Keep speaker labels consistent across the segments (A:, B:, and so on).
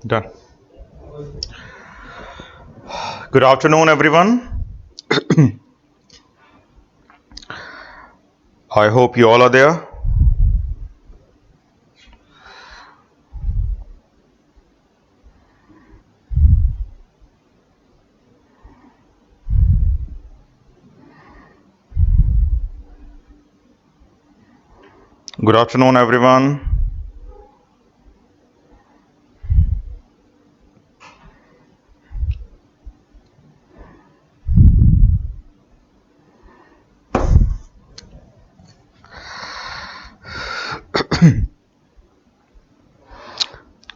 A: Done. Good afternoon, everyone. I hope you all are there. Good afternoon, everyone.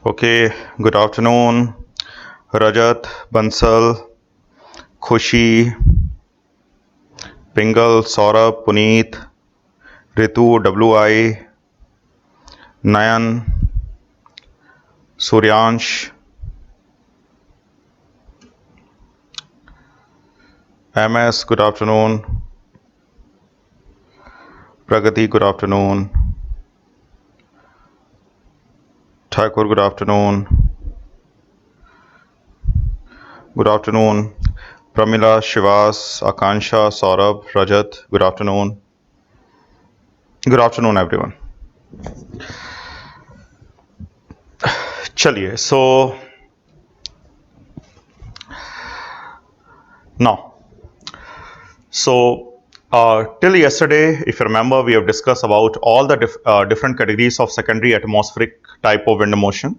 A: Okay, good afternoon, Rajat, Bansal, Khushi, Pingal, Saurabh, Puneet, Ritu, WI, Nayan, Suryansh, MS, good afternoon, Pragati, good afternoon, Thakur, good afternoon, Pramila, Shivas, Akansha, Saurabh, Rajat, good afternoon. Good afternoon, everyone. चलिए, so now, till yesterday, if you remember, we have discussed about all the different categories of secondary atmospheric type of wind motion.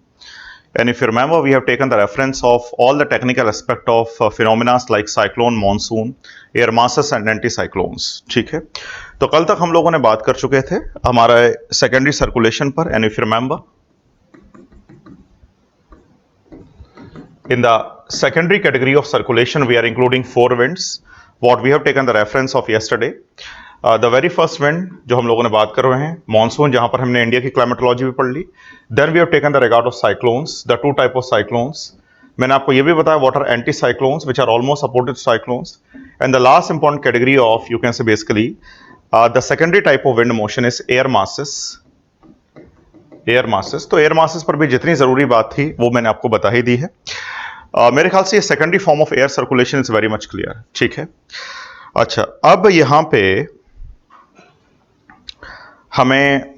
A: And if you remember, we have taken the reference of all the technical aspect of phenomena like cyclone, monsoon, air masses and anticyclones. ठीक है, तो कल तक हम लोगों ने बात कर चुके थे हमारा सेकेंडरी सर्कुलेशन पर. And if you remember, in the secondary category of circulation, we are including four winds, what we have taken the reference of yesterday. The very first wind जो हम लोगों ने बात कर रहे हैं, मानसून, जहां पर हमने इंडिया की क्लाइमेटोलॉजी भी पढ़ ली. Then we have taken the regard of cyclones, the two type of cyclones. मैंने आपको ये भी बताया what are anti cyclones which are almost opposite cyclones. And the last important category of, you can say basically, the secondary type of wind motion is air masses. Air masses, तो air masses पर भी जितनी जरूरी बात थी वो मैंने आपको बता ही दी है. मेरे ख्याल से ये secondary form of air circulation is very much clear. ठीक है, अच्छा, अब यहां पे हमें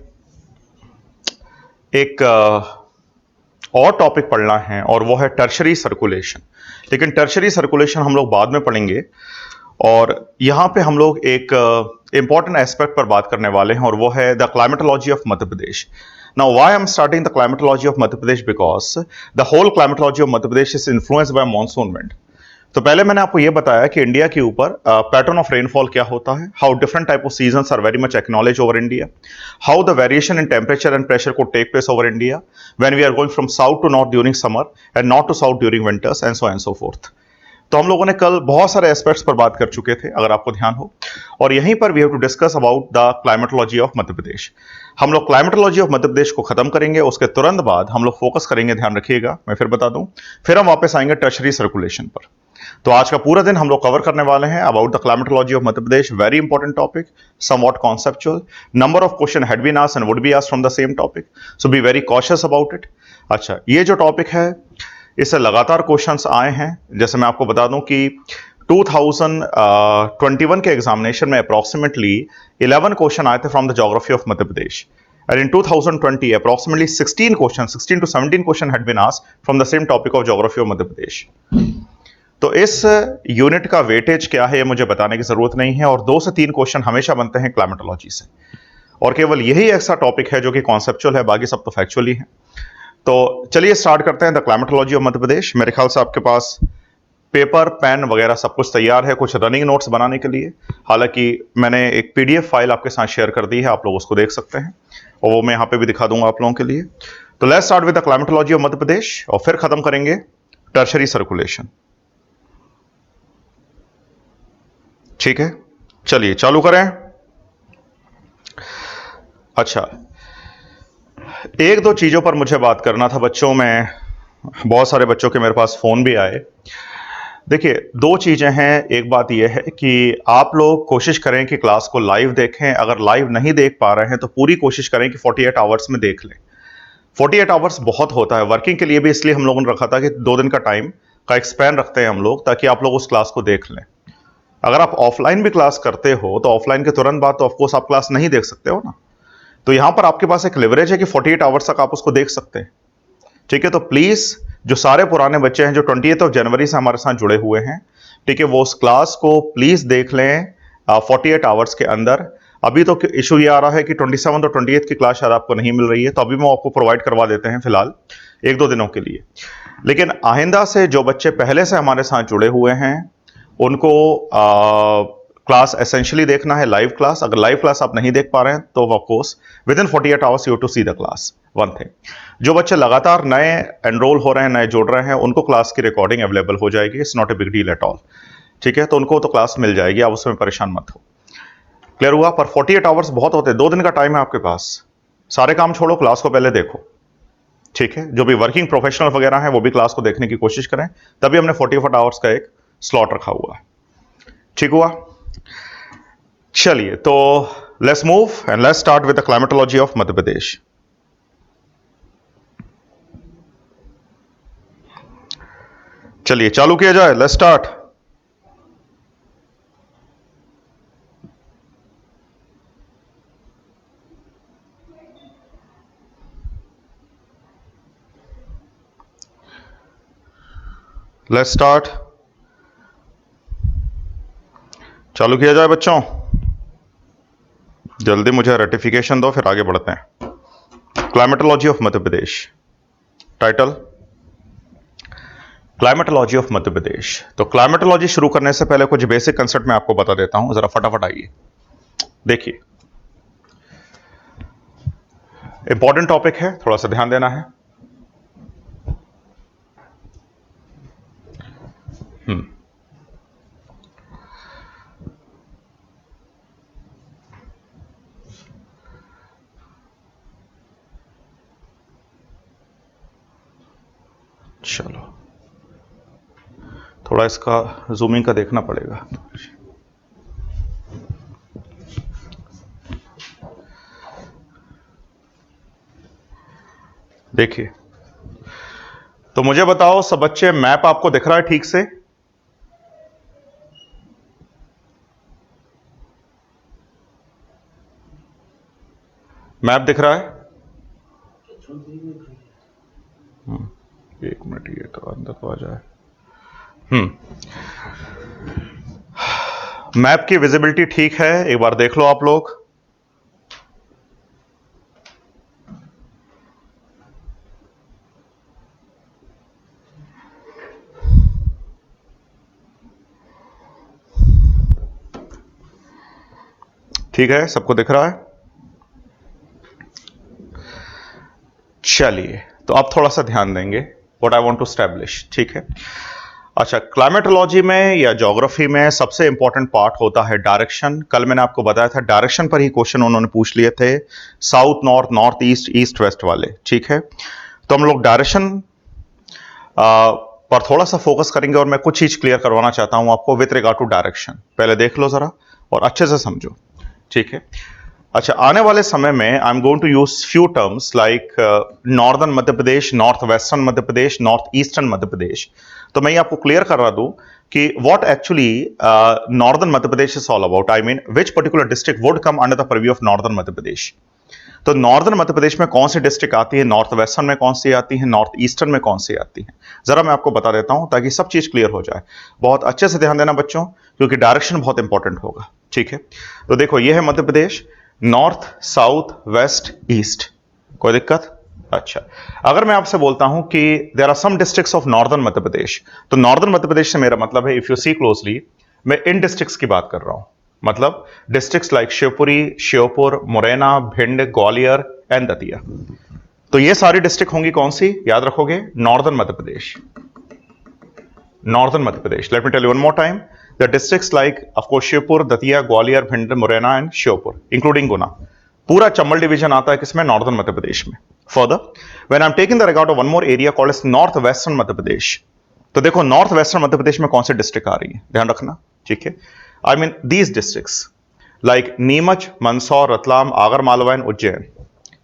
A: एक और टॉपिक पढ़ना है और वो है टर्शरी सर्कुलेशन. लेकिन टर्शरी सर्कुलेशन हम लोग बाद में पढ़ेंगे. और यहां पे हम लोग एक इंपॉर्टेंट एस्पेक्ट पर बात करने वाले हैं और वो है the climatology of Madhya Pradesh. Now, why I'm starting the climatology of Madhya Pradesh? Because the whole climatology of Madhya Pradesh is influenced by monsoon wind. तो पहले मैंने आपको यह बताया कि इंडिया के ऊपर पैटर्न ऑफ रेनफॉल क्या होता है, how different type of seasons are very much acknowledge over India, how the variation in temperature and pressure को take place over India when we are going from south to north during summer and north to south during winters and so forth. तो हम लोगों ने कल बहुत सारे aspects पर बात कर चुके थे, अगर आपको ध्यान हो. और यहीं पर we have to discuss about the climatology of Madhya Pradesh. हम लोग क्लाइमेटोलॉजी ऑफ मध्य प्रदेश को खत्म करेंगे, उसके तुरंत बाद हम लोग फोकस करेंगे, ध्यान रखिएगा, मैं फिर बता दूं, फिर हम वापस आएंगे टर्शरी सर्कुलेशन पर. तो आज का पूरा दिन हम लोग कवर करने वाले हैं about the climatology of Madhya Pradesh. Very important topic, somewhat conceptual. Number of question had been asked and would be asked from the same topic, so be very cautious about it. अच्छा, ये जो टॉपिक है इससे लगातार questions आए हैं. जैसे मैं आपको बता दूं कि 2021 के एग्जामिनेशन में अप्रॉक्सीमेटली 11 क्वेश्चन आए थे from the geography of Madhya Pradesh. And in 2020 approximately 16 to 17 question had been asked from the same topic of geography of Madhya Pradesh. तो इस यूनिट का वेटेज क्या है ये मुझे बताने की जरूरत नहीं है. और 2 से 3 क्वेश्चन हमेशा बनते हैं क्लाइमेटोलॉजी से, और केवल यही ऐसा टॉपिक है जो कि कॉन्सेप्चुअल है, बाकी सब तो फैक्चुअली है. तो चलिए स्टार्ट करते हैं द क्लाइमेटोलॉजी ऑफ मध्य प्रदेश. मेरे ख्याल से आपके पास पेपर, पेन वगैरह सब कुछ तैयार है कुछ रनिंग नोट्स बनाने के लिए. हालांकि मैंने एक पीडीएफ फाइल आपके साथ शेयर कर दी है, आप लोग उसको देख सकते हैं और वो मैं यहां पे भी दिखा दूंगा आप लोगों के लिए. तो let's start with the climatology of Madhya Pradesh और फिर खत्म करेंगे टर्शरी सर्कुलेशन. ठीक है, चलिए चालू करें. अच्छा, एक दो चीजों पर मुझे बात करना था बच्चों में. बहुत सारे बच्चों के मेरे पास फोन भी आए. देखिए, 2 चीजें हैं. एक बात यह है कि आप लोग कोशिश करें कि क्लास को लाइव देखें. अगर लाइव नहीं देख पा रहे हैं तो पूरी कोशिश करें कि 48 आवर्स में देख लें. 48 आवर्स बहुत होता है वर्किंग के लिए भी, इसलिए हम लोगों ने रखा था कि 2 दिन का टाइम का एक स्पैन रखते हैं हम लोग, ताकि आप लोग उस क्लास को देख लें। अगर आप ऑफलाइन भी क्लास करते हो तो ऑफलाइन के तुरंत बाद तो ऑफकोर्स आप क्लास नहीं देख सकते हो ना, तो यहां पर आपके पास एक लिवरेज है कि 48 आवर्स तक आप उसको देख सकते हैं। ठीक है, तो प्लीज जो सारे पुराने बच्चे हैं जो 20 जनवरी से हमारे साथ जुड़े हुए हैं, ठीक है, वो उस क्लास को प्लीज देख लें 48 आवर्स के अंदर। अभी तो इशू ये आ रहा है कि 27 और 28 की क्लास शायद आपको नहीं मिल रही है, तो अभी वो आपको प्रोवाइड करवा देते हैं फिलहाल 1-2 दिनों के लिए। लेकिन आइंदा से जो बच्चे पहले से हमारे साथ जुड़े हुए हैं उनको क्लास एसेंशियली देखना है, लाइव क्लास। अगर लाइव क्लास आप नहीं देख पा रहे हैं तो of course within 48 hours you to see the class, one thing. जो बच्चे लगातार नए एनरोल हो रहे हैं, नए जुड़ रहे हैं, उनको क्लास की रिकॉर्डिंग अवेलेबल हो जाएगी, it's not a big deal at all. ठीक है, तो उनको तो क्लास मिल जाएगी, आप उसमें परेशान मत हो। क्लियर हुआ? पर 48 आवर्स बहुत होते हैं, 2 दिन का टाइम है आपके पास, सारे काम छोड़ो, क्लास को पहले देखो। ठीक है, जो भी वर्किंग प्रोफेशनल वगैरह हैं वो भी क्लास को देखने की कोशिश करें, तभी हमने 48 आवर्स का एक स्लॉट रखा हुआ है। ठीक हुआ? चलिए, तो let's move and let's start with the climatology of Madhya Pradesh. चलिए चालू किया जाए, लेट्स स्टार्ट। लेट्स स्टार्ट, चालू किया जाए बच्चों। जल्दी मुझे रेटिफिकेशन दो, फिर आगे बढ़ते हैं। Climatology of Madhya Pradesh, title climatology of Madhya Pradesh. तो क्लाइमेटोलॉजी शुरू करने से पहले कुछ बेसिक कंसेप्ट मैं आपको बता देता हूं, जरा फटाफट आइए। देखिए, इंपॉर्टेंट टॉपिक है, थोड़ा सा ध्यान देना है। चलो, थोड़ा इसका जूमिंग का देखना पड़ेगा। देखिए, तो मुझे बताओ सब बच्चे, मैप आपको दिख रहा है ठीक से? मैप दिख रहा है? एक मिनट, ये तो अंदर तो आ जाए। मैप की विजिबिलिटी ठीक है? एक बार देख लो आप लोग। ठीक है, सबको दिख रहा है? चलिए, तो आप थोड़ा सा ध्यान देंगे what I want to establish. ठीक है, अच्छा, क्लाइमेटोलॉजी में या ज्योग्राफी में सबसे इंपॉर्टेंट पार्ट होता है डायरेक्शन। कल मैंने आपको बताया था डायरेक्शन पर ही क्वेश्चन उन्होंने पूछ लिए थे, south north, north east, east west वाले। ठीक है, तो हम लोग डायरेक्शन पर थोड़ा सा फोकस करेंगे, और मैं कुछ चीज क्लियर करवाना चाहता हूं आपको विथ रिगार्ड टू डायरेक्शन। पहले देख लो जरा और अच्छे से समझो। ठीक है, अच्छा, आने वाले समय में I am going to use few terms like northern Madhya Pradesh, north western Madhya Pradesh, north eastern Madhya Pradesh. तो मैं ये आपको क्लियर कर रहा दूं कि what actually northern Madhya Pradesh is all about, I mean which particular district would come under the purview of northern Madhya Pradesh. तो northern Madhya Pradesh में कौन सी डिस्ट्रिक्ट आती है, नॉर्थ वेस्टर्न में कौन सी आती है, नॉर्थ ईस्टर्न में कौन सी आती है, जरा मैं आपको बता देता हूं ताकि सब चीज क्लियर हो जाए। बहुत अच्छे से ध्यान देना बच्चों, क्योंकि डायरेक्शन बहुत इंपॉर्टेंट होगा। ठीक है, तो देखो, यह है Madhya Pradesh, north, south, west, east. कोई दिक्कत? अच्छा, अगर मैं आपसे बोलता हूं कि there are some districts of northern Madhya Pradesh, तो नॉर्दर्न मध्य प्रदेश से मेरा मतलब है, इफ यू सी क्लोजली, मैं इन डिस्ट्रिक्ट्स की बात कर रहा हूं। मतलब districts like Shivpuri, Sheopur, Morena, Bhind, Gwalior and Datia. तो ये सारी डिस्ट्रिक्ट होंगी कौन सी, याद रखोगे? Northern Madhya Pradesh, northern Madhya Pradesh. Let me tell you one more time, the districts like of course Shivpur, Datia, Gwalior, Bhind, Morena and Sheopur, including Guna. पूरा चंबल डिवीजन आता है किसमें? नॉर्दर्न मध्य प्रदेश में। Further, when I am taking the regard of one more area called as north western Madhya Pradesh, तो देखो north western Madhya Pradesh में कौन से डिस्ट्रिक्ट आ रही है, ध्यान रखना। ठीक है, I mean these districts like Neemuch, Mandsaur, Ratlam, Agar Malwa and Ujjain,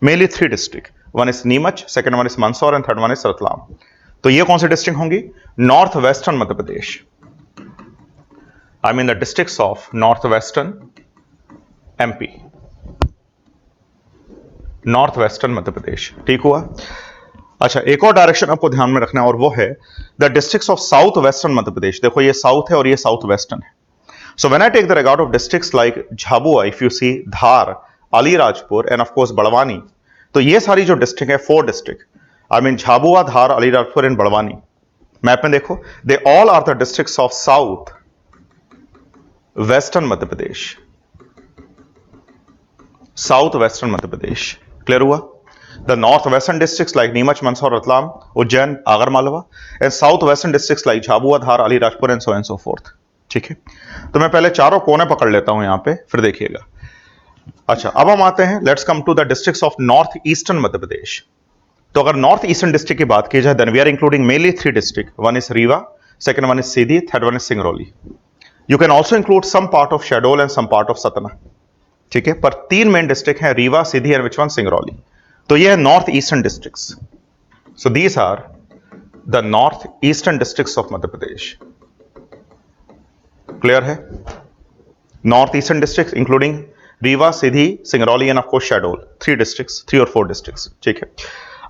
A: mainly 3 district. One is Neemuch, second one is Mandsaur and third one is Ratlam. तो ये कौन सी डिस्ट्रिक्ट होंगी? North western Madhya Pradesh, I mean the districts of north western MP, north western Madhya Pradesh. ठीक हुआ। अच्छा, एक और डायरेक्शन आपको ध्यान में रखना है और वो है the districts of south western Madhya Pradesh. देखो ये साउथ है और ये साउथ वेस्टर्न है। So when I take the regard of districts like Jhabua, if you see Dhar, Alirajpur and of course Barwani, तो ये सारी जो डिस्ट्रिक्ट है, 4 district, I mean Jhabua, Dhar, Alirajpur and Barwani, map में देखो, they all are the districts of south western Madhya Pradesh, south western Madhya Pradesh. Clear हुआ? The north western districts like Neemuch, Mandsaur, Ratlam, Ujjain, Agar Malwa, and south western districts like Jhabua, Dhar, Alirajpur and so fourth. ठीक है, तो मैं पहले चारों कोने पकड़ लेता हूं यहां पे, फिर देखिएगा। अच्छा, अब हम आते हैं, let's come to the districts of north eastern Madhya Pradesh. तो अगर नॉर्थ ईस्टर्न डिस्ट्रिक्ट की बात की जाए, then we are including mainly 3 district, one is Rewa, second one is Sidhi, third one is Singrauli. You can also include some part of Shahdol and some part of Satna. ठीक है, पर 3 main district हैं, Rewa, Sidhi and which one, Singrauli. तो ये है north eastern districts. So these are the north eastern districts of Madhya Pradesh. Clear है? North eastern districts including Rewa, Sidhi, Singrauli and of course Shahdol, 3 districts, 3 और 4 districts. ठीक है।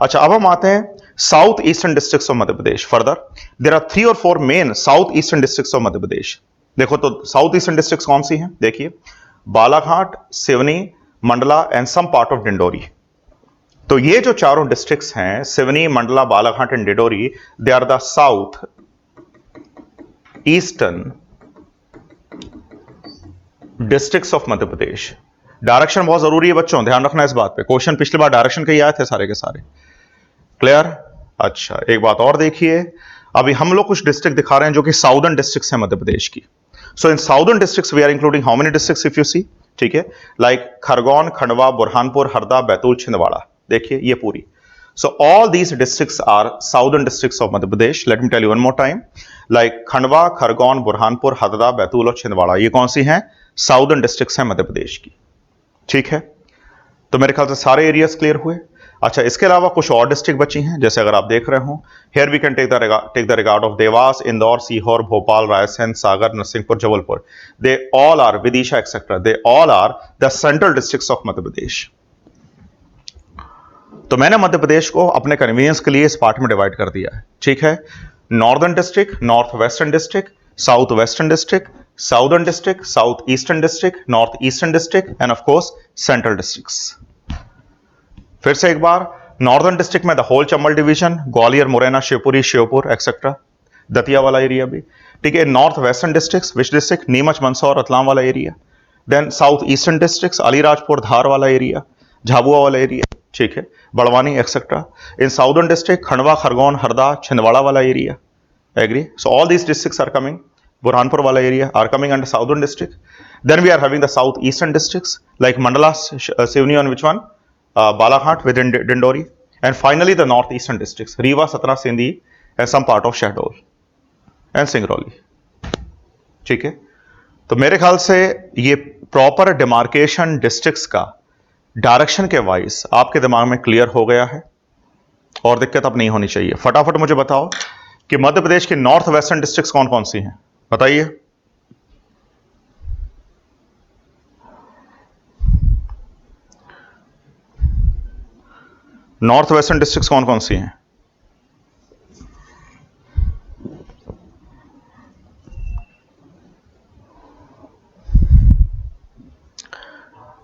A: अच्छा, अब हम आते हैं south eastern districts of Madhya Pradesh. Further there are 3 और 4 main south eastern districts of Madhya Pradesh. देखो तो साउथ ईस्टर्न डिस्ट्रिक्ट्स कौन सी हैं? देखिए, Balaghat, Seoni, Mandla and some part of Dindori. तो ये जो चारों डिस्ट्रिक्ट्स हैं, Seoni, Mandla, Balaghat and Dindori, they are the south eastern districts of Madhya Pradesh. Direction बहुत जरूरी है बच्चों, ध्यान रखना इस बात पे। क्वेश्चन पिछली बार डायरेक्शन के ही आए थे सारे के सारे। क्लियर? अच्छा, एक बात और देखिए, अभी हम लोग कुछ डिस्ट्रिक्ट दिखा रहे हैं जो कि साउदर्न डिस्ट्रिक्ट्स हैं मध्य प्रदेश की। So in southern districts we are including how many districts if you see? ठीक है, लाइक खरगोन, खंडवा, बुरहानपुर, हरदा, बैतूल, छिंदवाड़ा। देखिए ये पूरी। So all these districts are southern districts of Madhya Pradesh. Let me tell you one more time, like Khandwa, Khargone, Burhanpur, Harda, Betul और छिंदवाड़ा, ये कौन सी हैं? साउदर्न डिस्ट्रिक्ट्स हैं मध्य प्रदेश की। ठीक है, तो मेरे ख्याल से सारे एरियाज क्लियर हुए। अच्छा, इसके अलावा कुछ और डिस्ट्रिक्ट बची हैं, जैसे अगर आप देख रहे हो, here we can take the regard of Dewas, Indore, Sehore, Bhopal, Raisen, Sagar, Narsinghpur, Jabalpur. They all are, Vidisha etcetera, they all are the central districts of Madhya Pradesh. तो मैंने मध्य प्रदेश को अपने कन्वीनियंस के लिए इस पार्ट में डिवाइड कर दिया है। ठीक है, northern district, north western district, south western district, southern district, south eastern district, north eastern district and of course central districts. फिर से एक बार, नॉर्दर्न डिस्ट्रिक्ट में the whole Chambal division, Gwalior, Morena, Shivpuri, Sheopur etcetera, Datia वाला एरिया भी। ठीक है, north western districts, which district? Neemuch, Mandsaur, Ratlam वाला area. Then south eastern districts, Alirajpur, Dhar वाला एरिया, झाबुआ वाला एरिया। ठीक है, Barwani etcetera. In southern district, Khandwa, Khargone, Harda, Chhindwara वाला area. Agree? So all these districts are coming, Burhanpur वाला area are coming under southern district. Then we are having the south eastern districts like Mandla, Seoni on which one? Balaghat within Dindori, and finally the north eastern districts, Rewa, Satna, Sindhi and some part of Shahdol and Singrauli। ठीक है, तो मेरे ख्याल से ये proper demarcation districts का direction के wise आपके दिमाग में क्लियर हो गया है और दिक्कत अब नहीं होनी चाहिए। फटाफट मुझे बताओ कि मध्य प्रदेश की नॉर्थ वेस्टर्न डिस्ट्रिक्ट्स कौन कौन सी हैं, बताइए। नॉर्थ वेस्टर्न डिस्ट्रिक्ट्स कौन कौन सी हैं?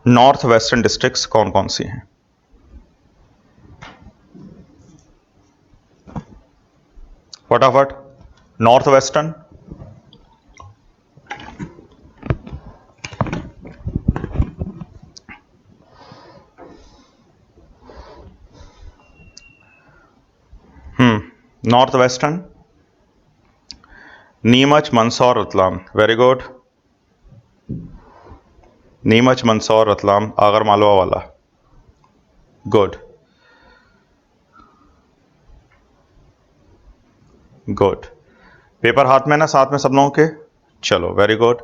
A: नॉर्थ वेस्टर्न डिस्ट्रिक्ट्स कौन कौन सी हैं? फटाफट। North western, north western, Neemuch, Mandsaur, Ratlam. Very good, Neemuch, Mandsaur, Ratlam, Agar Malwa वाला। गुड गुड, पेपर हाथ में ना साथ में सब लोगों के? चलो वेरी गुड।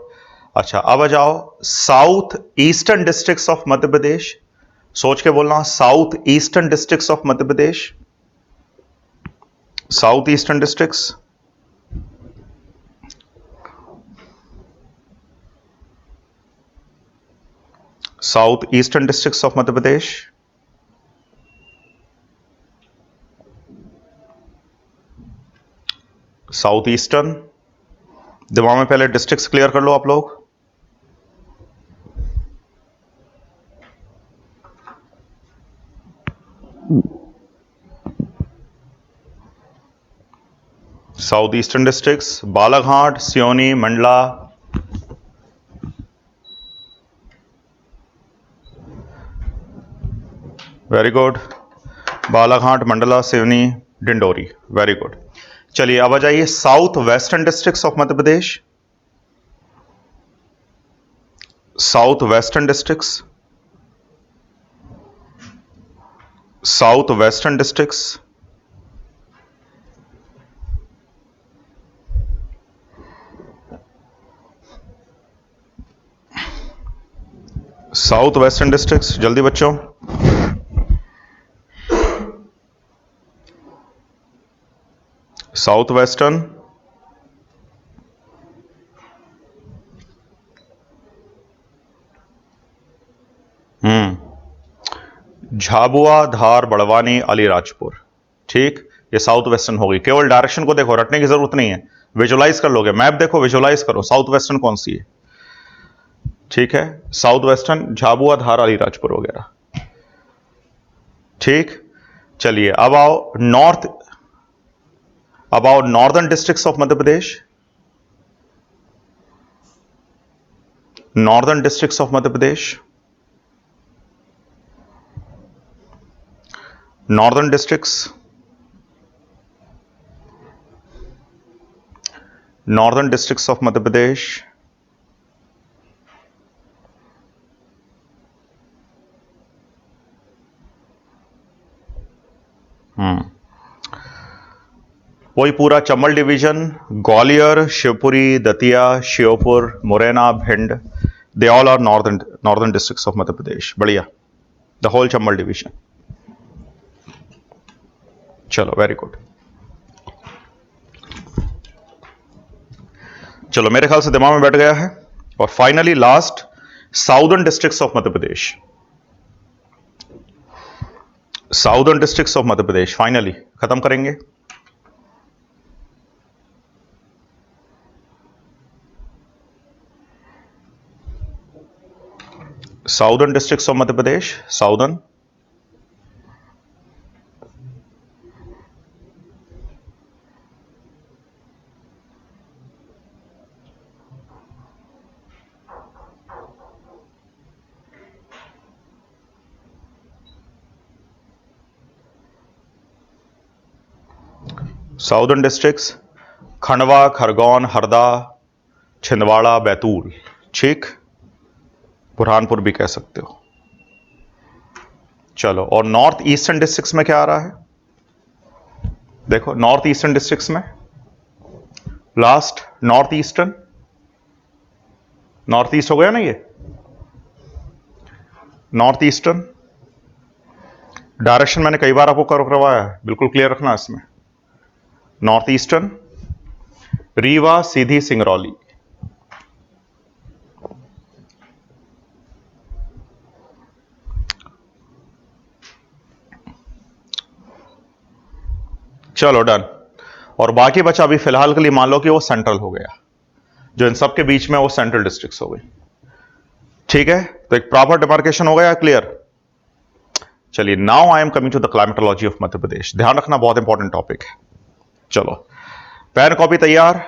A: अच्छा, अब आ जाओ south eastern districts of Madhya प्रदेश। सोच के बोलना, south eastern districts of Madhya Pradesh, south eastern districts, south eastern districts of Madhya Pradesh, south eastern. दिमाग में पहले डिस्ट्रिक्ट्स क्लियर कर लो आप लोग। South eastern districts, Balaghat, Seoni, Mandla, very good, Balaghat, Mandla, Seoni, Dindori, very good. चलिए अब आ जाइए south western districts of Madhya Pradesh, south western districts, south western districts, south western districts, जल्दी बच्चों। साउथ वेस्टर्न, झाबुआ, धार, बड़वानी, अलीराजपुर। ठीक, ये साउथ वेस्टर्न होगी। केवल डायरेक्शन को देखो, रटने की जरूरत नहीं है, विजुलाइज कर लोगे। मैप देखो, विजुलाइज करो, साउथ वेस्टर्न कौन सी है। ठीक है, साउथ वेस्टर्न झाबुआ, धार, अलीराजपुर वगैरह। ठीक, चलिए अब आओ नॉर्थ, अब आओ northern districts of Madhya Pradesh, northern districts of Madhya Pradesh, northern districts, northern districts of Madhya Pradesh, वही पूरा Chambal division, Gwalior, Shivpuri, Datia, Sheopur, Morena, Bhind, they all are northern districts of Madhya Pradesh. बढ़िया, द होल चंबल डिवीजन। चलो वेरी गुड। चलो मेरे ख्याल से दिमाग में बैठ गया है। और finally last, southern districts of Madhya Pradesh, southern districts of Madhya Pradesh finally खत्म करेंगे। Southern districts of Madhya Pradesh, southern, southern districts, Khandwa, Khargone, Harda, Chhindwara, Betul, ठीक, बुरहानपुर भी कह सकते हो। चलो, और नॉर्थ ईस्टर्न डिस्ट्रिक्ट्स में क्या आ रहा है, देखो नॉर्थ ईस्टर्न डिस्ट्रिक्ट्स में last, north eastern, north east हो गया ना ये, नॉर्थ ईस्टर्न। डायरेक्शन मैंने कई बार आपको करवाया है, बिल्कुल क्लियर रखना इसमें। North eastern, Rewa, Sidhi, Singrauli. चलो डन। और बाकी बचा अभी फिलहाल के लिए मान लो कि वो सेंट्रल हो गया, जो इन सब के बीच में वो सेंट्रल डिस्ट्रिक्ट्स हो गई। ठीक है, तो एक प्रॉपर डिमार्केशन हो गया, क्लियर। चलिए now I am coming to the climatology of Madhya Pradesh. ध्यान रखना, बहुत इंपॉर्टेंट टॉपिक है। चलो पेन कॉपी तैयार,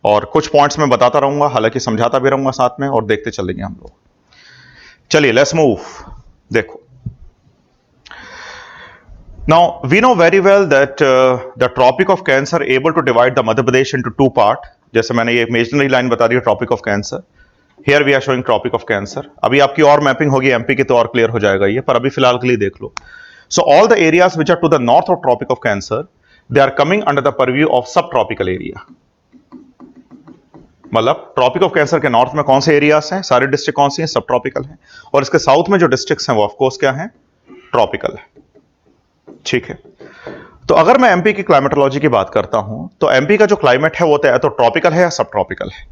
A: और कुछ पॉइंट्स मैं बताता रहूंगा, हालांकि समझाता भी रहूंगा साथ में, और देखते चलेंगे हम लोग। चलिए लेट्स मूव। देखो, now we know very well that the tropic of cancer able to divide the Madhya Pradesh into two part। जैसे मैंने ये इमेजिनरी लाइन बता दी है tropic of cancer, here we are showing tropic of cancer. अभी आपकी और mapping होगी एमपी की, तो और क्लियर हो जाएगा ये, पर अभी फिलहाल के लिए देख लो। So all the areas which are to the north of tropic of cancer, they are coming under the purview of sub tropical area. मतलब ट्रॉपिक ऑफ कैंसर के नॉर्थ में कौन से एरियाज हैं, सारे डिस्ट्रिक्ट कौन सी हैं, सब ट्रॉपिकल हैं। और इसके साउथ में जो डिस्ट्रिक्ट्स हैं वो ऑफकोर्स क्या हैं, ट्रॉपिकल है, ठीक है। तो अगर मैं एमपी की क्लाइमेटोलॉजी की बात करता हूं तो एमपी का जो क्लाइमेट है वो तो ट्रॉपिकल है या सब ट्रॉपिकल है।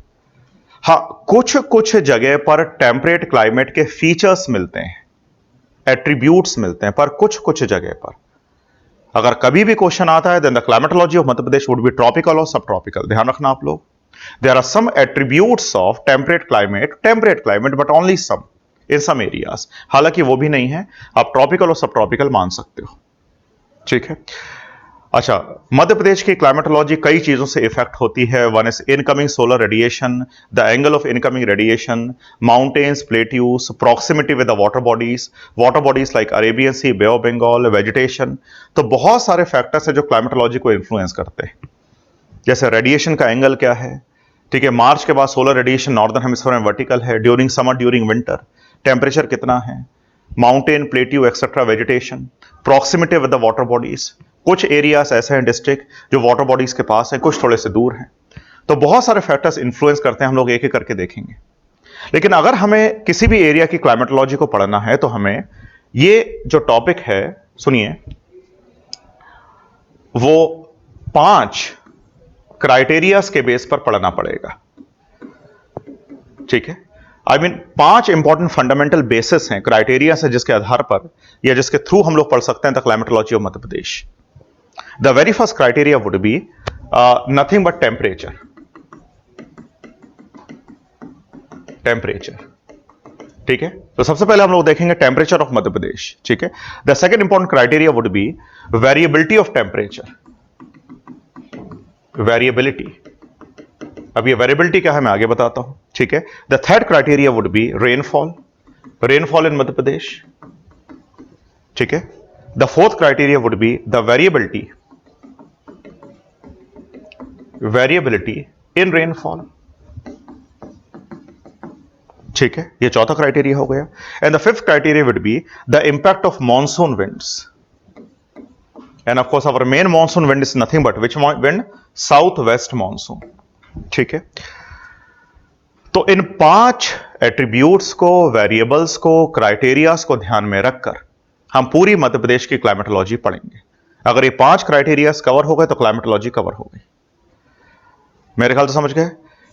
A: हाँ, कुछ कुछ जगह पर टेम्परेट क्लाइमेट के फीचर्स मिलते हैं, एट्रीब्यूट्स मिलते हैं, पर कुछ कुछ जगह पर अगर कभी भी क्वेश्चन आता है then the climatology of Madhya Pradesh would be tropical और सब ट्रॉपिकल। ध्यान रखना आप लोग, there are some attributes of temperate climate but only some in some areas, हालांकि वो भी नहीं है, आप ट्रॉपिकल और सब ट्रॉपिकल मान सकते हो, ठीक है। अच्छा, मध्य प्रदेश की क्लाइमेटोलॉजी कई चीजों से इफेक्ट होती है। One is incoming solar radiation, the angle of incoming radiation, mountains, plateaus, proximity with the water bodies like Arabian Sea, Bay of Bengal, vegetation. तो बहुत सारे फैक्टर्स है जो क्लाइमेटोलॉजी को इन्फ्लुएंस करते हैं। जैसे रेडिएशन का एंगल क्या है, ठीक है, मार्च के बाद सोलर रेडिएशन नॉर्दर्न हेमिस्फीयर में वर्टिकल है, during summer, during winter temperature कितना है, mountain, plateau etcetera, vegetation, proximity with the water bodies. कुछ एरियाज ऐसे हैं डिस्ट्रिक्ट जो वाटर बॉडीज के पास है, कुछ थोड़े से दूर हैं। तो बहुत सारे फैक्टर्स इन्फ्लुएंस करते हैं, हम लोग एक एक करके देखेंगे। लेकिन अगर हमें किसी भी एरिया की क्लाइमेटोलॉजी को पढ़ना है तो हमें ये जो टॉपिक है, सुनिए, वो 5 क्राइटेरियाज के बेस पर पढ़ना पड़ेगा, ठीक है। I mean 5 important fundamental basis हैं, क्राइटेरिया है जिसके आधार पर या जिसके थ्रू हम लोग पढ़ सकते हैं the climatology of Madhya Pradesh. The very first criteria would be nothing but temperature, ठीक है। तो सबसे पहले हम लोग देखेंगे टेम्परेचर ऑफ मध्य प्रदेश, ठीक है। The second important criteria would B variability of temperature, variability. अब ये वेरिएबिलिटी क्या है मैं आगे बताता हूं, ठीक है। The third criteria would be rainfall in Madhya Pradesh, ठीक है। The fourth criteria would be the variability in rainfall, ठीक है, ये चौथा क्राइटेरिया हो गया। And the fifth criteria would be the impact of monsoon winds, and of course our main monsoon wind is nothing but which wind, south west monsoon, ठीक है। तो इन 5 एट्रीब्यूट्स को, वेरिएबल्स को, क्राइटेरियाज को ध्यान में रखकर हम पूरी मध्य प्रदेश की क्लाइमेटोलॉजी पढ़ेंगे। अगर ये 5 क्राइटेरियाज कवर हो गए तो क्लाइमेटोलॉजी कवर हो गई। मेरे ख्याल से समझ गए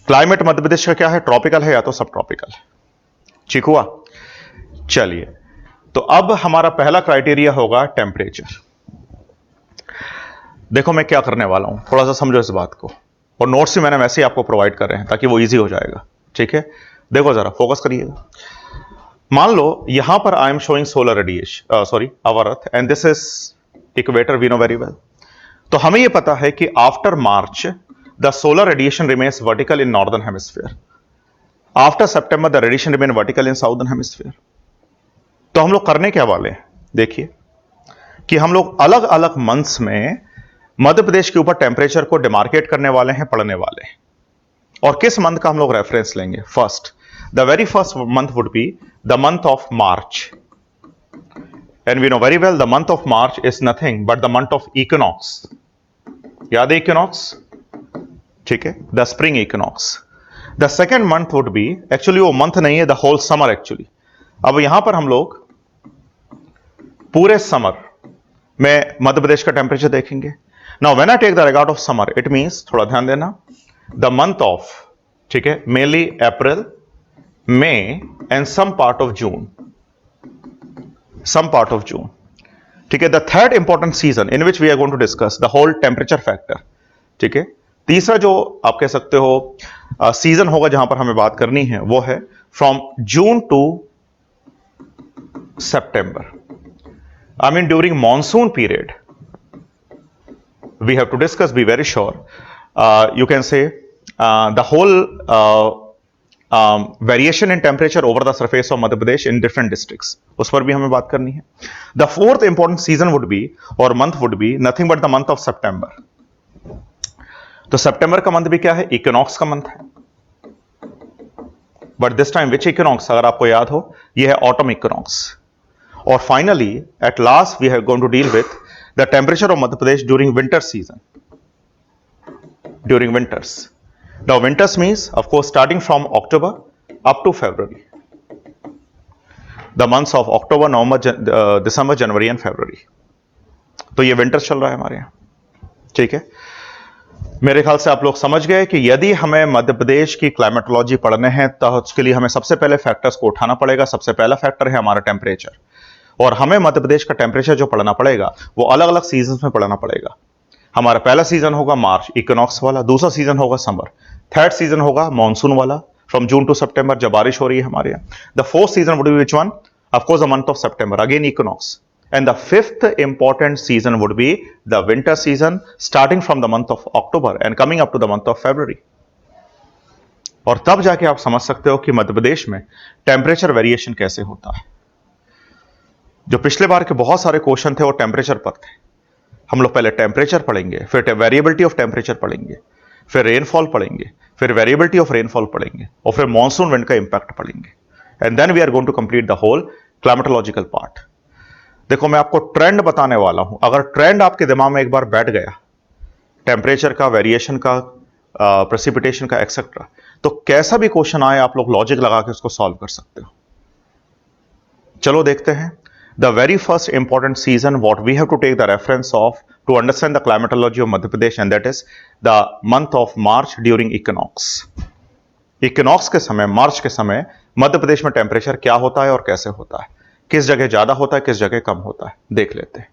A: क्लाइमेट मध्य प्रदेश का क्या है, ट्रॉपिकल है या तो सब ट्रॉपिकल है, ठीक हुआ। चलिए, तो अब हमारा पहला क्राइटेरिया होगा टेम्परेचर। देखो मैं क्या करने वाला हूं, थोड़ा सा समझो इस बात को, और नोट्स भी मैंने वैसे ही आपको प्रोवाइड कर रहे हैं ताकि वो इजी हो जाएगा, ठीक है। देखो जरा फोकस करिएगा। मान लो यहां पर I am showing solar radiation, sorry our earth, and this is equator, we know very well. तो हमें यह पता है कि after March the solar radiation remains vertical in northern hemisphere, after September the radiation remain vertical in southern hemisphere. तो हम लोग करने क्या वाले हैं, देखिए कि हम लोग अलग अलग मंथ्स में मध्य प्रदेश के ऊपर टेम्परेचर को डिमार्केट करने वाले हैं, पढ़ने वाले हैं। और किस मंथ का हम लोग रेफरेंस लेंगे, first, the very first month would be the month of March, and we know very well the month of March is nothing but the month of equinox. याद है इक्विनॉक्स, ठीक है, the spring equinox. The second month would be, actually वो मंथ नहीं है, the whole summer actually. अब यहां पर हम लोग पूरे समर में मध्य प्रदेश का टेम्परेचर देखेंगे। Now when I take the regard of summer, it means, थोड़ा ध्यान देना, द मंथ ऑफ, ठीक है, mainly April, May and some part of June, ठीक है। The third important season in which we are going to discuss the whole temperature factor, ठीक है। तीसरा जो आप कह सकते हो सीजन होगा जहां पर हमें बात करनी है, वो है from June to September. I mean during monsoon period we have to discuss, be very sure, you can say the whole variation in temperature over the surface of Madhya Pradesh in different districts, उस पर भी हमें बात करनी है। The fourth important season would be or month would be nothing but the month of September। तो सितंबर का month भी क्या है, इक्विनॉक्स का मंथ है। But this time which equinox, अगर आपको याद हो, यह है ऑटम इक्विनॉक्स। और finally at last we have going to deal with the temperature of Madhya Pradesh during winter season, during winters. Now winters means of course starting from October up to February. The months of October, November, December, January and February. तो ये winter चल रहा है हमारे यहां, ठीक है। मेरे ख्याल से आप लोग समझ गए कि यदि हमें मध्य प्रदेश की क्लाइमेटोलॉजी पढ़ने हैं तो उसके लिए हमें सबसे पहले फैक्टर्स को उठाना पड़ेगा। सबसे पहला फैक्टर है हमारा टेम्परेचर, और हमें मध्य प्रदेश का टेम्परेचर जो पढ़ना पड़ेगा वो अलग अलग सीजन में पढ़ना पड़ेगा। हमारा पहला सीजन होगा मार्च, इक्विनॉक्स वाला। दूसरा सीजन होगा समर। थर्ड सीजन होगा मानसून वाला, फ्रॉम जून टू सितंबर, जब बारिश हो रही है हमारे यहाँ। The fourth season would B which one? Of course the month of September, again equinox. And the fifth important season would be the winter season, starting from the month of October and coming up to the month of February. और तब जाके आप समझ सकते हो कि मध्य प्रदेश में temperature variation कैसे होता है। जो पिछले बार के बहुत सारे क्वेश्चन थे वो टेम्परेचर पर थे। हम लोग पहले टेम्परेचर पढ़ेंगे, फिर वेरिएबिलिटी ऑफ टेम्परेचर पढ़ेंगे, फिर रेनफॉल पढ़ेंगे, फिर वेरिएबिलिटी ऑफ रेनफॉल पढ़ेंगे, और फिर मॉनसून विंड का इंपैक्ट पढ़ेंगे। And then we are going to complete the whole climatological part. देखो, मैं आपको ट्रेंड बताने वाला हूं। अगर ट्रेंड आपके दिमाग में एक बार बैठ गया, टेम्परेचर का, वेरिएशन का, प्रेसिपिटेशन का, एक्सेट्रा, तो कैसा भी क्वेश्चन आए आप लोग लॉजिक लगा के उसको सॉल्व कर सकते हो। चलो देखते हैं। The very first important season what we have to take the reference of to understand the climatology of Madhya Pradesh, and that is the month of March during equinox. Equinox के समय, मार्च के समय, मध्य प्रदेश में टेम्परेचर क्या होता है और कैसे होता है, किस जगह ज्यादा होता है, किस जगह कम होता है, देख लेते हैं।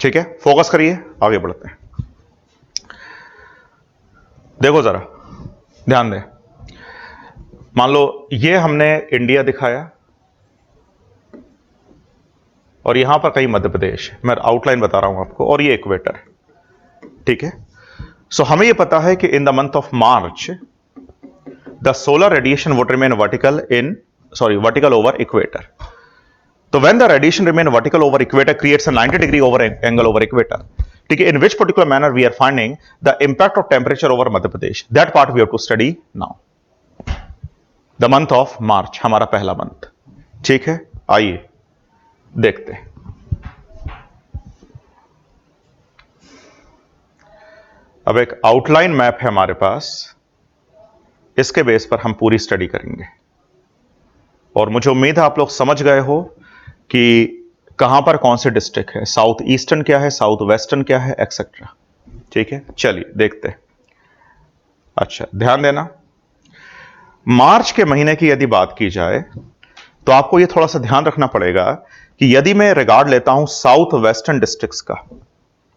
A: ठीक है, फोकस करिए, आगे बढ़ते हैं। देखो जरा, ध्यान दें। मान लो ये हमने इंडिया दिखाया और यहां पर कहीं मध्य प्रदेश, मैं आउटलाइन बता रहा हूं आपको, और ये इक्वेटर। ठीक है, सो हमें यह पता है कि इन the month of March the solar radiation would remain vertical over equator. So when the radiation remain vertical over equator creates a 90 degree angle over equator. ठीक है, in which particular manner we are finding the impact of temperature over Madhya Pradesh? That part we have to study now. The month of March हमारा पहला month. ठीक है, आइए देखते हैं। अब एक आउटलाइन मैप है हमारे पास, इसके बेस पर हम पूरी स्टडी करेंगे, और मुझे उम्मीद है आप लोग समझ गए हो कि कहां पर कौन से डिस्ट्रिक्ट है, साउथ ईस्टर्न क्या है, साउथ वेस्टर्न क्या है, एक्सेट्रा। ठीक है, चलिए देखते हैं। अच्छा, ध्यान देना, मार्च के महीने की यदि बात की जाए तो आपको यह थोड़ा सा ध्यान रखना पड़ेगा कि यदि मैं रिगार्ड लेता हूं साउथ वेस्टर्न डिस्ट्रिक्ट्स का,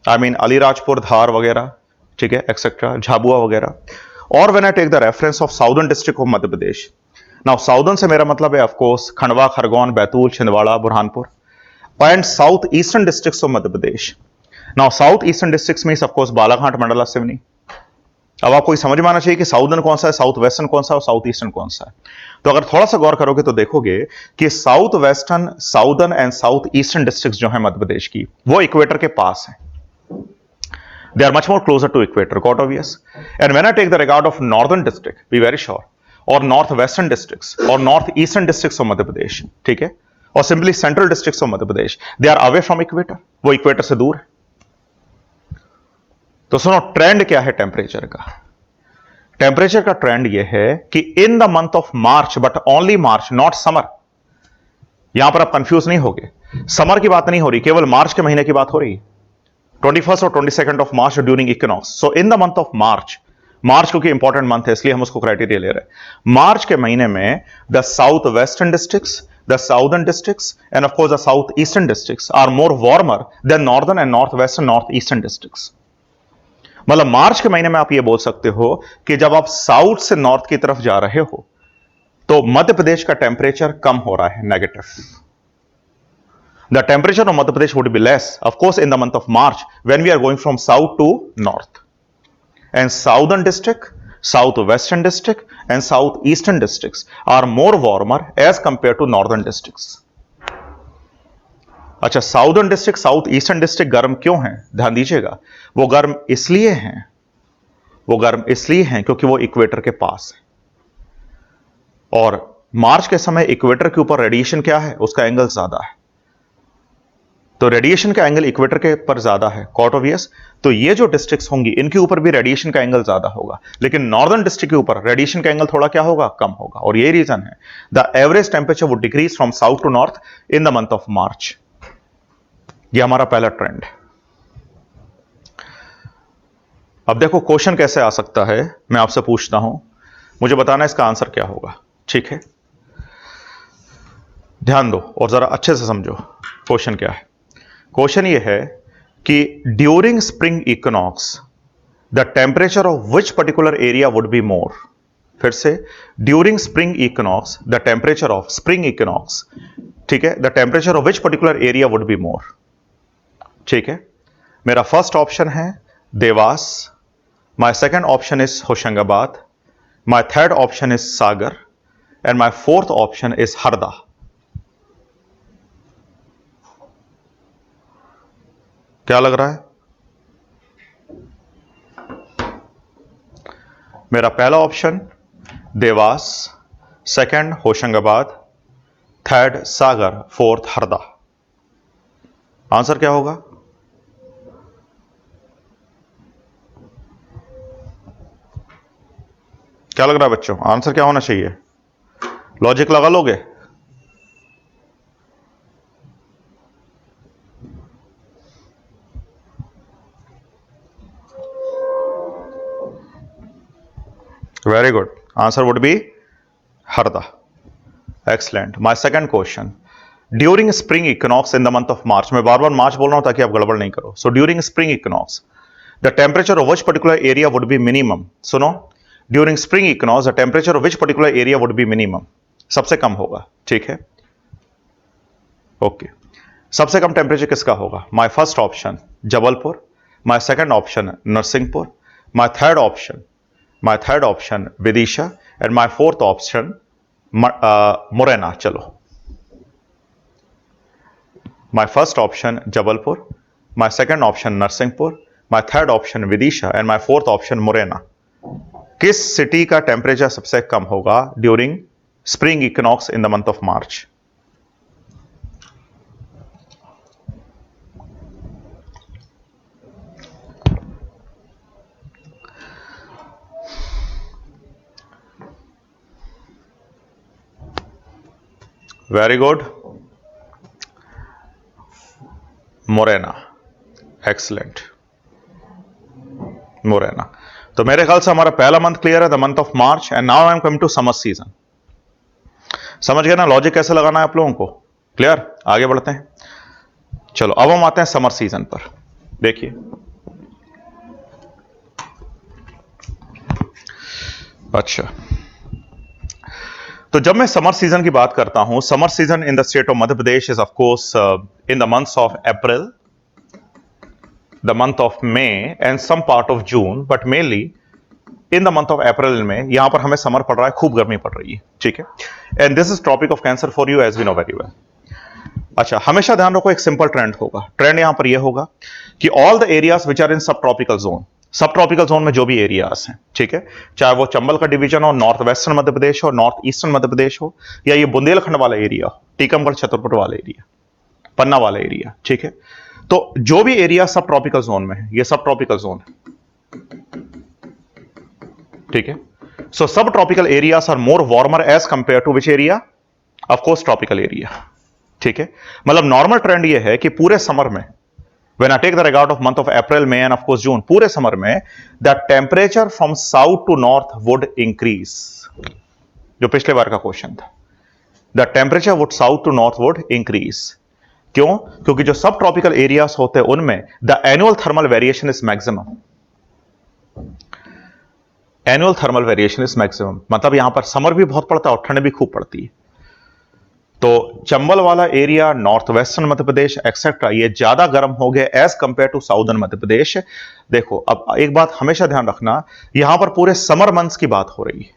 A: आई मीन अलीराजपुर, धार वगैरह, ठीक है, एक्सेट्रा, झाबुआ वगैरह, और when I take the reference of southern district of Madhya Pradesh. Now southern से मेरा मतलब है of course Khandwa, Khargone, Betul, Chhindwara, Burhanpur, and south eastern districts of Madhya Pradesh. Now south eastern districts means of course Balaghat, Mandla, Seoni. अब आपको समझ में आना चाहिए कि साउदर्न कौन सा है, साउथ वेस्टर्न कौन सा है और साउथ ईस्टर्न कौन सा है। तो अगर थोड़ा सा गौर करोगे तो देखोगे कि south western, southern and south eastern districts जो है मध्य प्रदेश की, वो इक्वेटर के पास है। They are much more closer to equator, quite obvious. And when I take the regard of northern district, be very sure, or northwestern districts, or northeastern districts of Madhya Pradesh, ठीक है, और simply central districts of Madhya Pradesh, they are away from equator, वो equator से दूर है। तो सुनो, trend क्या है टेम्परेचर का? टेम्परेचर का ट्रेंड ये है कि इन the month of March, but only March, not summer. यहां पर आप कंफ्यूज नहीं होगे, समर की बात नहीं हो रही, केवल मार्च के महीने की बात हो रही है, 21st और 22nd of March during equinox. So in the month of March, March क्योंकि इंपॉर्टेंट मंथ है इसलिए हम उसको क्राइटेरिया ले रहे हैं। मार्च के महीने में the south western districts, the southern districts and of course the south eastern districts are more warmer than northern and north western, north eastern districts. मतलब मार्च के महीने में आप ये बोल सकते हो कि जब आप साउथ से नॉर्थ की तरफ जा रहे हो तो मध्य प्रदेश का टेम्परेचर कम हो रहा है, negative. The temperature of Madhya Pradesh would be less, of course, in the month of March when we are going from south to north. And southern district, southwestern district, and southeastern districts are more warmer as compared to northern districts. अच्छा, southern district, south eastern district गर्म क्यों हैं? ध्यान दीजिएगा, वो गर्म इसलिए हैं क्योंकि वो इक्वेटर के पास है, और मार्च के समय इक्वेटर के ऊपर रेडिएशन क्या है, उसका एंगल ज्यादा है। तो रेडिएशन का एंगल इक्वेटर के पर ज्यादा है, कॉट ऑब्वियस। तो ये जो डिस्ट्रिक्ट्स होंगी इनके ऊपर भी रेडिएशन का एंगल ज्यादा होगा, लेकिन नॉर्दर्न डिस्ट्रिक्ट के ऊपर रेडिएशन का एंगल थोड़ा क्या होगा, कम होगा। और ये रीजन है the average temperature would decrease from south to north in the month of March. ये हमारा पहला ट्रेंड। अब देखो क्वेश्चन कैसे आ सकता है, मैं आपसे पूछता हूं, मुझे बताना इसका आंसर क्या होगा, ठीक है। ध्यान दो और जरा अच्छे से समझो क्वेश्चन क्या है। क्वेश्चन ये है कि during spring equinox the temperature of which particular area would be more. फिर से, during spring equinox the temperature of spring equinox, ठीक है, the temperature of which particular area would be more, ठीक है। मेरा फर्स्ट ऑप्शन है Dewas, my second option is Hoshangabad, my third option is Sagar and my fourth option is Harda. क्या लग रहा है? मेरा पहला option Dewas, second Hoshangabad, third सागर, फोर्थ हरदा। आंसर क्या होगा? क्या लग रहा है बच्चों, आंसर क्या होना चाहिए? लॉजिक लगा लोगे? Very good, answer would B Harda. Excellent. My second question, during spring equinox in the month of मार्च, मैं बार बार मार्च बोल रहा हूं ताकि आप गड़बड़ नहीं करो। So during spring equinox the temperature of which particular area would be minimum. सुनो, during spring equinox the temperature of which particular area would be minimum, सबसे कम होगा, ठीक है। ओके, सबसे कम टेम्परेचर किसका होगा? My first option Jabalpur, my second option Narsinghpur, my third option Vidisha and my fourth option Morena. चलो, my first option Jabalpur, my second option Narsinghpur, my third option Vidisha and my fourth option Morena. किस सिटी का टेम्परेचर सबसे कम होगा during spring equinox in the month of March? Very good, Morena. Excellent, Morena. तो मेरे ख्याल से हमारा पहला मंथ क्लियर है, the month of March. And now I am coming to summer season. समझ गए ना लॉजिक कैसे लगाना है आप लोगों को? क्लियर? आगे बढ़ते हैं। चलो अब हम आते हैं समर सीजन पर। देखिए, अच्छा, तो जब मैं समर सीजन की बात करता हूं, summer season in the state of Madhya Pradesh is of course in the months of April, the month of May and some part of June, but mainly in the month of April में यहां पर हमें summer पड़ रहा है, खूब गर्मी पड़ रही है, ठीक है। And this is tropic of cancer for you as we know very well. अच्छा, हमेशा ध्यान रखो एक सिंपल ट्रेंड होगा। ट्रेंड यहां पर यह होगा कि all the areas which are in सब tropical zone, subtropical zone में जो भी एरियाज हैं, ठीक है, चाहे वो चंबल का डिवीजन हो, नॉर्थ वेस्टर्न मध्य प्रदेश हो, नॉर्थ ईस्टर्न मध्य प्रदेश हो, या ये बुंदेलखंड वाला एरिया हो, टीकमगढ़ छतरपुर वाला एरिया, पन्ना वाला एरिया, ठीक है। तो जो भी एरिया सब ट्रॉपिकल जोन में है, ये सब ट्रॉपिकल जोन है, ठीक है। So subtropical areas are more warmer as compare to which area? Of course tropical area, ठीक है। मतलब नॉर्मल ट्रेंड ये है कि पूरे समर में, when I take the regard of month of April, May and of course June, पूरे summer में the temperature from south to north would increase, जो पिछले बार का क्वेश्चन था। The temperature would south to north would increase। क्यों? क्योंकि जो सब ट्रॉपिकल एरियाज होते हैं उनमें the annual thermal variation is maximum। Annual thermal variation is maximum, मतलब यहां पर समर भी बहुत पड़ता है और ठंड भी खूब पड़ती है। तो चंबल वाला एरिया, नॉर्थ वेस्टर्न मध्य प्रदेश एक्सेट्रा, ये ज्यादा गर्म हो गए as compare to southern Madhya Pradesh. देखो, अब एक बात हमेशा ध्यान रखना, यहां पर पूरे समर मंथ्स की बात हो रही है।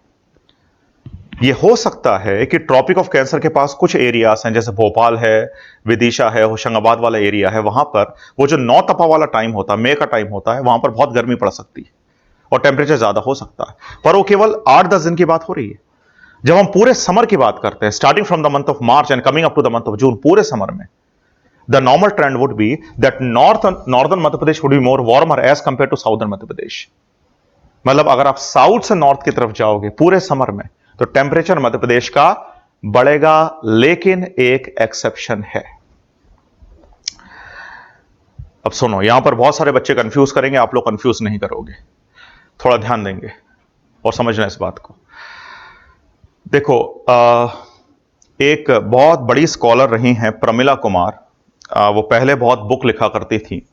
A: ये हो सकता है कि ट्रॉपिक ऑफ कैंसर के पास कुछ एरियाज हैं, जैसे भोपाल है, विदिशा है, होशंगाबाद वाला एरिया है, वहां पर वो जो नौ तपा वाला टाइम होता है, मई का टाइम होता है, वहां पर बहुत गर्मी पड़ सकती है और टेम्परेचर ज्यादा हो सकता है। पर वो केवल 8-10 दिन की बात हो रही है। जब हम पूरे समर की बात करते हैं, starting from the month of March and coming up to the month of June, पूरे समर में The normal trend would be that northern Madhya Pradesh would be more warmer as compared to southern Madhya Pradesh. मतलब अगर आप south से north की तरफ जाओगे पूरे समर में तो टेम्परेचर मध्य प्रदेश का बढ़ेगा, लेकिन एक एक्सेप्शन है। अब सुनो, यहां पर बहुत सारे बच्चे कंफ्यूज करेंगे, आप लोग कंफ्यूज नहीं करोगे, थोड़ा ध्यान देंगे और समझना इस बात को। देखो, एक बहुत बड़ी स्कॉलर रही हैं प्रमिला कुमार, वो पहले बहुत बुक लिखा करती थी।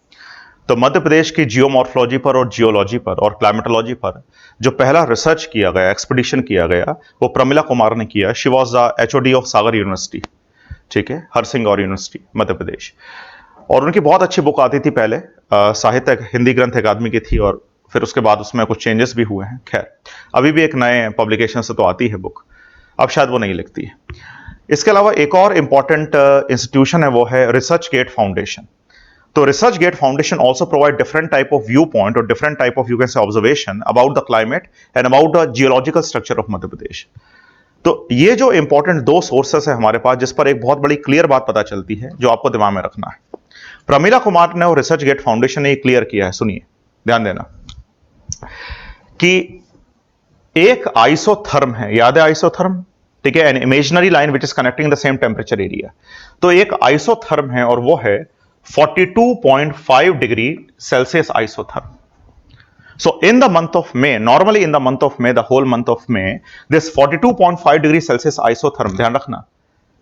A: तो मध्य प्रदेश की जियोमॉर्फोलॉजी पर और जियोलॉजी पर और क्लाइमेटोलॉजी पर जो पहला रिसर्च किया गया, एक्सपीडिशन किया गया, वो प्रमिला कुमार ने किया। She was the HOD of Sagar university, ठीक है, हरसिंगौर यूनिवर्सिटी मध्य प्रदेश। और उनकी बहुत अच्छी बुक आती थी पहले, साहित्य हिंदी ग्रंथ अकादमी की थी, और फिर उसके बाद उसमें कुछ चेंजेस भी हुए हैं। खैर, अभी भी एक नए पब्लिकेशन से तो आती है बुक, अब शायद वो नहीं लिखती है। इसके अलावा एक और इंपॉर्टेंट इंस्टीट्यूशन है, वो है रिसर्च गेट फाउंडेशन। तो research gate foundation also provide different type of view point और different type of you can say observation about the climate and about the geological structure of Madhya Pradesh. तो ये जो important दो sources है हमारे पास, जिस पर एक बहुत बड़ी क्लियर बात पता चलती है, जो आपको दिमाग में रखना है। प्रमिला कुमार ने और रिसर्च गेट फाउंडेशन ने क्लियर किया है, सुनिए, ध्यान देना, कि एक आइसोथर्म है, याद है आइसोथर्म, ठीक है, an imaginary line which is connecting the same temperature area. तो एक आइसोथर्म है और वो है 42.5 degree Celsius isotherm. So in the month of May, normally in the month of May, the whole month of May, this 42.5 degree Celsius isotherm, ध्यान रखना,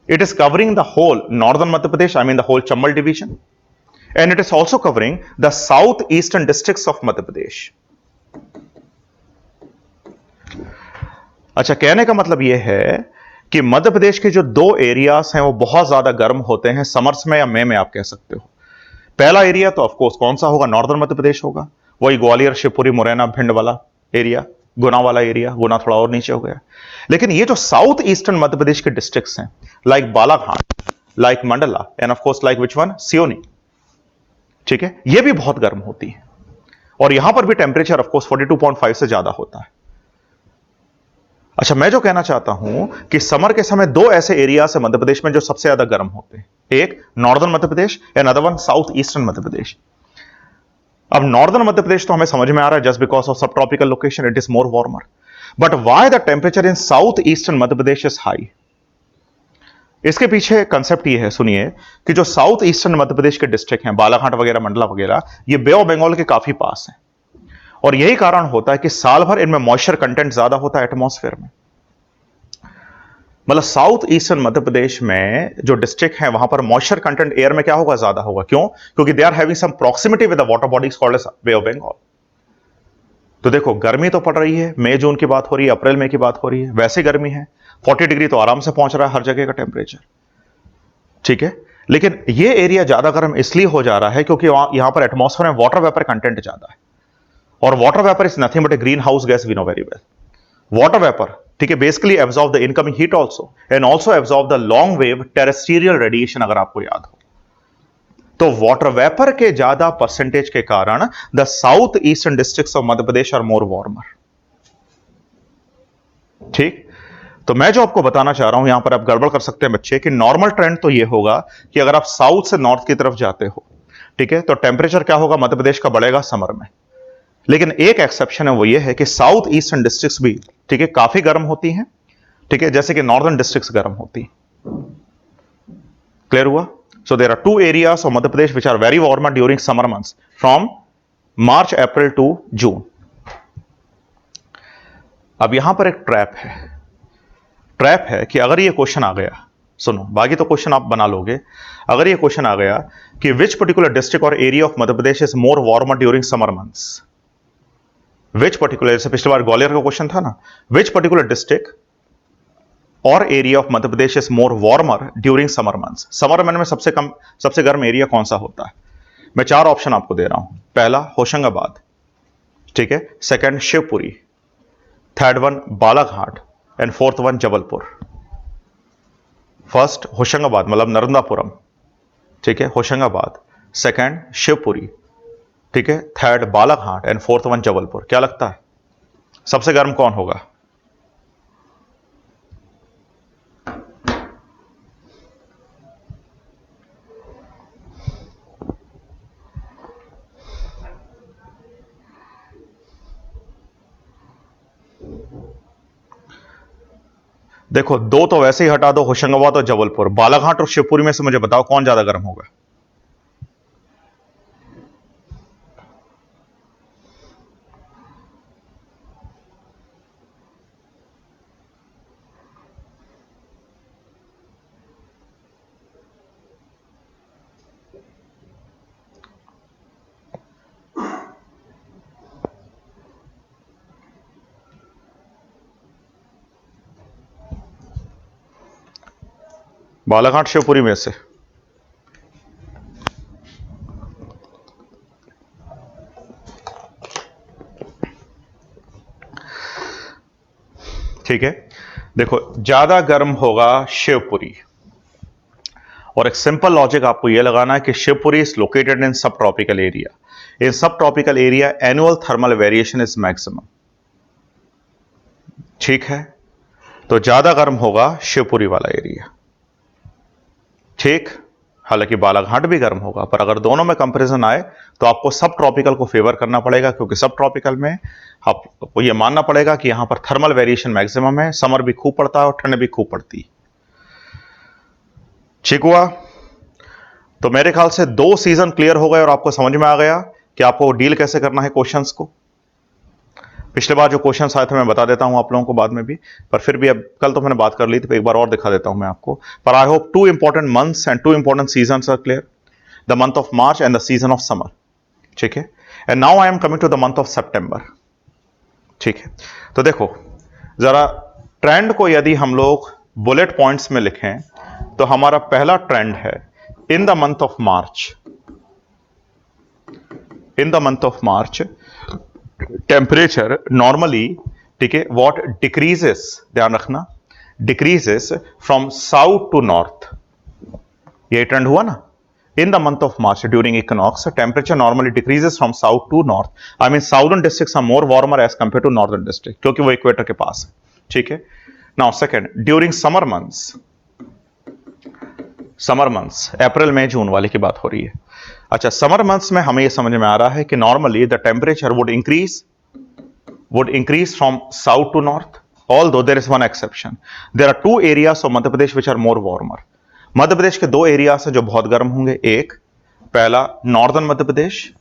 A: it is covering the whole northern Madhya Pradesh, I mean the whole Chambal division, and it is also covering the southeastern districts of Madhya Pradesh. अच्छा, कहने का मतलब यह है कि मध्य प्रदेश के जो दो एरियाज हैं वो बहुत ज्यादा गर्म होते हैं समर्स में या मई में, आप कह सकते हो। पहला एरिया तो ऑफकोर्स कौन सा होगा, नॉर्दर्न मध्य प्रदेश होगा, वही ग्वालियर, शिवपुरी, मुरैना, भिंड वाला एरिया, गुना वाला एरिया, गुना थोड़ा और नीचे हो गया। लेकिन ये जो साउथ ईस्टर्न मध्य प्रदेश के डिस्ट्रिक्ट्स हैं, like Balaghat, like Mandla, and of course like which one, Seoni, ठीक है, ये भी बहुत गर्म होती है। और यहां पर भी टेम्परेचर ऑफ कोर्स 42.5 से ज्यादा होता है। अच्छा, मैं जो कहना चाहता हूं कि समर के समय दो ऐसे एरिया है मध्य प्रदेश में जो सबसे ज्यादा गर्म होते हैं, एक northern Madhya Pradesh and other one south eastern Madhya Pradesh. अब नॉर्दर्न मध्य प्रदेश तो हमें समझ में आ रहा है, just because of sub tropical location it is more warmer, but why the temperature in south eastern Madhya Pradesh is high? इसके पीछे कंसेप्ट ये है, सुनिए, कि जो साउथ ईस्टर्न मध्य प्रदेश के डिस्ट्रिक्ट हैं, बालाघाट वगैरह, मंडला वगैरह, ये बे ऑफ बंगाल के काफी पास है, और यही कारण होता है कि साल भर इनमें मॉइस्चर कंटेंट ज्यादा होता है एटमॉस्फेयर में। मतलब साउथ ईस्टर्न मध्य प्रदेश में जो डिस्ट्रिक्ट है वहां पर मॉइस्चर कंटेंट एयर में क्या होगा, ज्यादा होगा। क्यों? क्योंकि they are having some proximity with the water bodies called as Bay of Bengal. तो देखो, गर्मी तो पड़ रही है, मई जून की बात हो रही है, अप्रैल मई की बात हो रही है, वैसे गर्मी है, 40 डिग्री तो आराम से पहुंच रहा है हर जगह का टेम्परेचर, ठीक है। लेकिन ये एरिया ज्यादा गर्म इसलिए हो जा रहा है क्योंकि यहां पर एटमॉस्फेयर में वाटर वेपर कंटेंट ज्यादा है, और water vapour is nothing but a greenhouse gas, we know very well. Water vapour, ठीक है, basically absorb the incoming heat also and also absorb the long wave terrestrial radiation, अगर आपको याद हो। तो वाटर वेपर के ज्यादा percentage के कारण the south eastern districts of Madhya Pradesh are more warmer, ठीक। तो मैं जो आपको बताना चाह रहा हूं, यहां पर आप गड़बड़ कर सकते हैं बच्चे, कि नॉर्मल ट्रेंड तो यह होगा कि अगर आप साउथ से नॉर्थ की तरफ जाते हो, ठीक है, तो टेम्परेचर क्या होगा, मध्य प्रदेश का बढ़ेगा समर में। लेकिन एक एक्सेप्शन है, वो ये है कि साउथ ईस्टर्न डिस्ट्रिक्ट्स भी, ठीक है, काफी गर्म होती हैं, ठीक है, जैसे कि नॉर्दर्न डिस्ट्रिक्ट्स गर्म होती। क्लियर हुआ? So there are two areas of Madhya Pradesh which are very warmer during summer months from March April to June. अब यहां पर एक ट्रैप है कि अगर ये क्वेश्चन आ गया, सुनो, बाकी तो क्वेश्चन आप बना लोगे, अगर ये क्वेश्चन आ गया कि विच पर्टिकुलर डिस्ट्रिक्ट और area of Madhya Pradesh is more warmer during summer months, which particular, जैसे पिछली बार ग्वालियर का क्वेश्चन था ना, विच पर्टिकुलर डिस्ट्रिक्ट और area of Madhya Pradesh is more warmer during summer months. Summer month में सबसे गर्म एरिया कौन सा होता है? मैं चार ऑप्शन आपको दे रहा हूं। पहला होशंगाबाद, ठीक है, second Shivpuri, third one Balaghat, and fourth one Jabalpur. First Hoshangabad मतलब नर्मदापुरम, ठीक है, होशंगाबाद, सेकंड शिवपुरी, ठीक है, third Balaghat, and fourth one Jabalpur. क्या लगता है सबसे गर्म कौन होगा? देखो दो तो वैसे ही हटा दो, होशंगाबाद और जबलपुर। बालाघाट और शिवपुरी में से मुझे बताओ कौन ज्यादा गर्म होगा? बालाघाट शिवपुरी में से ठीक है। देखो ज्यादा गर्म होगा शिवपुरी, और एक सिंपल लॉजिक आपको यह लगाना है कि शिवपुरी इज लोकेटेड इन सब ट्रॉपिकल एरिया। इन सब tropical area annual thermal variation is maximum. ठीक है, तो ज्यादा गर्म होगा शिवपुरी वाला एरिया। ठीक, हालांकि बालाघाट भी गर्म होगा, पर अगर दोनों में कंपैरिजन आए तो आपको सब ट्रॉपिकल को फेवर करना पड़ेगा, क्योंकि सब ट्रॉपिकल में आपको यह मानना पड़ेगा कि यहां पर थर्मल वेरिएशन मैक्सिमम है, समर भी खूब पड़ता है और ठंड भी खूब पड़ती है। ठीक हुआ? तो मेरे ख्याल से दो सीजन क्लियर हो गए और आपको समझ में आ गया कि आपको डील कैसे करना है क्वेश्चंस को। पिछले बार जो क्वेश्चंस आए थे मैं बता देता हूं आप लोगों को बाद में भी, पर फिर भी अब कल तो मैंने बात कर ली थी, तो एक बार और दिखा देता हूं मैं आपको। पर I hope 2 important months and 2 important seasons are clear, the month of March and the season of summer. ठीक है, and now I am coming to the month of September. ठीक है, तो देखो जरा ट्रेंड को यदि हम लोग बुलेट पॉइंट्स में लिखें तो हमारा पहला ट्रेंड है in the month of March. In the month of March temperature normally, ठीक है, व्हाट डिक्रीजेस, ध्यान रखना, decreases from south to north. ये ट्रेंड हुआ ना, in the month of March during equinox temperature normally decreases from south to north. I mean southern districts are more warmer as compare to northern district, क्योंकि वो equator के पास है। ठीक है, now second, during summer months, summer months अप्रैल मई जून वाले की बात हो रही है। अच्छा, समर मंथ्स में हमें यह समझ में आ रहा है कि normally the temperature would increase from south to north, although there is one exception. There are 2 areas of Madhya Pradesh which are more warmer. मध्य प्रदेश के 2 एरियाज हैं जो बहुत गर्म होंगे। एक, पहला नॉर्दर्न मध्य प्रदेश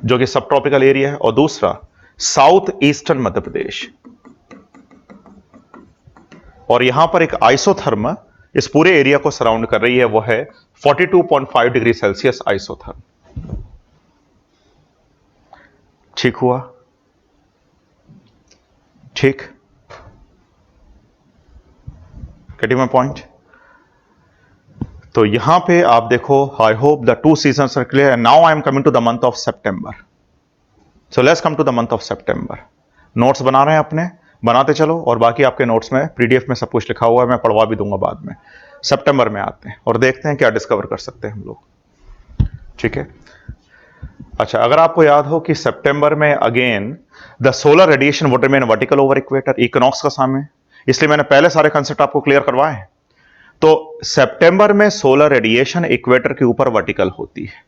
A: जो कि सब ट्रॉपिकल एरिया है, और दूसरा साउथ ईस्टर्न मध्य प्रदेश। और यहां पर एक आइसोथर्म इस पूरे एरिया को सराउंड कर रही है, वो है 42.5 डिग्री सेल्सियस आइसोथर्म। ठीक हुआ? ठीक, गेटिंग माय पॉइंट? तो यहां पे आप देखो, I hope the 2 seasons are clear and now I am coming to the month of September. So let's come to the month of September. Notes बना रहे हैं अपने, बनाते चलो, और बाकी आपके नोट्स में पीडीएफ में सब कुछ लिखा हुआ है, मैं पढ़वा भी दूंगा बाद में। सितंबर में आते हैं और देखते हैं क्या डिस्कवर कर सकते हैं हम लोग। ठीक है, अच्छा, अगर आपको याद हो कि सितंबर में again the solar radiation would remain vertical over equator, equinox का समय, इसलिए मैंने पहले सारे कंसेप्ट आपको क्लियर करवाए हैं। तो सितंबर में सोलर रेडिएशन इक्वेटर के ऊपर वर्टिकल होती है,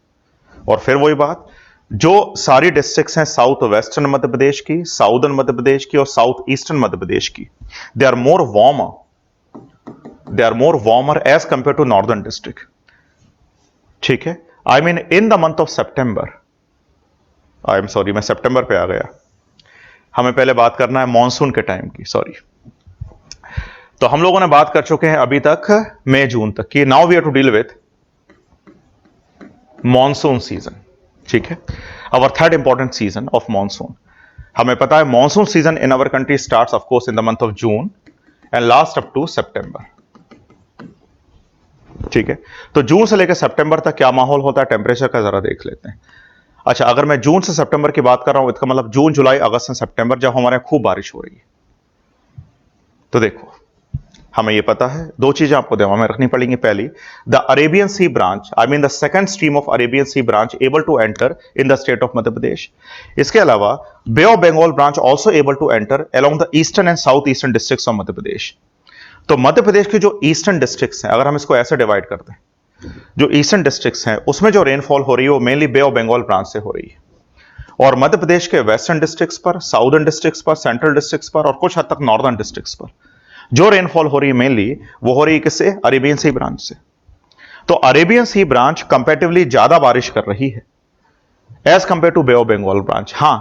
A: और फिर वही बात, जो सारी डिस्ट्रिक्ट्स हैं साउथ वेस्टर्न मध्य प्रदेश की, साउदर्न मध्य प्रदेश की और साउथ ईस्टर्न मध्य प्रदेश की, they are more warmer as compare to northern district. ठीक है, I mean in the month of September, I am sorry मैं सितंबर पे आ गया, हमें पहले बात करना है मॉनसून के टाइम की, सॉरी। तो हम लोगों ने बात कर चुके हैं अभी तक मई जून तक की। Now we have to deal with monsoon season. ठीक है, our third important season of monsoon. हमें पता है monsoon season in our country starts of course in the month of June and last up to September. ठीक है, तो जून से लेकर सितंबर तक क्या माहौल होता है टेम्परेचर का, जरा देख लेते हैं। अच्छा, अगर मैं जून से सितंबर की बात कर रहा हूं, इसका मतलब जून, जुलाई, अगस्त और सितंबर, जब हमारे यहां खूब बारिश हो रही है। तो देखो, हमें यह पता है, 2 चीजें आपको दिमाग में रखनी पड़ेंगी। पहली, the Arabian C branch, I mean the second stream of Arabian C branch able to enter in the state of Madhya Pradesh. इसके अलावा bay of Bengal branch also able to enter along the eastern and south eastern districts of Madhya Pradesh. तो मध्य प्रदेश के जो eastern districts हैं, अगर हम इसको ऐसे डिवाइड करते हैं, जो ईस्टर्न डिस्ट्रिक्ट्स हैं उसमें जो रेनफॉल हो रही है वो mainly Bay of Bengal branch से हो रही है, और मध्य प्रदेश के वेस्टर्न डिस्ट्रिक्ट्स पर, साउदर्न डिस्ट्रिक्ट्स पर, सेंट्रल डिस्ट्रिक्ट्स पर और कुछ हद तक नॉर्दर्न डिस्ट्रिक्ट्स पर जो रेनफॉल हो रही है मेनली वो हो रही है किससे? अरेबियन सी ब्रांच से। तो अरेबियन सी ब्रांच कंपैरेटिवली ज्यादा बारिश कर रही है as compare to Bay of Bengal branch. हां,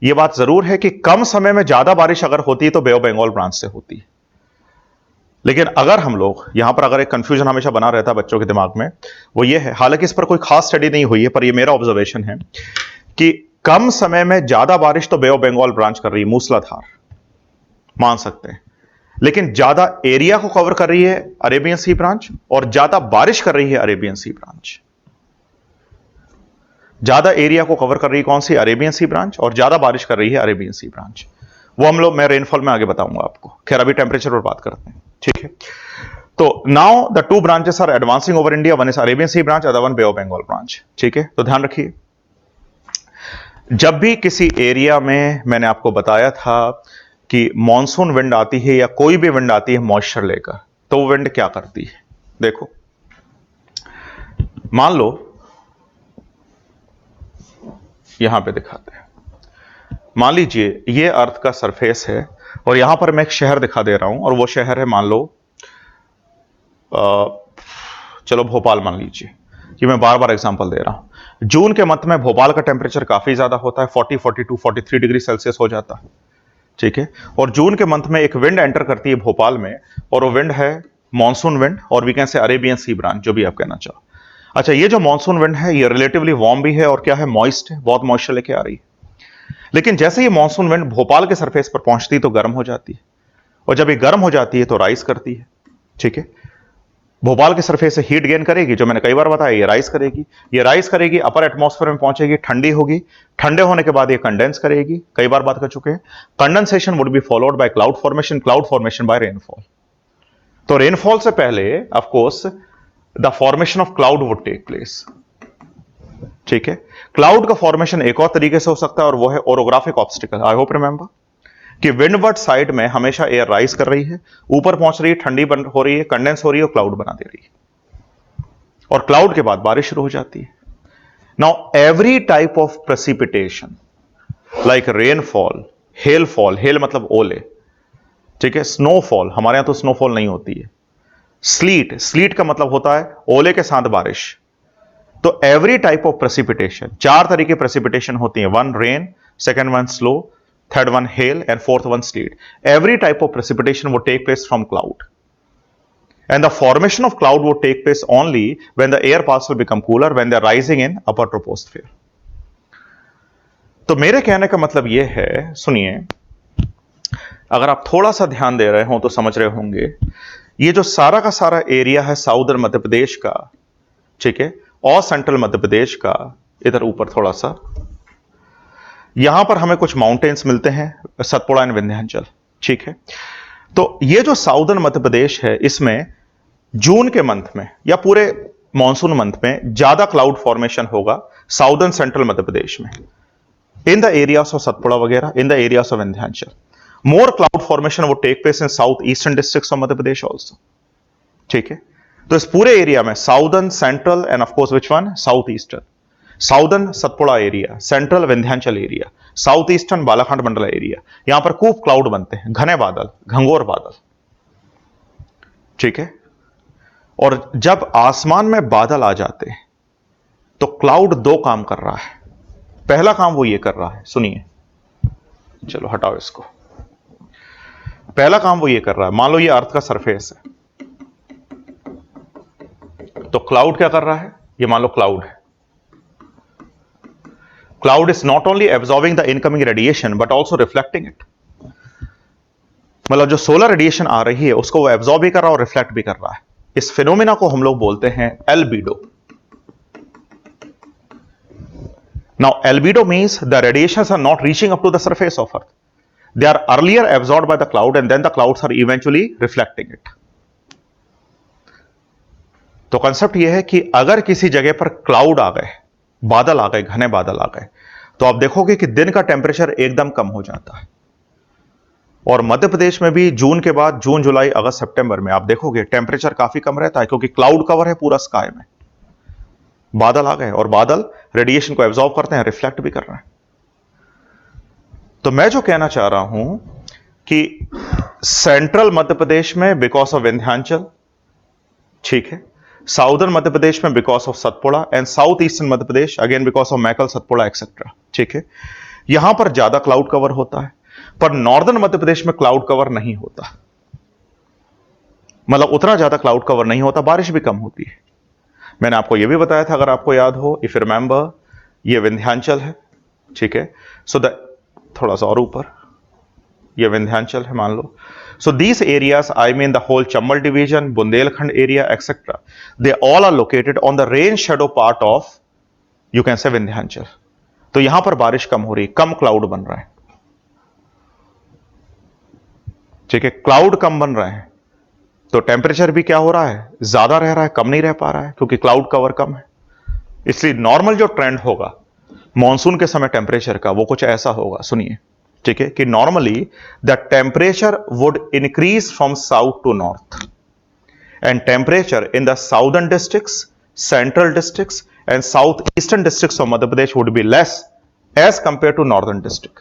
A: यह बात जरूर है कि कम समय में ज्यादा बारिश अगर होती है तो बे ऑफ बंगाल ब्रांच से होती है। लेकिन अगर हम लोग यहां पर अगर एक कंफ्यूजन हमेशा बना रहता है बच्चों के दिमाग में, वो ये है, हालांकि इस पर कोई खास स्टडी नहीं हुई है पर यह मेरा ऑब्जर्वेशन है कि कम समय में ज्यादा बारिश तो बे ऑफ बंगाल ब्रांच कर रही है, मूसलाधार मान सकते हैं। लेकिन ज्यादा एरिया को कवर कर रही है अरेबियन सी ब्रांच और ज्यादा बारिश कर रही है अरेबियन सी ब्रांच। ज्यादा एरिया को कवर कर रही है कौन सी? अरेबियन सी ब्रांच, और ज्यादा बारिश कर रही है अरेबियन सी ब्रांच। वो हम लोग मैं रेनफॉल में आगे बताऊंगा आपको। खैर अभी टेंपरेचर पर बात करते हैं, ठीक है। तो now the two branches are advancing over India, one is Arabian C branch, other one Bay of Bengal branch, ठीक है। तो ध्यान रखिए, जब भी किसी एरिया में, मैंने आपको बताया था कि मॉनसून विंड आती है या कोई भी विंड आती है मॉइस्चर लेकर, तो वो विंड क्या करती है? देखो, मान लो यहां पे दिखाते हैं, मान लीजिए ये अर्थ का सरफेस है और यहां पर मैं एक शहर दिखा दे रहा हूं और वो शहर है मान लो चलो भोपाल मान लीजिए, कि मैं बार बार एग्जांपल दे रहा हूं। जून के मंथ में भोपाल का टेम्परेचर काफी ज्यादा होता है, 40, 42, 43 डिग्री सेल्सियस हो जाता है, ठीक है। और जून के मंथ में एक विंड एंटर करती है भोपाल में और वो विंड है मॉनसून विंड, और we can say Arabian C branch, जो भी आप कहना चाहो। अच्छा, ये जो मॉनसून विंड है ये रिलेटिवली वार्म भी है और क्या है? मॉइस्ट है, बहुत मॉइस्चर लेके आ रही है। लेकिन जैसे ये मॉनसून विंड भोपाल के सरफेस पर पहुंचती है तो गर्म हो जाती है, और जब ये गर्म हो जाती है तो राइज करती है, ठीक है। भोपाल के सरफेस से हीट गेन करेगी, जो मैंने कई बार बताया, ये राइज करेगी। ये राइज करेगी, अपर एटमॉस्फेयर में पहुंचेगी, ठंडी होगी, ठंडे होने के बाद ये कंडेंस करेगी, कई बार बात कर चुके हैं। Condensation would be followed by cloud formation, cloud formation by rainfall. तो रेनफॉल से पहले of course the formation of cloud would take place, ठीक है। क्लाउड का फॉर्मेशन एक और तरीके से हो सकता है और वो है orographic obstacle. I hope remember कि विंडवर्ड साइड में हमेशा एयर राइज कर रही है, ऊपर पहुंच रही है, ठंडी बन हो रही है, कंडेंस हो रही है और क्लाउड बना दे रही है, और क्लाउड के बाद बारिश शुरू हो जाती है। Now every type of precipitation like rainfall, hailfall, hail मतलब ओले, ठीक है, स्नोफॉल, हमारे यहां तो स्नोफॉल नहीं होती है, स्लीट, स्लीट का मतलब होता है ओले के साथ बारिश। तो एवरी टाइप ऑफ प्रेसिपिटेशन, चार तरीके प्रेसिपिटेशन होती है, one rain, second one slow, third one hail, and fourth one sleet. Every type of precipitation would take place from cloud, and the formation of cloud would take place only when the air parts will become cooler, when they are rising in upper troposphere. तो मेरे कहने का मतलब यह है, सुनिए, अगर आप थोड़ा सा ध्यान दे रहे हो तो समझ रहे होंगे, ये जो सारा का सारा एरिया है साउदर्न मध्य प्रदेश का, ठीक है, और सेंट्रल मध्य प्रदेश का, इधर ऊपर थोड़ा सा, यहां पर हमें कुछ माउंटेन्स मिलते हैं, सतपुड़ा एंड विंध्याचल, ठीक है। तो ये जो साउदर्न मध्य प्रदेश है, इसमें जून के मंथ में या पूरे मॉनसून मंथ में ज्यादा क्लाउड फॉर्मेशन होगा साउदर्न सेंट्रल मध्य प्रदेश में, in the areas of Satpura वगैरह, in the areas of Vindhyachal. More cloud formation would take place in south eastern districts of Madhya Pradesh also, ठीक है। तो इस पूरे एरिया में southern, central and of course which one? South eastern. Southern Satpura area, central Vindhyachal area, south eastern Balaghat Mandla area, यहां पर खूब cloud बनते हैं, घने बादल, घंघोर बादल, ठीक है। और जब आसमान में बादल आ जाते हैं तो क्लाउड दो काम कर रहा है। पहला काम वो ये कर रहा है, सुनिए, चलो हटाओ इसको। पहला काम वो ये कर रहा है, मान लो ये अर्थ का सरफेस है, तो क्लाउड क्या कर रहा है? ये मान लो क्लाउड है। Cloud is not only absorbing the incoming radiation but also reflecting it. मतलब जो सोलर रेडिएशन आ रही है उसको वो एब्जॉर्ब भी कर रहा है और रिफ्लेक्ट भी कर रहा है। इस फिनोमेना को हम लोग बोलते हैं albedo. Now albedo means the radiations are not reaching up to the surface of earth. They are earlier absorbed by the cloud and then the clouds are eventually reflecting it. तो concept यह है कि अगर किसी जगह पर cloud आ गए, बादल आ गए, घने बादल आ गए, तो आप देखोगे कि दिन का टेंपरेचर एकदम कम हो जाता है। और मध्य प्रदेश में भी जून के बाद, जून, जुलाई, अगस्त, सितंबर में आप देखोगे टेंपरेचर काफी कम रहता है, क्योंकि क्लाउड कवर है पूरा स्काई में, बादल आ गए और बादल रेडिएशन को एब्जॉर्ब करते हैं, रिफ्लेक्ट भी कर रहे हैं। तो मैं जो कहना चाह रहा हूं कि सेंट्रल मध्य प्रदेश में बिकॉज ऑफ विंध्याचल, ठीक है, साउदर्न मध्य प्रदेश में because of Satpura, and south eastern Madhya Pradesh again because of Maikal, Satpura etcetera, ठीक है, यहां पर ज्यादा क्लाउड कवर होता है, पर नॉर्दर्न मध्य प्रदेश में क्लाउड कवर नहीं होता, मतलब उतना ज्यादा क्लाउड कवर नहीं होता, बारिश भी कम होती है। मैंने आपको यह भी बताया था, अगर आपको याद हो, इफ यू रिमेंबर, ये विंध्याचल है, ठीक है, सो द थोड़ा सा और ऊपर ये विंध्याचल है मान लो, so these areas, I mean the whole Chambal division, Bundelkhand area etcetera, they all are located on the rain shadow part of, you can say, Vindhyachal. तो यहां पर बारिश कम हो रही, कम क्लाउड बन रहा है, ठीक है, क्लाउड कम बन रहे हैं, तो टेम्परेचर भी क्या हो रहा है, ज्यादा रह रहा है, कम नहीं रह पा रहा है, क्योंकि क्लाउड कवर कम है। इसलिए नॉर्मल जो ट्रेंड होगा मॉनसून के समय टेम्परेचर का, वो कुछ ऐसा होगा, सुनिए, ठीक है, कि normally the temperature would increase from south to north, and temperature in the southern districts, central districts and south eastern districts of Madhya Pradesh would be less as compare to northern district,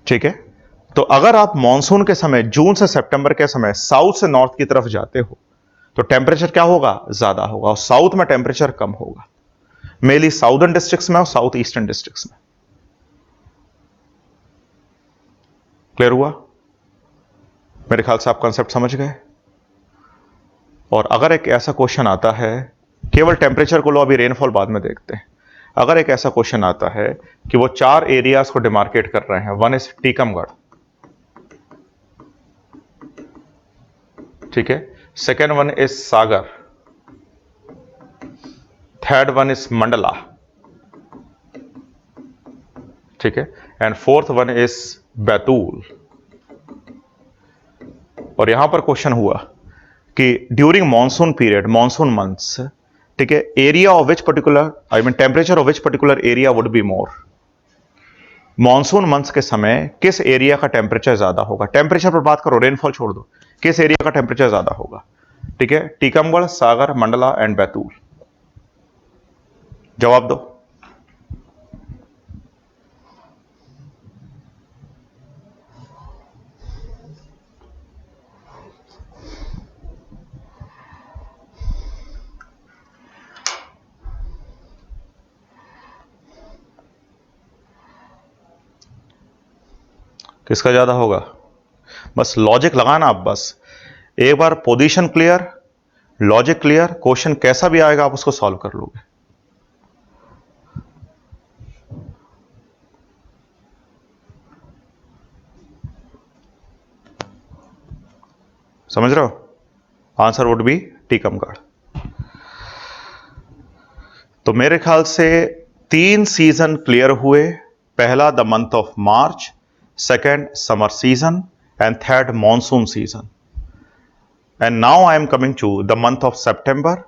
A: ठीक है। तो अगर आप मॉनसून के समय, जून से सितंबर के समय साउथ से नॉर्थ की तरफ जाते हो, तो टेम्परेचर क्या होगा, ज्यादा होगा, और साउथ में टेम्परेचर कम होगा, मेनली साउदर्न डिस्ट्रिक्ट्स में और साउथ ईस्टर्न डिस्ट्रिक्ट्स में। क्लियर हुआ? मेरे ख्याल से आप कॉन्सेप्ट समझ गए। और अगर एक ऐसा क्वेश्चन आता है, केवल टेम्परेचर को लो, अभी रेनफॉल बाद में देखते हैं, अगर एक ऐसा क्वेश्चन आता है कि वो 4 एरियाज को डिमार्केट कर रहे हैं, वन इज टीकमगढ़, ठीक है, second one is Sagar, third one is Mandla, ठीक है, and fourth one is Betul. और यहां पर क्वेश्चन हुआ कि during monsoon period, monsoon months, ठीक है, area of which particular, I mean temperature of which particular area would be more, monsoon months के समय किस एरिया का टेम्परेचर ज्यादा होगा। टेम्परेचर पर बात करो, रेनफॉल छोड़ दो, किस एरिया का टेम्परेचर ज्यादा होगा, ठीक है, टीकमगढ़, सागर, मंडला एंड बैतूल। जवाब दो। किसका ज्यादा होगा? बस लॉजिक लगाना आप, बस एक बार position clear, logic clear, question कैसा भी आएगा आप उसको सॉल्व कर लोगे। समझ रहे हो? Answer would be Tikamgarh. तो मेरे ख्याल से 3 सीजन क्लियर हुए। पहला the month of March, second summer season, and third monsoon season. And now I am coming to the month of September,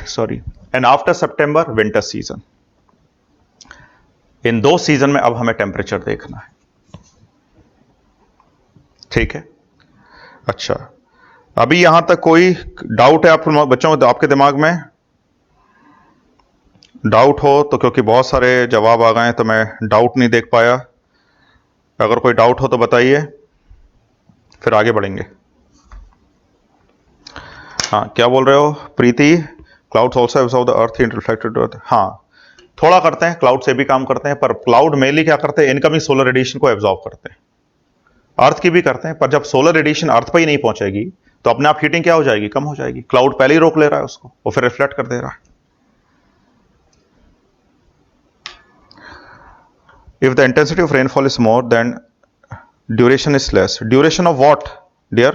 A: sorry, and after September winter season. इन 2 season में अब हमें टेम्परेचर देखना है, ठीक है। अच्छा, अभी यहां तक कोई डाउट है आप बच्चों, आपके दिमाग में डाउट हो तो, क्योंकि बहुत सारे जवाब आ गए तो मैं डाउट नहीं देख पाया। अगर कोई डाउट हो तो बताइए, फिर आगे बढ़ेंगे। हाँ, क्या बोल रहे हो Preeti? Clouds also absorb the earth heat reflected earth. हाँ, थोड़ा करते हैं, क्लाउड से भी काम करते हैं, पर क्लाउड मेनली क्या करते हैं, इनकमिंग सोलर रेडिएशन को एब्जॉर्ब करते हैं। अर्थ की भी करते हैं, पर जब सोलर रेडिएशन अर्थ पर ही नहीं पहुंचेगी तो अपने आप हीटिंग क्या हो जाएगी, कम हो जाएगी। क्लाउड पहले ही रोक ले रहा है उसको, वो फिर रिफ्लेक्ट कर दे रहा है। If the intensity of rainfall is more, then duration is less. Duration of what, dear?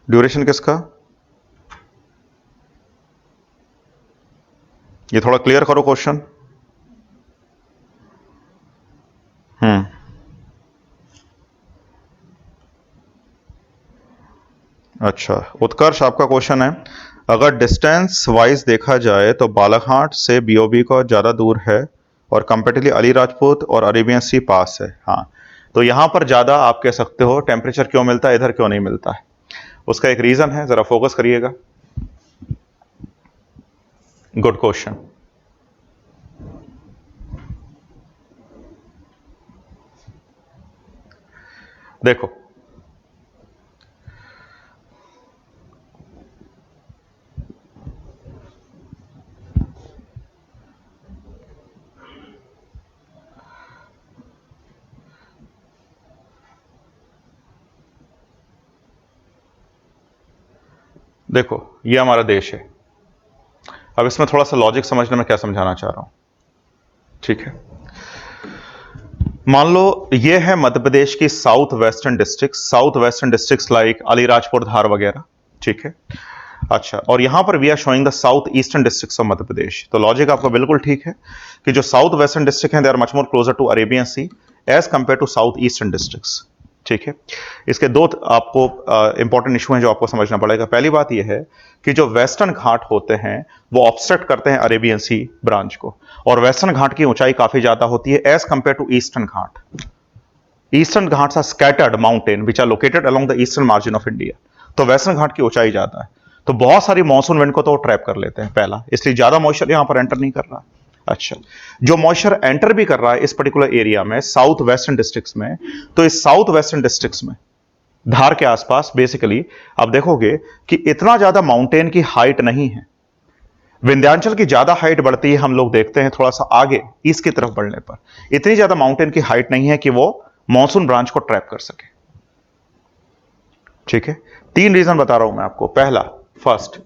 A: Duration किसका? ये थोड़ा क्लियर करो क्वेश्चन। अच्छा, उत्कर्ष आपका क्वेश्चन है, अगर डिस्टेंस वाइज देखा जाए तो बालाघाट से बीओबी को ज़्यादा दूर है और कंपेरेटिवली अलीराजपुर और अरेबियन सी पास है। हाँ, तो यहां पर ज़्यादा आप कह सकते हो टेम्परेचर क्यों मिलता है, इधर क्यों नहीं मिलता है। उसका एक रीज़न है, ज़रा फोकस करिएगा। Good question. देखो देखो ये हमारा देश है। अब इसमें थोड़ा सा लॉजिक समझना, मैं क्या समझाना चाह रहा हूं। ठीक है, मान लो ये है मध्य प्रदेश की south western districts like Alirajpur, Dhar वगैरह। ठीक है, अच्छा, और यहां पर we are showing the south eastern districts of Madhya Pradesh. तो लॉजिक आपका बिल्कुल ठीक है कि जो साउथ वेस्टर्न डिस्ट्रिक्ट हैं they are much more closer to Arabian Sea as compare to south eastern districts. ठीक है, इसके दो आपको इंपॉर्टेंट इशू हैं जो आपको समझना पड़ेगा। पहली बात यह है कि जो वेस्टर्न घाट होते हैं वो ऑब्स्ट्रक्ट करते हैं अरेबियन सी ब्रांच को, और वेस्टर्न घाट की ऊंचाई काफी ज्यादा होती है as compare to Eastern Ghat. Eastern Ghats are scattered mountain which are located along the eastern margin of India. तो वेस्टर्न घाट की ऊंचाई ज्यादा है, तो बहुत सारी मॉनसून विंड को तो ट्रैप कर लेते हैं पहला, इसलिए ज्यादा मॉइस्चर यहां पर एंटर नहीं कर रहा। अच्छा, जो मॉइस्चर एंटर भी कर रहा है इस पर्टिकुलर एरिया में साउथ वेस्टर्न डिस्ट्रिक्ट्स में, तो इस साउथ वेस्टर्न डिस्ट्रिक्ट्स में धार के आसपास बेसिकली आप देखोगे कि इतना ज्यादा माउंटेन की हाइट नहीं है। विंध्याचल की ज्यादा हाइट बढ़ती है, हम लोग देखते हैं थोड़ा सा आगे ईस्ट की तरफ बढ़ने पर, इतनी ज्यादा माउंटेन की हाइट नहीं है कि वो मॉनसून ब्रांच को ट्रैप कर सके। ठीक है, तीन रीजन बता रहा हूं मैं आपको। पहला, फर्स्ट,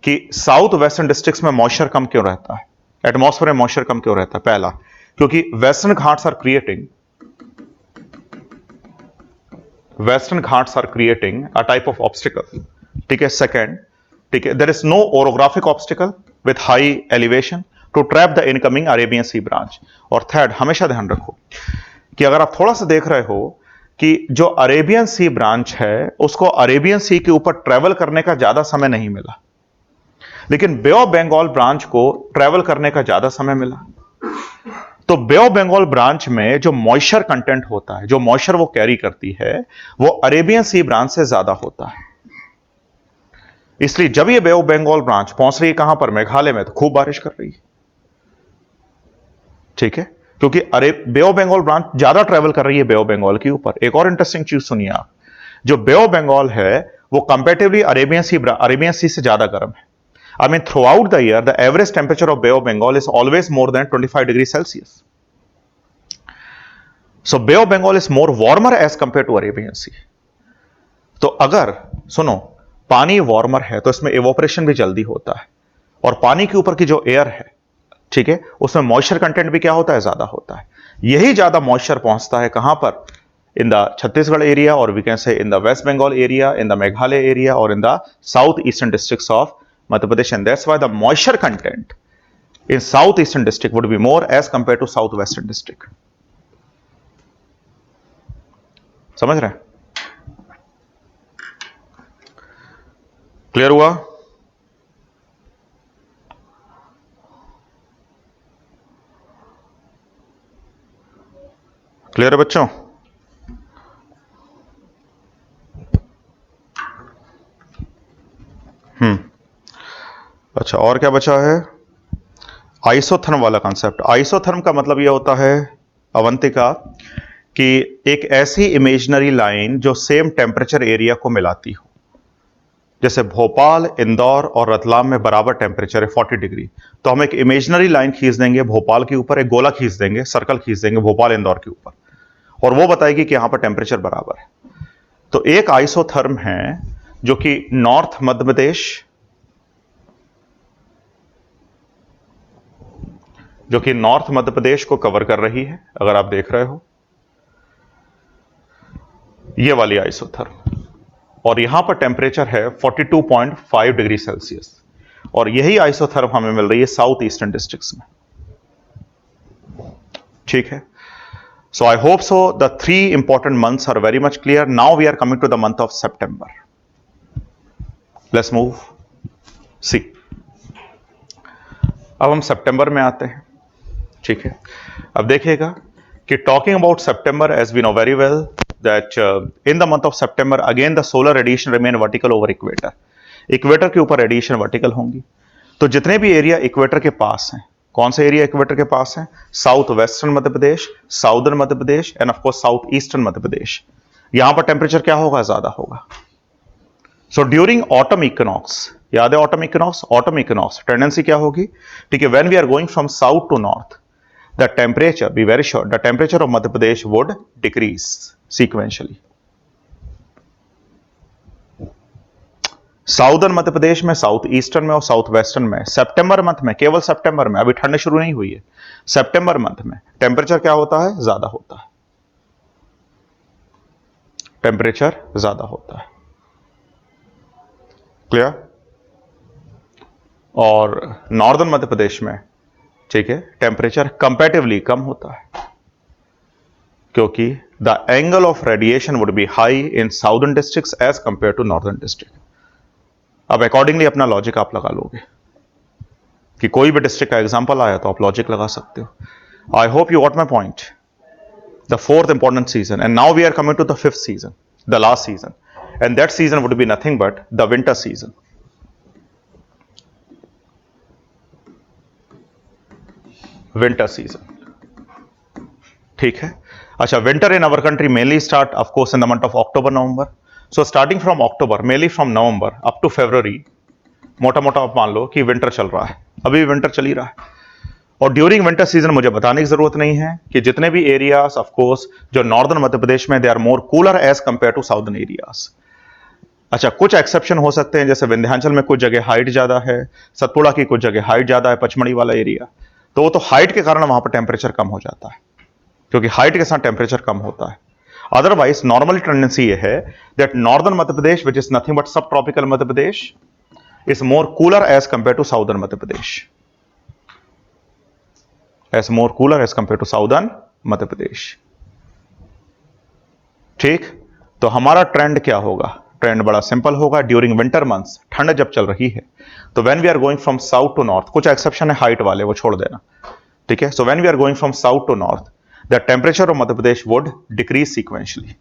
A: कि साउथ वेस्टर्न डिस्ट्रिक्ट्स में मॉइस्चर कम क्यों रहता है, एटमॉस्फेयर में मॉइस्चर कम क्यों रहता है। पहला, क्योंकि Western Ghats are creating a type of obstacle. ठीक है, सेकंड, ठीक है, there is no orographic obstacle with high elevation to trap the incoming Arabian C branch. और थर्ड, हमेशा ध्यान रखो कि अगर आप थोड़ा सा देख रहे हो कि जो अरेबियन सी ब्रांच है उसको अरेबियन सी के ऊपर ट्रेवल करने का ज्यादा समय नहीं मिला, लेकिन बे ऑफ बंगाल ब्रांच को ट्रेवल करने का ज्यादा समय मिला। तो बे ऑफ बंगाल ब्रांच में जो मॉइस्चर कंटेंट होता है, जो मॉइस्चर वो कैरी करती है, वो अरेबियन सी ब्रांच से ज्यादा होता है। इसलिए जब ये बे ऑफ बंगाल ब्रांच पहुंच रही है कहां पर, मेघालय में, तो खूब बारिश कर रही है। ठीक है, क्योंकि अरे बे ऑफ बंगाल ब्रांच ज्यादा ट्रेवल कर रही है बे ऑफ बंगाल के ऊपर। एक और इंटरेस्टिंग चीज सुनिए आप, जो बे ऑफ बंगाल है वो कंपेरेटिवली अरेबियन सी से ज्यादा गर्म है। I mean, throughout the year, the average temperature of Bay of Bengal is always more than 25 degrees Celsius. So, Bay of Bengal is more warmer as compared to Arabian Sea. तो अगर सुनो, पानी warmer है तो इसमें evaporation भी जल्दी होता है, और पानी के ऊपर की जो एयर है, ठीक है, उसमें मॉइस्चर कंटेंट भी क्या होता है, ज्यादा होता है। यही ज्यादा मॉइस्चर पहुंचता है कहां पर, इन द छत्तीसगढ़ एरिया, और we can say in the West Bengal area, in the Meghalaya area, और in the south eastern districts of Madhya Pradesh, and that's why the moisture content in southeastern district would be more as compared to southwestern district. समझ रहे हैं? Clear हुआ? Clear है बच्चों? अच्छा, और क्या बचा है? आइसोथर्म वाला कॉन्सेप्ट। आइसोथर्म का मतलब यह होता है अवंतिका कि एक ऐसी इमेजिनरी लाइन जो सेम टेम्परेचर एरिया को मिलाती हो। जैसे भोपाल, इंदौर और रतलाम में बराबर टेम्परेचर है 40 डिग्री, तो हम एक इमेजिनरी लाइन खींच देंगे भोपाल के ऊपर, एक गोला खींच देंगे, सर्कल खींच देंगे भोपाल इंदौर के ऊपर, और वो बताएगी कि यहां पर टेम्परेचर बराबर है। तो एक आइसोथर्म है जो कि नॉर्थ मध्य प्रदेश, जो कि नॉर्थ मध्य प्रदेश को कवर कर रही है, अगर आप देख रहे हो ये वाली आइसोथर्म, और यहां पर टेम्परेचर है 42.5 डिग्री सेल्सियस, और यही आइसोथर्म हमें मिल रही है साउथ ईस्टर्न डिस्ट्रिक्ट्स में। ठीक है, so I hope so the 3 important months are very much clear. Now we are coming to the month of September. Let's move see. अब हम सितंबर में आते हैं। ठीक है, अब देखिएगा कि talking about September, as we know very well that in the month of September again the solar radiation remain vertical over equator. Equator के ऊपर रेडिएशन वर्टिकल होंगी। तो जितने भी एरिया इक्वेटर के पास हैं, कौन से एरिया इक्वेटर के पास हैं? South western Madhya Pradesh, southern Madhya Pradesh, and of course south eastern Madhya Pradesh. यहां पर टेम्परेचर क्या होगा, ज्यादा होगा। सो ड्यूरिंग ऑटम इक्विनॉक्स, याद है autumn equinox, autumn equinox tendency क्या होगी, ठीक है, when we are going from south to north, the temperature, be very sure, the temperature of Madhya Pradesh would decrease sequentially. Southern Madhya Pradesh में, साउथ ईस्टर्न में और south western में सितंबर मंथ में, केवल सितंबर में, अभी ठंड शुरू नहीं हुई है, सितंबर मंथ में टेम्परेचर क्या होता है, ज्यादा होता है, टेम्परेचर ज्यादा होता है। क्लियर। और नॉर्दर्न मध्य प्रदेश में, ठीक है, टेम्परेचर कंपैरेटिवली कम होता है, क्योंकि the angle of radiation would be high in southern districts as compare to northern district. अब अकॉर्डिंगली अपना लॉजिक आप लगा लोगे कि कोई भी डिस्ट्रिक्ट का एग्जांपल आया तो आप लॉजिक लगा सकते हो। I hope you got my point. The fourth important season, and now we are coming to the fifth season, the last season, and that season would be nothing but the winter season. Winter season, ठीक है। अच्छा, winter in our country mainly start of course in the month of October November. So starting from October, mainly from November up to February, मोटा मोटा आप मान लो कि winter चल रहा है, अभी भी विंटर चल ही रहा है। और ड्यूरिंग विंटर सीजन मुझे बताने की जरूरत नहीं है कि जितने भी एरियाज ऑफ कोर्स जो नॉर्दर्न मध्य प्रदेश में, they are more cooler as compare to southern areas. अच्छा, कुछ एक्सेप्शन हो सकते हैं, जैसे विंध्याचल में कुछ जगह हाइट ज्यादा है, सतपुड़ा की कुछ जगह हाइट ज्यादा है, पचमढ़ी वाला एरिया, तो वो तो हाइट के कारण वहां पर टेम्परेचर कम हो जाता है, क्योंकि हाइट के साथ टेम्परेचर कम होता है। अदरवाइज नॉर्मल टेंडेंसी ये है that northern Madhya Pradesh, which is nothing but sub tropical Madhya Pradesh, is more cooler as compare to southern Madhya Pradesh, as more cooler as compare to southern Madhya Pradesh. ठीक, तो हमारा ट्रेंड क्या होगा, ट्रेंड बड़ा सिंपल होगा। ड्यूरिंग विंटर मंथ्स, ठंड जब चल रही है, तो when we are going from south to north, कुछ एक्सेप्शन है हाइट वाले, वो छोड़ देना, ठीक है। So when we are going from south to north, the temperature of Madhya Pradesh would decrease sequentially.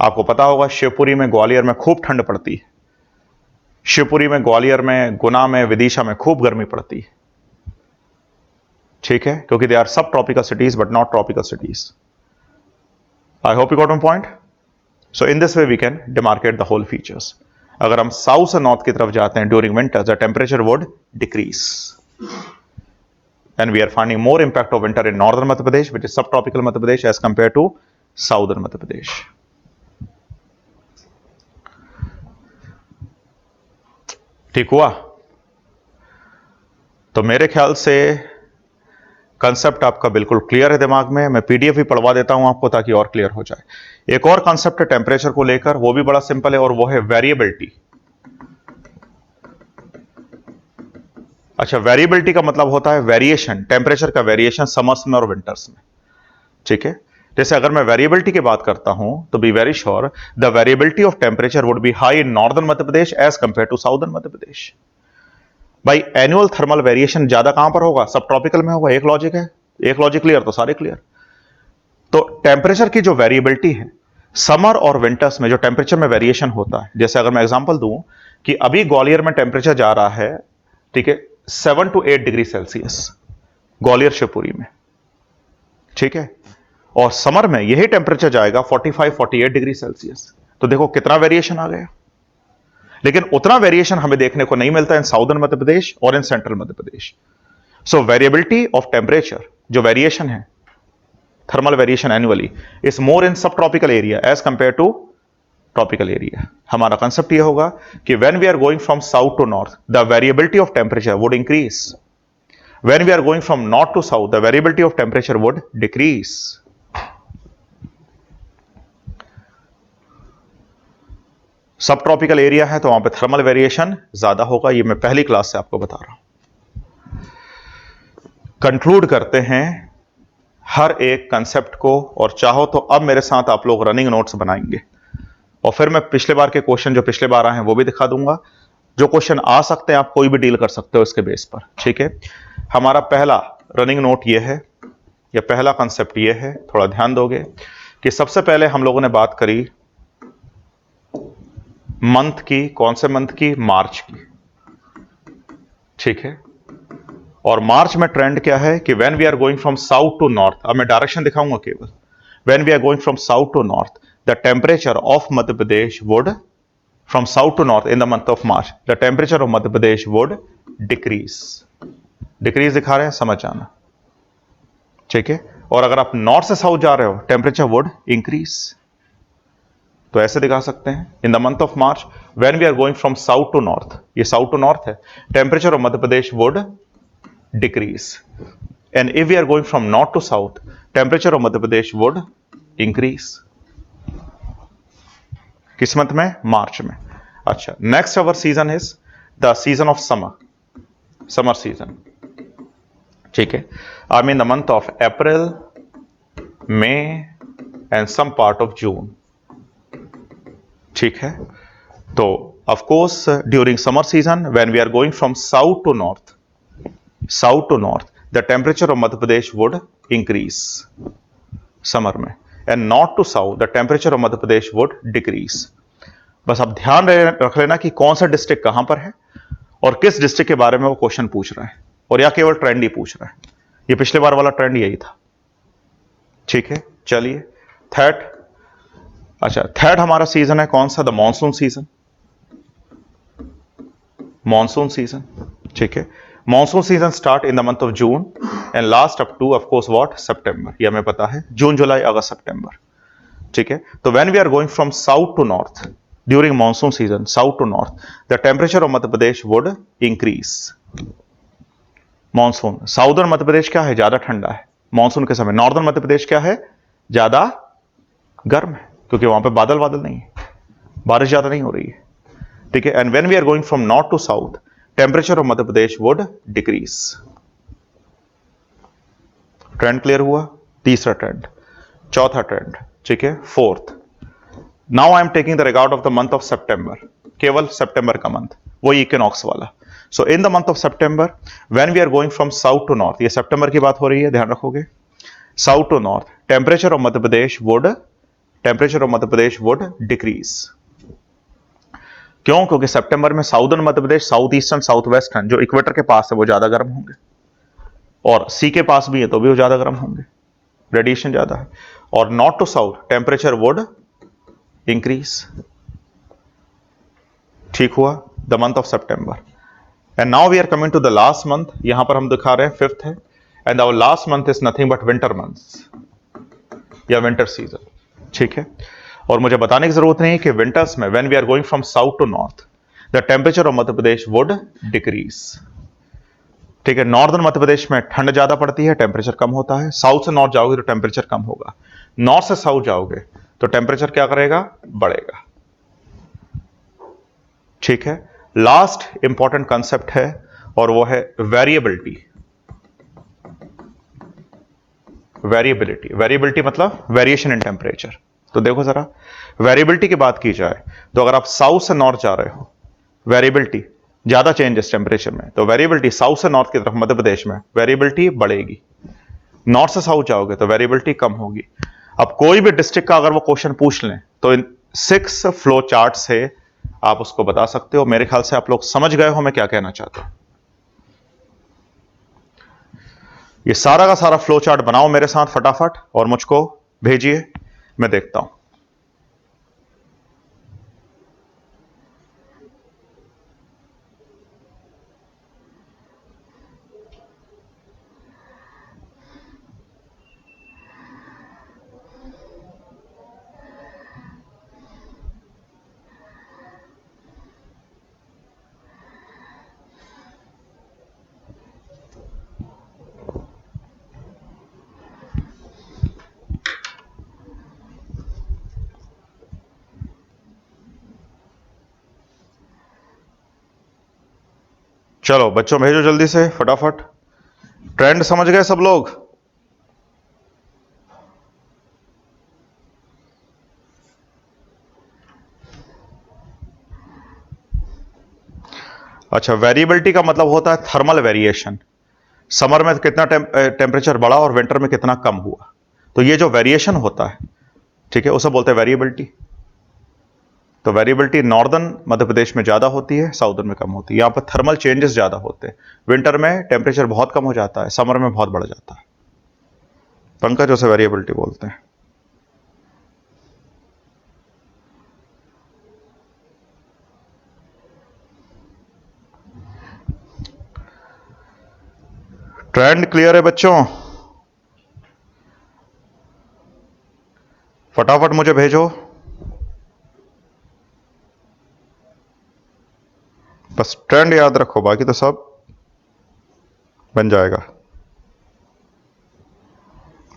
A: आपको पता होगा शिवपुरी में, ग्वालियर में खूब ठंड पड़ती है, शिवपुरी में, ग्वालियर में, गुना में, विदिशा में खूब गर्मी पड़ती है, ठीक है, क्योंकि they are subtropical cities but not tropical cities. I hope you got my point. So in this way we can demarcate the whole features. अगर हम साउथ से नॉर्थ की तरफ जाते हैं during winter, the temperature would decrease, and we are finding more impact of winter in northern Madhya Pradesh, which is subtropical Madhya Pradesh, as compared to southern Madhya Pradesh. ठीक हुआ। तो मेरे ख्याल से कंसेप्ट आपका बिल्कुल क्लियर है दिमाग में। मैं पीडीएफ भी पढ़वा देता हूं आपको ताकि और क्लियर हो जाए। एक और कंसेप्ट है टेम्परेचर को लेकर, वो भी बड़ा सिंपल है, और वो है वेरिएबिलिटी। अच्छा, वेरिएबिलिटी का मतलब होता है वेरिएशन, टेम्परेचर का वेरिएशन समर्स में और विंटर्स में, ठीक है। जैसे अगर मैं वेरिएबिलिटी की बात करता हूं तो be very sure the variability of temperature would be high in northern Madhya Pradesh as compare to southern Madhya Pradesh. भाई एनुअल थर्मल वेरिएशन ज्यादा कहां पर होगा, सब ट्रॉपिकल में होगा। एक लॉजिक है, एक लॉजिक क्लियर तो सारे क्लियर। तो टेम्परेचर की जो वेरिएबिलिटी है, समर और विंटर्स में जो टेम्परेचर में वेरिएशन होता है, जैसे अगर मैं एग्जांपल दूं कि अभी ग्वालियर में टेम्परेचर जा रहा है, ठीक है, 7 to 8 degree Celsius Gwalior Shivpuri में, ठीक है, और समर में यही टेम्परेचर जाएगा 45-48 डिग्री सेल्सियस। तो देखो कितना वेरिएशन आ गया। लेकिन उतना वेरिएशन हमें देखने को नहीं मिलता इन साउदर्न मध्य प्रदेश और in central Madhya Pradesh. So variability of temperature, जो वेरिएशन है, thermal variation annually, is more in सब tropical area as compare to tropical area. हमारा कंसेप्ट यह होगा कि when we are going from south to north, the variability of temperature would increase, when we are going from north to south, the variability of temperature would decrease. Sub tropical area है तो वहां पे thermal variation ज्यादा होगा, ये मैं पहली class से आपको बता रहा हूं। कंक्लूड करते हैं हर एक कंसेप्ट को, और चाहो तो अब मेरे साथ आप लोग रनिंग नोट्स बनाएंगे, और फिर मैं पिछले बार के क्वेश्चन जो पिछले बार आए हैं वो भी दिखा दूंगा। जो क्वेश्चन आ सकते हैं आप कोई भी डील कर सकते हो इसके बेस पर, ठीक है। हमारा पहला रनिंग नोट ये है, या पहला कंसेप्ट ये है, थोड़ा ध्यान दोगे कि सबसे पहले हम लोगों ने बात करी मंथ की, कौन से मंथ की, मार्च की, ठीक है। और मार्च में ट्रेंड क्या है कि when we are going from south to north, अब मैं डायरेक्शन दिखाऊंगा केवल, when we are going from south to north, the temperature of Madhya Pradesh would from south to north in the month of March, the temperature of Madhya Pradesh would decrease. Decrease दिखा रहे हैं, समझ जाना, ठीक है। और अगर आप नॉर्थ से साउथ जा रहे हो, टेम्परेचर वुड इंक्रीज। तो ऐसे दिखा सकते हैं, in the month of March when we are going from south to north, ये साउथ टू नॉर्थ है, temperature of Madhya Pradesh would decrease. And if we are going from north to south, temperature of Madhya Pradesh would increase. किस month में? March में। अच्छा, next our season is the season of summer, summer season, ठीक है। I mean the month of April, May and some part of June, ठीक है। तो of course during summer season when we are going from south to north, south to north, the temperature of Madhya Pradesh would increase summer में, and north to south the temperature of Madhya Pradesh would decrease. बस आप ध्यान रख लेना कि कौन सा district कहां पर है और किस डिस्ट्रिक्ट के बारे में वो क्वेश्चन पूछ रहा है, और या केवल ट्रेंड ही पूछ रहा है। ये पिछले बार वाला ट्रेंड यही था, ठीक है। चलिए थर्ड, अच्छा थर्ड हमारा सीजन है कौन सा? The monsoon season, monsoon season, ठीक है। Monsoon season start in the month of June and last up to of course what? September. ये हमें पता है, जून जुलाई अगस्त सितंबर, ठीक है। तो when we are going from south to north during monsoon season, south to north, the temperature of Madhya Pradesh would increase. Monsoon, southern Madhya Pradesh क्या है? ज्यादा ठंडा है मॉनसून के समय। नॉर्दर्न मध्य प्रदेश क्या है? ज्यादा गर्म है, क्योंकि वहां पे बादल बादल नहीं है, बारिश ज्यादा नहीं हो रही है, ठीक है। And when we are going from north to south, temperature of Madhya Pradesh would decrease. Trend clear हुआ? तीसरा ट्रेंड। चौथा ट्रेंड, ठीक है, fourth. Now I am taking the regard of the month of September, केवल सितंबर का मंथ, वो इक्विनॉक्स वाला। So in the month of September when we are going from south to north, ये सितंबर की बात हो रही है, ध्यान रखोगे, south to north, temperature of Madhya Pradesh would, temperature of Madhya Pradesh would decrease. क्यों? क्योंकि सितंबर में southern Madhya Pradesh, south eastern, south western जो इक्वेटर के पास है वो ज्यादा गर्म होंगे, और सी के पास भी है तो भी वो ज्यादा गर्म होंगे, रेडिएशन ज्यादा है। और north to south temperature would increase, ठीक हुआ, the month of September. And now we are coming to the last month, यहां पर हम दिखा रहे हैं फिफ्थ है, and our last month is nothing but winter months या विंटर सीजन, ठीक है। और मुझे बताने की जरूरत नहीं है कि विंटर्स में when we are going from south to north, the temperature of Madhya Pradesh would decrease, ठीक है। नॉर्दर्न मध्य प्रदेश में ठंड ज्यादा पड़ती है, टेम्परेचर कम होता है। साउथ से नॉर्थ जाओगे तो टेम्परेचर कम होगा, नॉर्थ से साउथ जाओगे तो टेम्परेचर क्या करेगा? बढ़ेगा, ठीक है। लास्ट इंपॉर्टेंट कंसेप्ट है और वो है वेरिएबिलिटी। वेरिएबिलिटी, वेरिएबिलिटी मतलब वेरिएशन इन टेम्परेचर। तो देखो जरा, वेरिएबिलिटी की बात की जाए तो अगर आप साउथ से नॉर्थ जा रहे हो, वेरिएबिलिटी ज्यादा चेंजेस टेम्परेचर में, तो वेरिएबिलिटी साउथ से नॉर्थ की तरफ मध्य प्रदेश में वेरिएबिलिटी बढ़ेगी। नॉर्थ से साउथ जाओगे तो वेरिएबिलिटी कम होगी। अब कोई भी डिस्ट्रिक्ट का अगर वो क्वेश्चन पूछ लें तो इन 6 फ्लो चार्ट से आप उसको बता सकते हो। मेरे ख्याल से आप लोग समझ गए हो मैं क्या कहना चाहता हूं। ये सारा का सारा फ्लो चार्ट बनाओ मेरे साथ फटाफट और मुझको भेजिए, मैं देखता हूं। चलो बच्चों भेजो जल्दी से फटाफट। ट्रेंड समझ गए सब लोग? अच्छा, वेरिएबिलिटी का मतलब होता है थर्मल वेरिएशन। समर में कितना टेम्परेचर बढ़ा और विंटर में कितना कम हुआ, तो ये जो वेरिएशन होता है, ठीक है, उसे बोलते हैं वेरिएबिलिटी। तो वेरिएबिलिटी नॉर्दर्न मध्य प्रदेश में ज्यादा होती है, साउदर्न में कम होती है। यहां पर थर्मल चेंजेस ज्यादा होते हैं। विंटर में टेम्परेचर बहुत कम हो जाता है, समर में बहुत बढ़ जाता है। पंकज, उसे वेरिएबिलिटी बोलते हैं। ट्रेंड क्लियर है बच्चों? फटाफट मुझे भेजो, बस ट्रेंड याद रखो, बाकी तो सब बन जाएगा।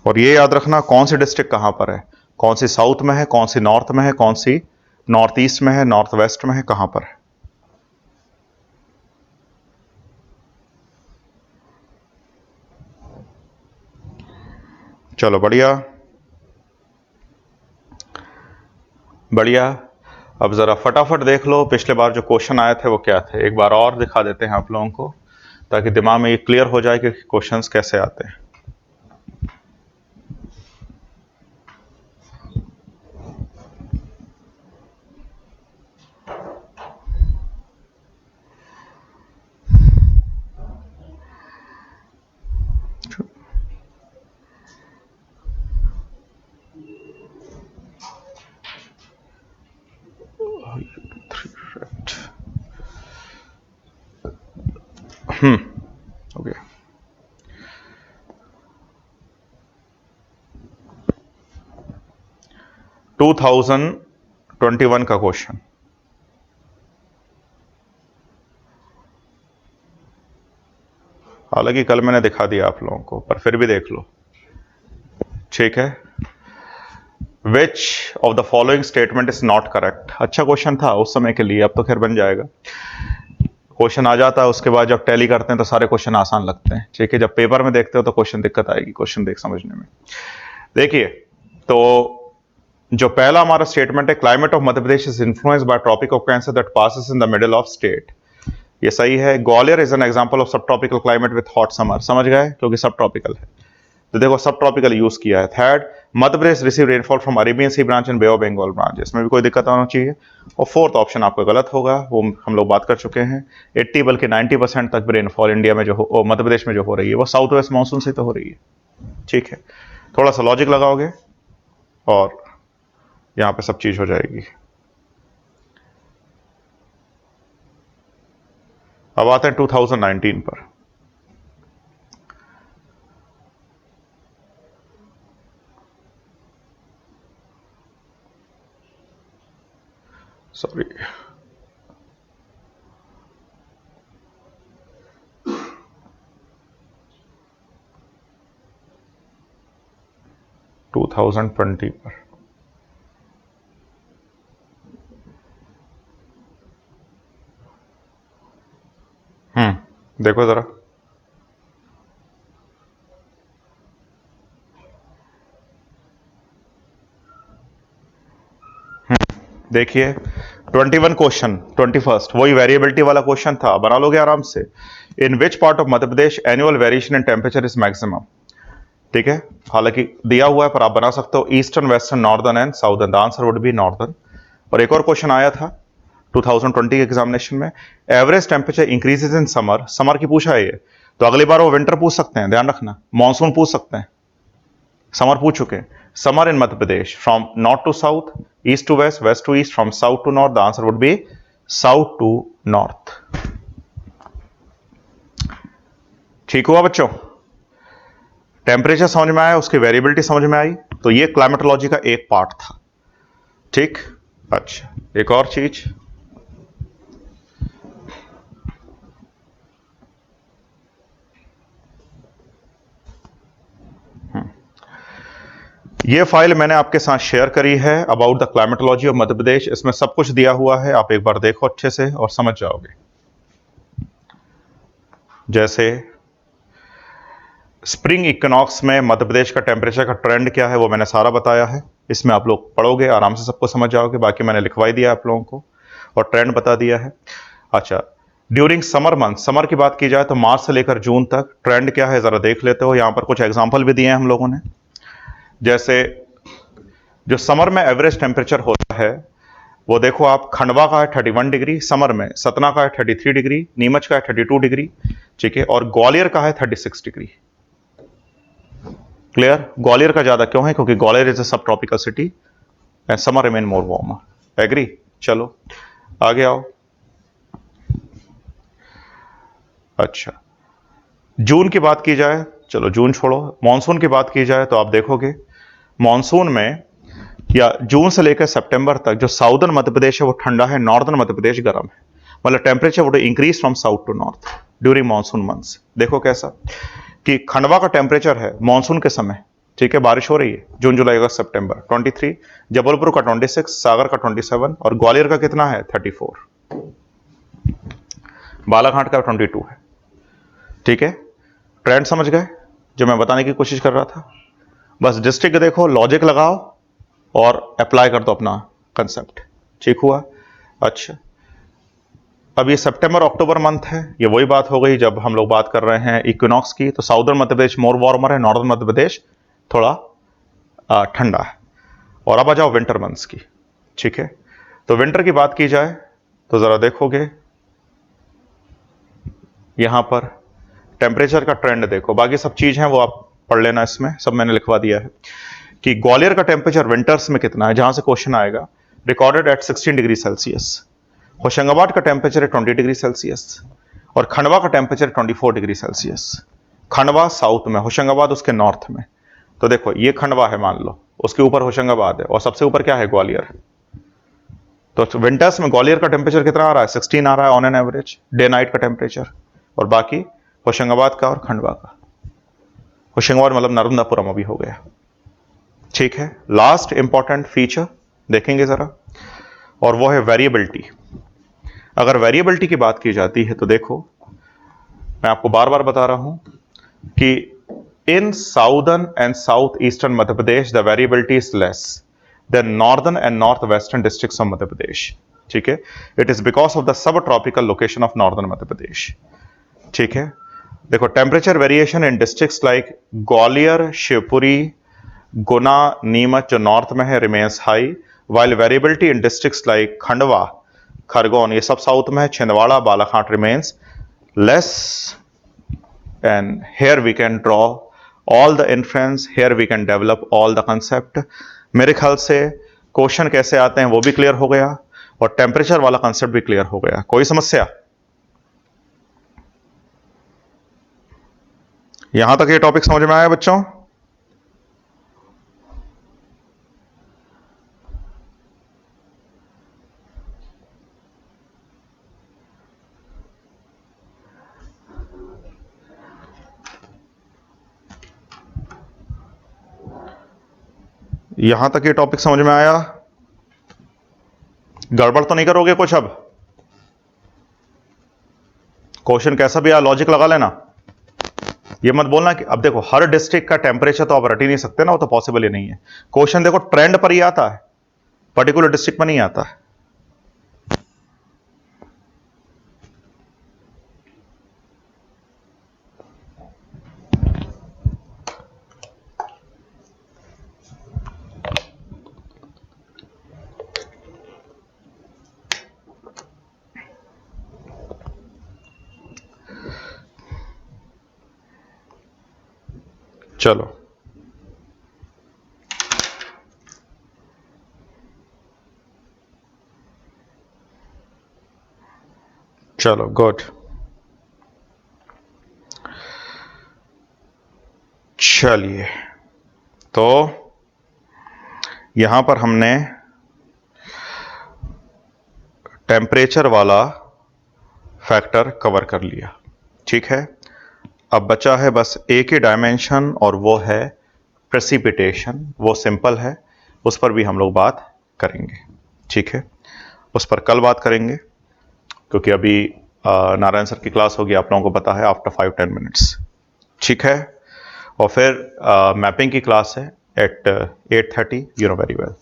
A: और ये याद रखना कौन सी डिस्ट्रिक्ट कहां पर है, कौन सी साउथ में है, कौन सी नॉर्थ में है, कौन सी नॉर्थ ईस्ट में है, नॉर्थ वेस्ट में है, कहां पर है। चलो बढ़िया बढ़िया। अब जरा फटाफट देख लो पिछले बार जो क्वेश्चन आए थे वो क्या थे, एक बार और दिखा देते हैं आप लोगों को, ताकि दिमाग में ये क्लियर हो जाए कि क्वेश्चंस कैसे आते हैं। ओके, 2021 का क्वेश्चन। हालांकि कल मैंने दिखा दिया आप लोगों को, पर फिर भी देख लो, ठीक है। Which of the following statement is not correct. अच्छा क्वेश्चन था उस समय के लिए, अब तो खैर बन जाएगा। क्वेश्चन आ जाता है, उसके बाद जब टैली करते हैं तो सारे क्वेश्चन आसान लगते हैं, ठीक है। जब पेपर में देखते हो तो क्वेश्चन दिक्कत आएगी, क्वेश्चन देख समझने में। देखिए, तो जो पहला हमारा स्टेटमेंट है, climate of Madhya Pradesh is influenced by tropic of cancer that passes in the middle of state. ये सही है। Gwalior is an example of sub tropical climate with hot summer. समझ गए, क्योंकि सब ट्रॉपिकल है, तो देखो सब ट्रॉपिकल यूज किया है। Third, Madhya Pradesh receive rainfall from Arabian C branch and bay of Bengal branch, इसमें भी कोई दिक्कत आना चाहिए। और फोर्थ ऑप्शन आपका गलत होगा, वो हम लोग बात कर चुके हैं। 80 बल्कि 90% तक रेनफॉल इंडिया में जो हो, मध्य प्रदेश में जो हो रही है, वो साउथ वेस्ट मानसून से तो हो रही है, ठीक है। थोड़ा सा लॉजिक लगाओगे और यहां पे सब चीज हो जाएगी। अब आते हैं 2019 पर। सॉरी, टू 2020 पर। देखो जरा, देखिए 21 क्वेश्चन, 21 वही वेरिएबिलिटी वाला क्वेश्चन था, बना लोगे आराम से। In which part of Madhya Pradesh annual variation in temperature is maximum, ठीक है। हालांकि दिया हुआ है पर आप बना सकते हो, eastern, western, northern and southern. The answer would B northern. और एक और क्वेश्चन आया था 2020 के एग्जामिनेशन में, average temperature increases in summer. Summer की पूछा है ये, तो अगली बार वो विंटर पूछ सकते हैं, ध्यान रखना। मानसून पूछ सकते हैं, समर पूछ चुके हैं। Summer in Madhya Pradesh from north to south, east to west, west to east, from south to north. The answer would be south to north. ठीक हुआ बच्चों, टेम्परेचर समझ में आया, उसकी वेरिएबिलिटी समझ में आई, तो ये क्लाइमेटोलॉजी का एक पार्ट था, ठीक। अच्छा, एक और चीज, ये फाइल मैंने आपके साथ शेयर करी है about the climatology of Madhya प्रदेश। इसमें सब कुछ दिया हुआ है, आप एक बार देखो अच्छे से और समझ जाओगे। जैसे स्प्रिंग इक्विनॉक्स में मध्य प्रदेश का टेम्परेचर का ट्रेंड क्या है, वो मैंने सारा बताया है। इसमें आप लोग पढ़ोगे आराम से सबको समझ जाओगे, बाकी मैंने लिखवाई दिया आप लोगों को और ट्रेंड बता दिया है। अच्छा, ड्यूरिंग समर मंथ, समर की बात की जाए तो मार्च से लेकर जून तक ट्रेंड क्या है जरा देख लेते हो। यहां पर कुछ एग्जाम्पल भी दिए हैं हम लोगों ने। जैसे जो समर में एवरेज टेम्परेचर होता है, वो देखो आप, खंडवा का है 31 डिग्री समर में, सतना का है 33 डिग्री, नीमच का है 32 डिग्री, ठीक है, और ग्वालियर का है 36 डिग्री। क्लियर? ग्वालियर का ज्यादा क्यों है? क्योंकि Gwalior is a sub tropical city and summer remain more warmer. Agree? चलो आगे आओ। अच्छा, जून की बात की जाए, चलो जून छोड़ो, मानसून की बात की जाए तो आप देखोगे मानसून में या जून से लेकर सितंबर तक जो साउदर्न मध्य प्रदेश है वो ठंडा है, नॉर्दर्न मध्य प्रदेश गर्म है। मतलब temperature would increase from south to north during monsoon months. देखो कैसा कि खंडवा का टेम्परेचर है मानसून के समय, ठीक है, बारिश हो रही है जून जुलाई अगस्त सितंबर 23, जबलपुर का 26, सागर का 27 और ग्वालियर का कितना है 34, बालाघाट का 22 है। ठीक है, ट्रेंड समझ गए जो मैं बताने की कोशिश कर रहा था? बस डिस्ट्रिक्ट देखो, लॉजिक लगाओ और अप्लाई कर दो अपना कंसेप्ट। ठीक हुआ? अच्छा, अब ये सितंबर अक्टूबर मंथ है, ये वही बात हो गई जब हम लोग बात कर रहे हैं इक्विनॉक्स की। तो साउदर्न मध्य प्रदेश मोर वार्मर है, नॉर्दर्न मध्य प्रदेश थोड़ा ठंडा है। और अब आ जाओ विंटर मंथ्स की। ठीक है, तो विंटर की बात की जाए तो जरा देखोगे यहां पर टेम्परेचर का ट्रेंड देखो, बाकी सब चीज है वो आप पढ़ लेना, इसमें सब मैंने लिखवा दिया है कि ग्वालियर का टेम्परेचर विंटर्स में कितना है, जहां से क्वेश्चन आएगा, recorded at 16 degree Celsius. Hoshangabad का टेम्परेचर है 20 डिग्री सेल्सियस और खंडवा का temperature 24 degree Celsius. Khandwa south में, होशंगाबाद उसके नॉर्थ में। तो देखो ये खंडवा है मान लो, उसके ऊपर होशंगाबाद है और सबसे ऊपर क्या है, ग्वालियर। तो विंटर्स में ग्वालियर का टेम्परेचर कितना आ रहा है, 16 आ रहा है on an average day night का टेम्परेचर, और बाकी होशंगाबाद का और खंडवा का। होशंगाबाद मतलब नर्मदापुरम अभी हो गया। ठीक है, लास्ट इंपॉर्टेंट फीचर देखेंगे जरा, और वो है वेरिएबिलिटी। अगर वेरिएबिलिटी की बात की जाती है तो देखो, मैं आपको बार बार बता रहा हूं कि in southern and south eastern Madhya Pradesh the variability is less than northern and north western districts of Madhya Pradesh. ठीक है, it is because of the sub tropical location of northern Madhya Pradesh. ठीक है, देखो temperature variation in districts like Gwalior, Shivpuri, Guna, Neemuch जो north में है remains high, while variability in districts like Khandwa, Khargone ये सब साउथ में है, Chhindwara, Balaghat remains less. And here we can draw all the inference, here we can develop all the concept। मेरे ख्याल से क्वेश्चन कैसे आते हैं वो भी क्लियर हो गया और टेम्परेचर वाला कंसेप्ट भी क्लियर हो गया। कोई समस्या? यहां तक ये टॉपिक समझ में आया बच्चों? यहां तक ये टॉपिक समझ में आया? गड़बड़ तो नहीं करोगे कुछ? अब क्वेश्चन कैसा भी आ लॉजिक लगा लेना, ये मत बोलना कि अब देखो हर डिस्ट्रिक्ट का टेम्परेचर तो आप रट ही नहीं सकते ना, वो तो पॉसिबल ही नहीं है। क्वेश्चन देखो ट्रेंड पर ही आता है, पर्टिकुलर डिस्ट्रिक्ट पर नहीं आता है। चलो चलो गुड। चलिए, तो यहां पर हमने टेम्परेचर वाला फैक्टर कवर कर लिया। ठीक है, अब बचा है बस एक ही डायमेंशन और वो है प्रेसिपिटेशन। वो सिंपल है, उस पर भी हम लोग बात करेंगे। ठीक है, उस पर कल बात करेंगे क्योंकि अभी नारायण सर की क्लास होगी, आप लोगों को पता है, आफ्टर 5-10 मिनट्स। ठीक है, और फिर मैपिंग की क्लास है at 8:30, you know very well.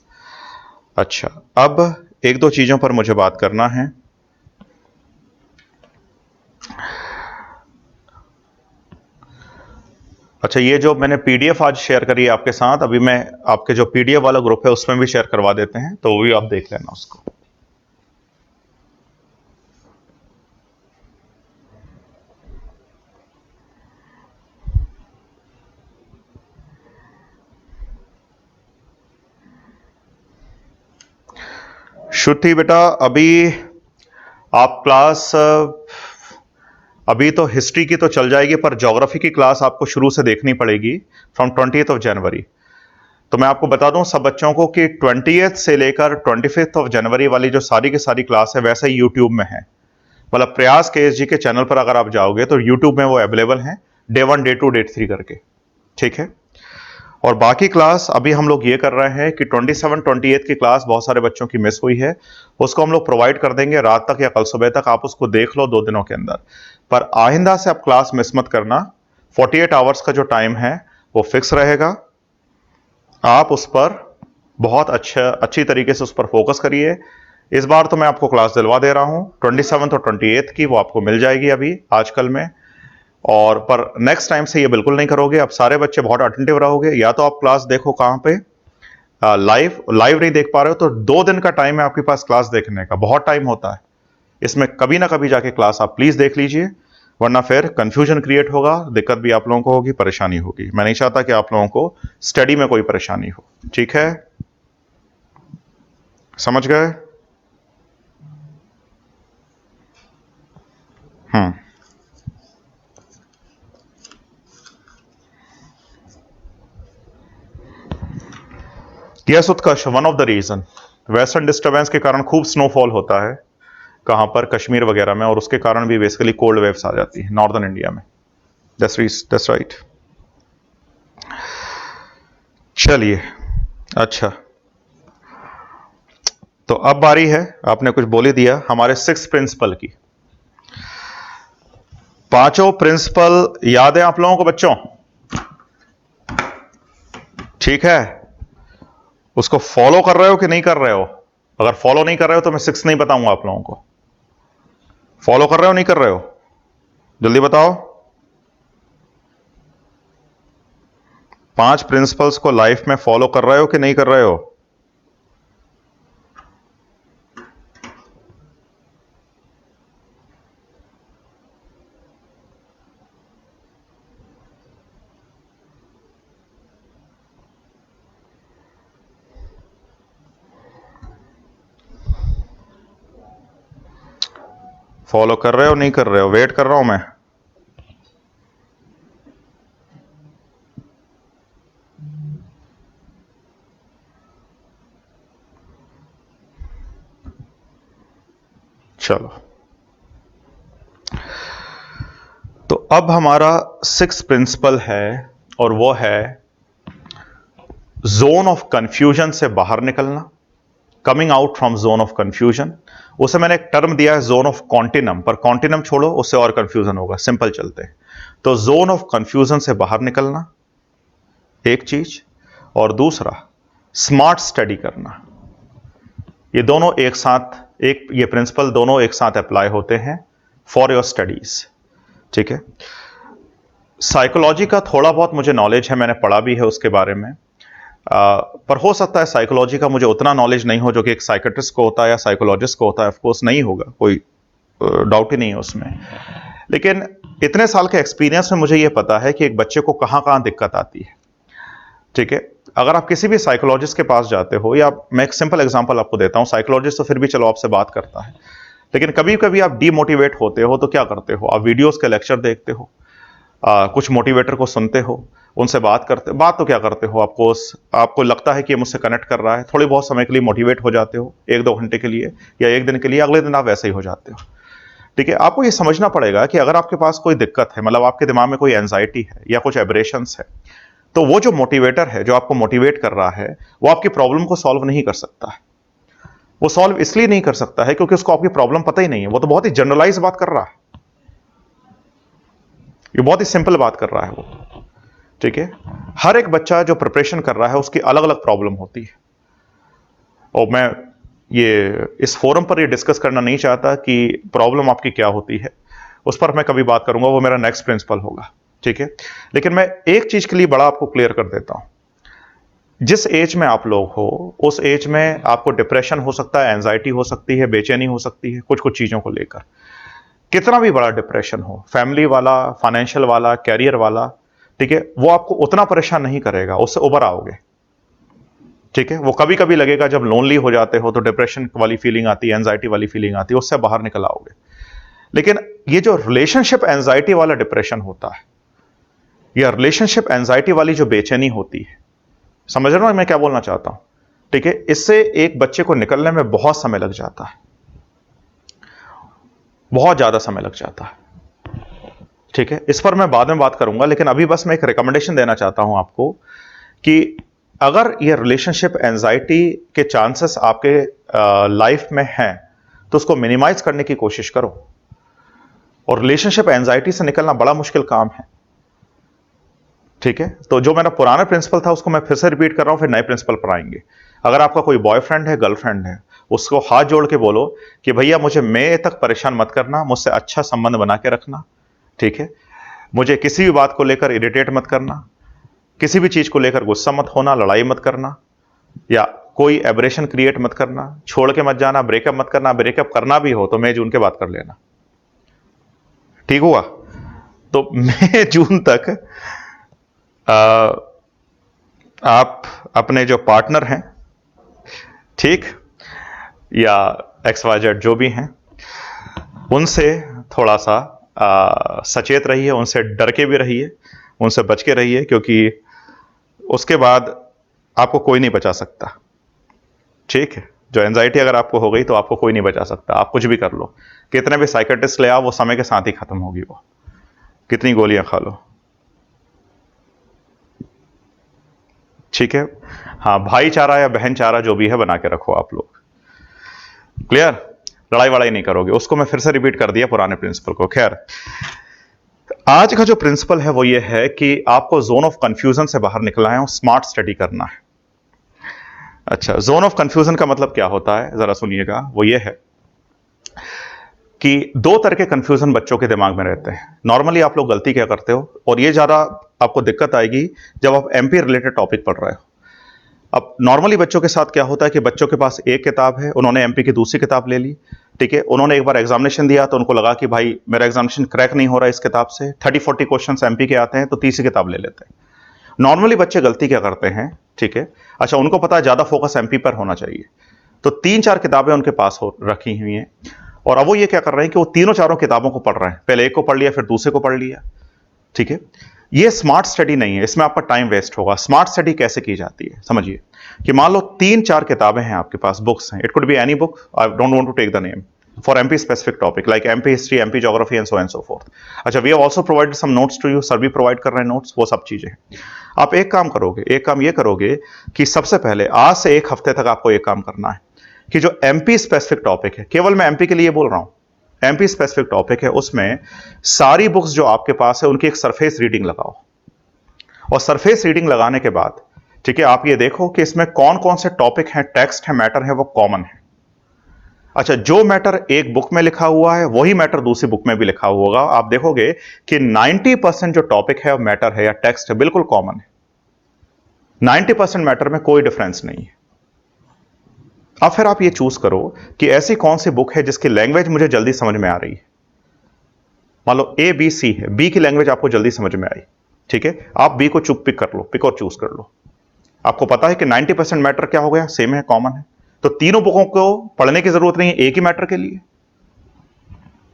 A: अच्छा, अब एक दो चीजों पर मुझे बात करना है। अच्छा, ये जो मैंने पीडीएफ आज शेयर करी है आपके साथ, अभी मैं आपके जो पीडीएफ वाला ग्रुप है उसमें भी शेयर करवा देते हैं, तो वो भी आप देख लेना उसको। श्रुति बेटा, अभी आप क्लास अभी तो हिस्ट्री की तो चल जाएगी, पर ज्योग्राफी की क्लास आपको शुरू से देखनी पड़ेगी फ्रॉम 20th ऑफ जनवरी। तो मैं आपको बता दूं सब बच्चों को कि 20th से लेकर 25th ऑफ जनवरी वाली जो सारी की सारी क्लास है वैसे ही यूट्यूब में है। मतलब प्रयास KSG के चैनल पर अगर आप जाओगे तो यूट्यूब में वो अवेलेबल है, डे 1, डे 2, डे 3 करके। ठीक है। और बाकी क्लास अभी हम लोग ये कर रहे हैं कि 27, 28 की क्लास बहुत सारे बच्चों की मिस हुई है, उसको हम लोग प्रोवाइड कर देंगे रात तक या कल सुबह तक। आप उसको देख लो 2 दिनों के अंदर। पर आइंदा से आप क्लास मिस मत करना। 48 आवर्स का जो टाइम है वो फिक्स रहेगा। आप उस पर बहुत अच्छी तरीके से उस पर फोकस करिए। इस बार तो मैं आपको क्लास दिलवा दे रहा हूं 27 और 28 की, वो आपको मिल जाएगी अभी आजकल में। और पर नेक्स्ट टाइम से ये बिल्कुल नहीं करोगे। अब सारे बच्चे बहुत अटेंटिव रहोगे। या तो आप क्लास देखो कहां पे, लाइव नहीं देख पा रहे हो तो 2 दिन का टाइम है आपके पास क्लास देखने का, बहुत टाइम होता है इसमें। कभी ना कभी जाके क्लास आप प्लीज देख लीजिए, वरना फिर कंफ्यूजन क्रिएट होगा, दिक्कत भी आप लोगों को होगी, परेशानी होगी। मैं नहीं चाहता कि आप लोगों को स्टडी में कोई परेशानी हो। ठीक है, समझ गए? हम्म। Yes Utkarsh, one of the region western disturbance के कारण खूब स्नोफॉल होता है कहां पर, कश्मीर वगैरह में, और उसके कारण भी बेसिकली कोल्ड वेव्स आ जाती है नॉर्दर्न इंडिया में। That's right. चलिए, अच्छा तो अब बारी है, आपने कुछ बोल ही दिया, हमारे 6 प्रिंसिपल की। 5 प्रिंसिपल याद है आप लोगों को बच्चों? ठीक है, उसको फॉलो कर रहे हो कि नहीं कर रहे हो? अगर फॉलो नहीं कर रहे हो तो मैं 6 नहीं बताऊंगा आप लोगों को। फॉलो कर रहे हो नहीं कर रहे हो? जल्दी बताओ। 5 प्रिंसिपल्स को लाइफ में फॉलो कर रहे हो कि नहीं कर रहे हो? फॉलो कर रहे हो नहीं कर रहे हो? वेट कर रहा हूं मैं। चलो, तो अब हमारा 6 प्रिंसिपल है और वो है जोन ऑफ कंफ्यूजन से बाहर निकलना, coming out from zone of confusion. उसे मैंने एक टर्म दिया है जोन ऑफ कॉन्टिनम, पर कॉन्टिनम छोड़ो, उससे और कंफ्यूजन होगा, सिंपल चलते हैं। तो जोन ऑफ कंफ्यूजन से बाहर निकलना एक चीज, और दूसरा स्मार्ट स्टडी करना। ये दोनों एक साथ, ये प्रिंसिपल दोनों एक साथ अप्लाई होते हैं फॉर योर स्टडीज। ठीक है। साइकोलॉजी का थोड़ा बहुत मुझे नॉलेज है, मैंने पढ़ा भी है उसके बारे में। पर हो सकता है साइकोलॉजी का मुझे उतना नॉलेज नहीं हो जो कि एक साइकेट्रिस्ट को होता है या साइकोलॉजिस्ट को होता है। ऑफकोर्स नहीं होगा, कोई डाउट ही नहीं है उसमें। लेकिन इतने साल के एक्सपीरियंस में मुझे यह पता है कि एक बच्चे को कहां कहां दिक्कत आती है। ठीक है। अगर आप किसी भी साइकोलॉजिस्ट के पास जाते हो, या मैं एक सिंपल एग्जांपल आपको देता हूं, साइकोलॉजिस्ट तो फिर भी चलो आपसे बात करता है, लेकिन कभी कभी आप डीमोटिवेट होते हो तो क्या करते हो? आप वीडियोस के लेक्चर देखते हो, कुछ मोटिवेटर को सुनते हो, उनसे बात तो क्या करते हो? आपको लगता है कि ये मुझसे कनेक्ट कर रहा है, थोड़ी बहुत समय के लिए मोटिवेट हो जाते हो, 1-2 घंटे के लिए या 1 दिन के लिए, अगले दिन आप वैसे ही हो जाते हो। ठीक है। आपको ये समझना पड़ेगा कि अगर आपके पास कोई दिक्कत है, मतलब आपके दिमाग में कोई एंजाइटी है या कुछ एब्रेशंस है, तो वो जो मोटिवेटर है, जो आपको मोटिवेट कर रहा है, वो आपकी प्रॉब्लम को सॉल्व नहीं कर सकता है। वो सॉल्व इसलिए नहीं कर सकता है क्योंकि उसको आपकी प्रॉब्लम पता ही नहीं है। वो तो बहुत ही जनरलाइज बात कर रहा है, ये बहुत ही सिंपल बात कर रहा है वो। ठीक है। हर एक बच्चा जो प्रिपरेशन कर रहा है उसकी अलग अलग प्रॉब्लम होती है, और मैं ये इस फोरम पर ये डिस्कस करना नहीं चाहता कि प्रॉब्लम आपकी क्या होती है, उस पर मैं कभी बात करूंगा, वो मेरा नेक्स्ट प्रिंसिपल होगा। ठीक है। लेकिन मैं एक चीज के लिए बड़ा आपको क्लियर कर देता हूं, जिस एज में आप लोग हो उस एज में आपको डिप्रेशन हो सकता है, एंजाइटी हो सकती है, बेचैनी हो सकती है कुछ कुछ चीजों को लेकर। कितना भी बड़ा डिप्रेशन हो, फैमिली वाला, फाइनेंशियल वाला, कैरियर वाला, ठीक है, वो आपको उतना परेशान नहीं करेगा, उससे उबर आओगे। ठीक है। वो कभी कभी लगेगा जब लोनली हो जाते हो तो डिप्रेशन वाली फीलिंग आती है, एंजाइटी वाली फीलिंग आती है, उससे बाहर निकल आओगे। लेकिन ये जो रिलेशनशिप एंजाइटी वाला डिप्रेशन होता है या रिलेशनशिप एंजाइटी वाली जो बेचैनी होती है, समझ रहे हो मैं क्या बोलना चाहता हूं? ठीक है, इससे एक बच्चे को निकलने में बहुत समय लग जाता है, बहुत ज्यादा समय लग जाता है। ठीक है, इस पर मैं बाद में बात करूंगा, लेकिन अभी बस मैं एक रिकमेंडेशन देना चाहता हूं आपको कि अगर ये रिलेशनशिप एंजाइटी के चांसेस आपके लाइफ में हैं तो उसको मिनिमाइज करने की कोशिश करो। और रिलेशनशिप एंजाइटी से निकलना बड़ा मुश्किल काम है। ठीक है, तो जो मेरा पुराना प्रिंसिपल था उसको मैं फिर से रिपीट कर रहा हूं, फिर नए प्रिंसिपल पर आएंगे। अगर आपका कोई बॉयफ्रेंड है, गर्लफ्रेंड है, उसको हाथ जोड़ के बोलो कि भैया मुझे मैं तक परेशान मत करना, मुझसे अच्छा संबंध बना के रखना। ठीक है, मुझे किसी भी बात को लेकर इरिटेट मत करना, किसी भी चीज को लेकर गुस्सा मत होना, लड़ाई मत करना, या कोई एब्रेशन क्रिएट मत करना, छोड़ के मत जाना, ब्रेकअप मत करना, ब्रेकअप करना भी हो तो मई जून के बाद कर लेना। ठीक हुआ? तो मई जून तक आप अपने जो पार्टनर हैं, ठीक, या XYZ जो भी हैं, उनसे थोड़ा सा सचेत रहिए, उनसे डर के भी रहिए, उनसे बच के रहिए, क्योंकि उसके बाद आपको कोई नहीं बचा सकता। ठीक है, जो एंजाइटी अगर आपको हो गई तो आपको कोई नहीं बचा सकता। आप कुछ भी कर लो, कितने भी साइकेट्रिस्ट ले आओ, वो समय के साथ ही खत्म होगी। वो कितनी गोलियां खा लो। ठीक है, हाँ, भाईचारा या बहनचारा जो भी है बना के रखो आप लोग। क्लियर? लड़ाई वड़ाई नहीं करोगे। उसको मैं फिर से रिपीट कर दिया, पुराने प्रिंसिपल को। खैर, आज का जो प्रिंसिपल है वो ये है कि आपको जोन ऑफ कंफ्यूजन से बाहर निकलना है और स्मार्ट स्टडी करना है। अच्छा, जोन ऑफ कंफ्यूजन का मतलब क्या होता है, जरा सुनिएगा। वो ये है कि दो तरह के कंफ्यूजन बच्चों के दिमाग में रहते हैं। नॉर्मली आप लोग गलती क्या करते हो, और ये ज्यादा आपको दिक्कत आएगी जब आप एमपी रिलेटेड टॉपिक पढ़ रहे हो। अब नॉर्मली बच्चों के साथ क्या होता है कि बच्चों के पास एक किताब है, उन्होंने एमपी की दूसरी किताब ले ली। ठीक है, उन्होंने एक बार एग्जामिनेशन दिया तो उनको लगा कि भाई मेरा एग्जामिनेशन क्रैक नहीं हो रहा इस किताब से, 30-40 क्वेश्चंस एमपी के आते हैं, तो तीसरी किताब ले लेते हैं। नॉर्मली बच्चे गलती क्या करते हैं, ठीक है, अच्छा उनको पता है ज्यादा फोकस एमपी पर होना चाहिए, तो 3-4 किताबें उनके पास हो रखी हुई हैं, और अब वो ये क्या कर रहे हैं कि वो तीनों चारों किताबों को पढ़ रहे हैं। पहले एक को पढ़ लिया, फिर दूसरे को पढ़ लिया। ठीक है, ये स्मार्ट स्टडी नहीं है, इसमें आपका टाइम वेस्ट होगा। स्मार्ट स्टडी कैसे की जाती है, समझिए कि मान लो 3-4 किताबें हैं आपके पास, बुक्स हैं, it could be any book, I don't want to take the name, for MP specific topic like MP history, MP geography and so forth. अच्छा, we have also provided some notes to you, sir भी provide कर रहे हैं notes, वो सब चीजें। आप एक काम करोगे, एक काम ये करोगे कि सबसे पहले आज से एक हफ्ते तक आपको एक काम करना है कि जो एमपी स्पेसिफिक टॉपिक है, केवल मैं एमपी के लिए बोल रहा हूं, एमपी स्पेसिफिक टॉपिक है, उसमें सारी बुक्स जो आपके पास है उनकी एक सरफेस रीडिंग लगाओ। और सरफेस रीडिंग लगाने के बाद, ठीक है, आप ये देखो कि इसमें कौन कौन से टॉपिक हैं, टेक्स्ट है, मैटर है, वो कॉमन है। अच्छा, जो मैटर एक बुक में लिखा हुआ है वही मैटर दूसरी बुक में भी लिखा हुआ होगा। आप देखोगे कि 90% जो टॉपिक है, मैटर है या टेक्स्ट है, बिल्कुल कॉमन है। 90% मैटर में कोई डिफरेंस नहीं है। अब फिर आप ये चूज करो कि ऐसी कौन सी बुक है जिसकी लैंग्वेज मुझे जल्दी समझ में आ रही है। मान लो ABC है, बी की लैंग्वेज आपको जल्दी समझ में आई, ठीक है, आप बी को पिक कर लो, पिक और चूज कर लो। आपको पता है कि 90% मैटर क्या हो गया, सेम है, कॉमन है, तो तीनों बुकों को पढ़ने की जरूरत नहीं है एक ही मैटर के लिए।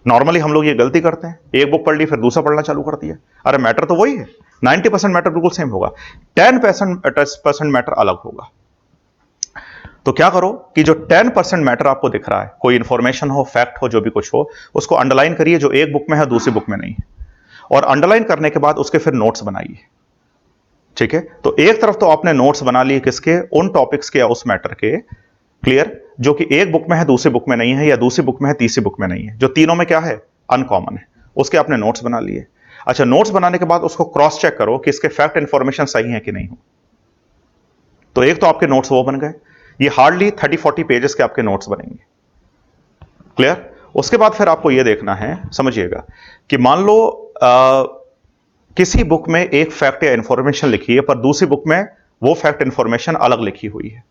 A: नॉर्मली हम लोग ये गलती करते हैं, एक बुक पढ़ ली फिर दूसरा पढ़ना चालू कर दिया। अरे मैटर तो वही है, 90% मैटर बिल्कुल सेम होगा, 10% मैटर अलग होगा। तो क्या करो कि जो 10% मैटर आपको दिख रहा है, कोई इंफॉर्मेशन हो, फैक्ट हो, जो भी कुछ हो, उसको अंडरलाइन करिए जो एक बुक में है दूसरी बुक में नहीं है, और अंडरलाइन करने के बाद उसके फिर नोट्स बनाइए। ठीक है, तो एक तरफ तो आपने नोट्स बना लिए किसके, उन टॉपिक्स के या उस मैटर के, क्लियर, जो कि एक बुक में है दूसरी बुक में नहीं है, या दूसरी बुक में है तीसरी बुक में नहीं है, जो तीनों में क्या है, अनकॉमन है, उसके आपने नोट्स बना लिए। अच्छा, नोट्स बनाने के बाद उसको क्रॉस चेक करो कि इसके फैक्ट इंफॉर्मेशन सही है कि नहीं हो। तो एक तो आपके नोट्स वो बन गए, ये हार्डली 30-40 पेजेस के आपके नोट्स बनेंगे। क्लियर? उसके बाद फिर आपको ये देखना है, समझिएगा, कि मान लो किसी बुक में एक फैक्ट या इंफॉर्मेशन लिखी है पर दूसरी बुक में वो फैक्ट इंफॉर्मेशन अलग लिखी हुई है।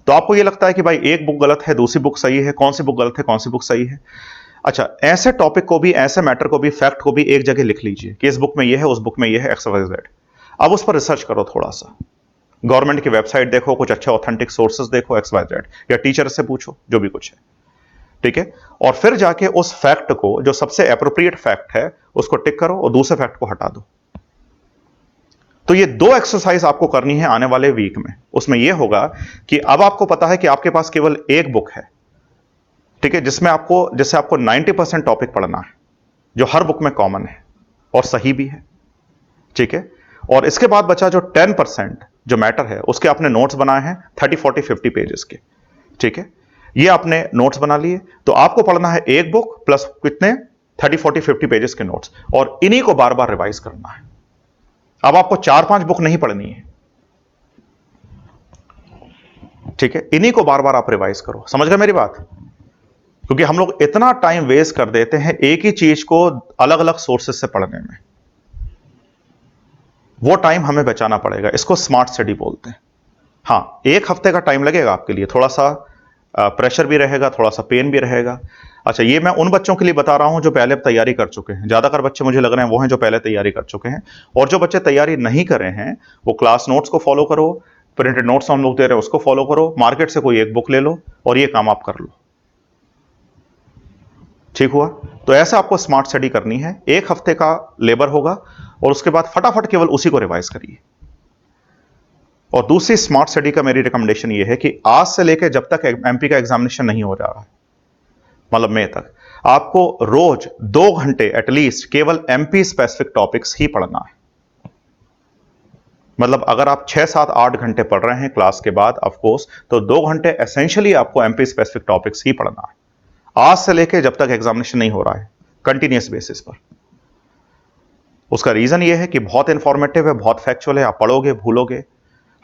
A: तो आपको ये लगता है कि भाई एक बुक गलत है, दूसरी बुक सही है, कौन सी बुक गलत है, कौन सी बुक सही है। अच्छा, ऐसे टॉपिक को भी, ऐसे मैटर को भी, फैक्ट को भी एक जगह लिख लीजिए कि इस बुक में ये है, उस बुक में ये है, XYZ। अब उस पर रिसर्च करो थोड़ा सा, गवर्नमेंट की वेबसाइट देखो, कुछ अच्छे ऑथेंटिक सोर्सेज देखो, XYZ, या टीचर से पूछो, जो भी कुछ है। ठीक है, और फिर जाके उस फैक्ट को, जो सबसे एप्रोप्रिएट फैक्ट है, उसको टिक करो और दूसरे फैक्ट को हटा दो। तो ये 2 एक्सरसाइज आपको करनी है आने वाले वीक में। उसमें यह होगा कि अब आपको पता है कि आपके पास केवल एक बुक है, ठीक है, जिससे आपको 90% टॉपिक पढ़ना है, जो हर बुक में कॉमन है और सही भी है, ठीक है। और इसके बाद बचा जो 10% जो मैटर है, उसके आपने नोट्स बनाए हैं 30, 40, 50 पेजेस के, ठीक है। ये आपने नोट्स बना लिए, तो आपको पढ़ना है एक बुक प्लस कितने 30, 40, 50 पेजेस के नोट्स, और इन्हीं को बार बार रिवाइज करना है। अब आपको 4-5 बुक नहीं पढ़नी है, ठीक है, इन्हीं को बार बार आप रिवाइज करो। समझ गए मेरी बात? क्योंकि हम लोग इतना टाइम वेस्ट कर देते हैं एक ही चीज को अलग अलग सोर्सेस से पढ़ने में, वो टाइम हमें बचाना पड़ेगा। इसको स्मार्ट स्टडी बोलते हैं। हां, एक हफ्ते का टाइम लगेगा आपके लिए, थोड़ा सा प्रेशर भी रहेगा, थोड़ा सा पेन भी रहेगा। अच्छा, ये मैं उन बच्चों के लिए बता रहा हूं जो पहले तैयारी कर चुके हैं। ज्यादातर बच्चे मुझे लग रहे हैं वो हैं जो पहले तैयारी कर चुके हैं, और जो बच्चे तैयारी नहीं कर रहे हैं वो क्लास नोट्स को फॉलो करो, प्रिंटेड नोट्स हम लोग दे रहे हैं उसको फॉलो करो, मार्केट से कोई एक बुक ले लो और ये काम आप कर लो। ठीक हुआ? तो ऐसा आपको स्मार्ट स्टडी करनी है, एक हफ्ते का लेबर होगा, और उसके बाद फटाफट केवल उसी को रिवाइज करिए। और दूसरी स्मार्ट स्टडी का मेरी रिकमेंडेशन ये है कि आज से लेकर जब तक एमपी का एग्जामिनेशन नहीं हो रहा है, मतलब मई तक, आपको रोज 2 घंटे एटलीस्ट केवल एमपी स्पेसिफिक टॉपिक्स ही पढ़ना है। मतलब अगर आप 6, 7, 8 घंटे पढ़ रहे हैं क्लास के बाद ऑफ कोर्स, तो 2 घंटे एसेंशियली आपको एमपी स्पेसिफिक टॉपिक्स ही पढ़ना है, आज से लेकर जब तक एग्जामिनेशन नहीं हो रहा है, कंटिन्यूअस बेसिस पर। उसका रीजन यह है कि बहुत इंफॉर्मेटिव है, बहुत फैक्चुअल है, आप पढ़ोगे भूलोगे।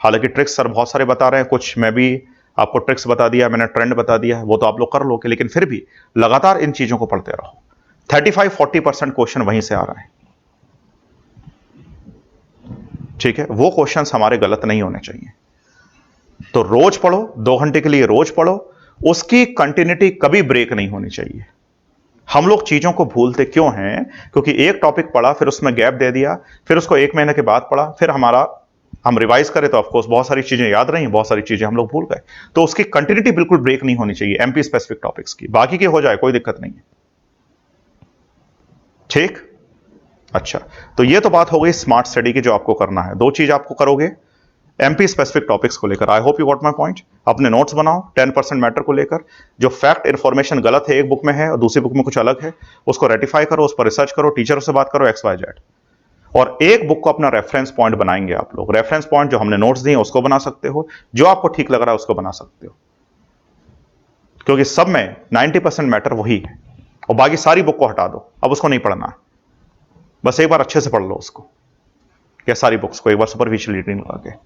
A: हालांकि ट्रिक्स सर बहुत सारे बता रहे हैं, कुछ मैं भी आपको ट्रिक्स बता दिया, मैंने ट्रेंड बता दिया, वो तो आप लोग कर लोगे, लेकिन फिर भी लगातार इन चीजों को पढ़ते रहो। 35-40% क्वेश्चन वहीं से आ रहे हैं, ठीक है, वो क्वेश्चंस हमारे गलत नहीं होने चाहिए। तो रोज पढ़ो, 2 घंटे के लिए रोज पढ़ो, उसकी कंटिन्यूटी कभी ब्रेक नहीं होनी चाहिए। हम लोग चीजों को भूलते क्यों हैं? क्योंकि एक टॉपिक पढ़ा, फिर उसमें गैप दे दिया, फिर उसको 1 महीने के बाद पढ़ा, फिर हम रिवाइज करें तो ऑफकोर्स बहुत सारी चीजें याद रही, बहुत सारी चीजें हम लोग भूल गए। तो उसकी कंटिन्यूटी बिल्कुल ब्रेक नहीं होनी चाहिए एमपी स्पेसिफिक टॉपिक्स की, बाकी की हो जाए कोई दिक्कत नहीं है, ठीक। अच्छा, तो ये तो बात हो गई स्मार्ट स्टडी की, जो आपको करना है। 2 चीज आपको करोगे एमपी स्पेसिफिक टॉपिक्स को लेकर। आई hope you got my point. अपने नोट्स बनाओ 10% मैटर को लेकर, जो फैक्ट इंफॉर्मेशन गलत है एक बुक में है और दूसरी बुक में कुछ अलग है, उसको रेटिफाई करो, उस पर रिसर्च करो, टीचरों से बात करो, XYZ। और एक बुक को अपना रेफरेंस पॉइंट बनाएंगे आप लोग। रेफरेंस पॉइंट जो हमने नोट्स दिए उसको बना सकते हो, जो आपको ठीक लग रहा है उसको बना सकते हो, क्योंकि सब में 90% मैटर वही है, और बाकी सारी बुक को हटा दो, अब उसको नहीं पढ़ना है, बस एक बार अच्छे से पढ़ लो उसको, या सारी बुक्स को एक बार सुपरफिशियल रीडिंग लगा के,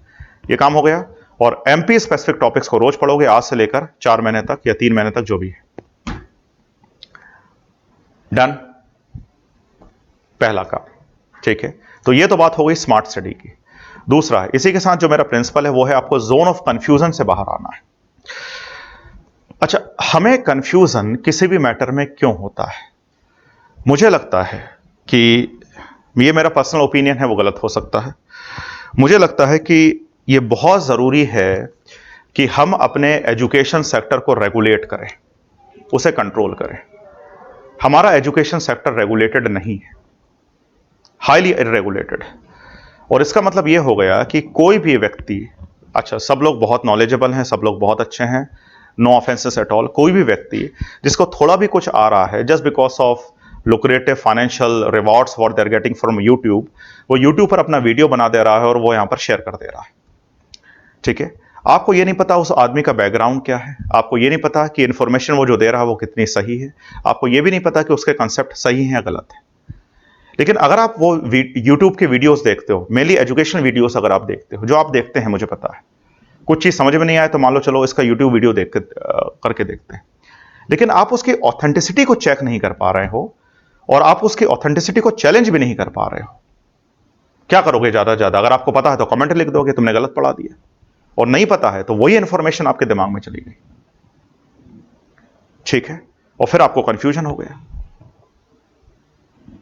A: ये काम हो गया। और एमपी स्पेसिफिक टॉपिक्स को रोज पढ़ोगे आज से लेकर 4 महीने तक या 3 महीने तक, जो भी है। डन, पहला काम, ठीक है। तो ये तो बात हो गई स्मार्ट स्टडी की। दूसरा, इसी के साथ जो मेरा प्रिंसिपल है वो है आपको जोन ऑफ कंफ्यूजन से बाहर आना है। अच्छा, हमें कंफ्यूजन किसी भी मैटर में क्यों होता है? मुझे लगता है कि ये मेरा पर्सनल ओपिनियन है, वो गलत हो सकता है। मुझे लगता है कि ये बहुत जरूरी है कि हम अपने एजुकेशन सेक्टर को रेगुलेट करें, उसे कंट्रोल करें। हमारा एजुकेशन सेक्टर रेगुलेटेड नहीं है, हाईली इररेगुलेटेड। और इसका मतलब यह हो गया कि कोई भी व्यक्ति, अच्छा सब लोग बहुत नॉलेजेबल हैं, सब लोग बहुत अच्छे हैं, नो ऑफेंसेस एट ऑल, कोई भी व्यक्ति जिसको थोड़ा भी कुछ आ रहा है just because of lucrative financial rewards what they are getting from YouTube, वो यूट्यूब पर अपना वीडियो बना दे रहा है और वो यहां पर शेयर कर दे रहा है, ठीक है। आपको ये नहीं पता उस आदमी का बैकग्राउंड क्या है, आपको ये नहीं पता कि इंफॉर्मेशन वो जो दे रहा है वो कितनी सही है, आपको ये भी नहीं पता कि उसके कंसेप्ट सही हैं या गलत है। लेकिन अगर आप वो यूट्यूब के वीडियोस देखते हो, मेनली एजुकेशनल वीडियोस अगर आप देखते हो, जो आप देखते हैं मुझे पता है, कुछ चीज समझ में नहीं आए तो मान लो चलो इसका यूट्यूब वीडियो करके देखते हैं, लेकिन आप उसकी ऑथेंटिसिटी को चेक नहीं कर पा रहे हो, और आप उसकी ऑथेंटिसिटी को चैलेंज भी नहीं कर पा रहे हो। क्या करोगे? ज्यादा से ज्यादा अगर आपको पता है तो कमेंट लिख दोगे तुमने गलत पढ़ा दिया, और नहीं पता है तो वही इंफॉर्मेशन आपके दिमाग में चली गई, ठीक है, और फिर आपको कंफ्यूजन हो गया।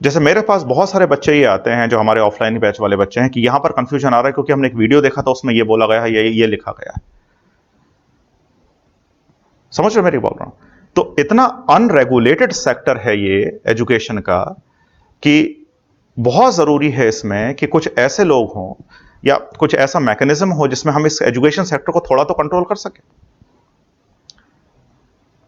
A: जैसे मेरे पास बहुत सारे बच्चे ये आते हैं जो हमारे ऑफलाइन बैच वाले बच्चे हैं कि यहां पर कंफ्यूजन आ रहा है क्योंकि हमने एक वीडियो देखा था उसमें ये बोला गया है, ये लिखा गया है। समझ रहे मेरी बोल रहा हूं? तो इतना अनरेगुलेटेड सेक्टर है ये एजुकेशन का कि बहुत जरूरी है इसमें कि कुछ ऐसे लोग हों या कुछ ऐसा मैकेनिज्म हो जिसमें हम इस एजुकेशन सेक्टर को थोड़ा तो कंट्रोल कर सकें।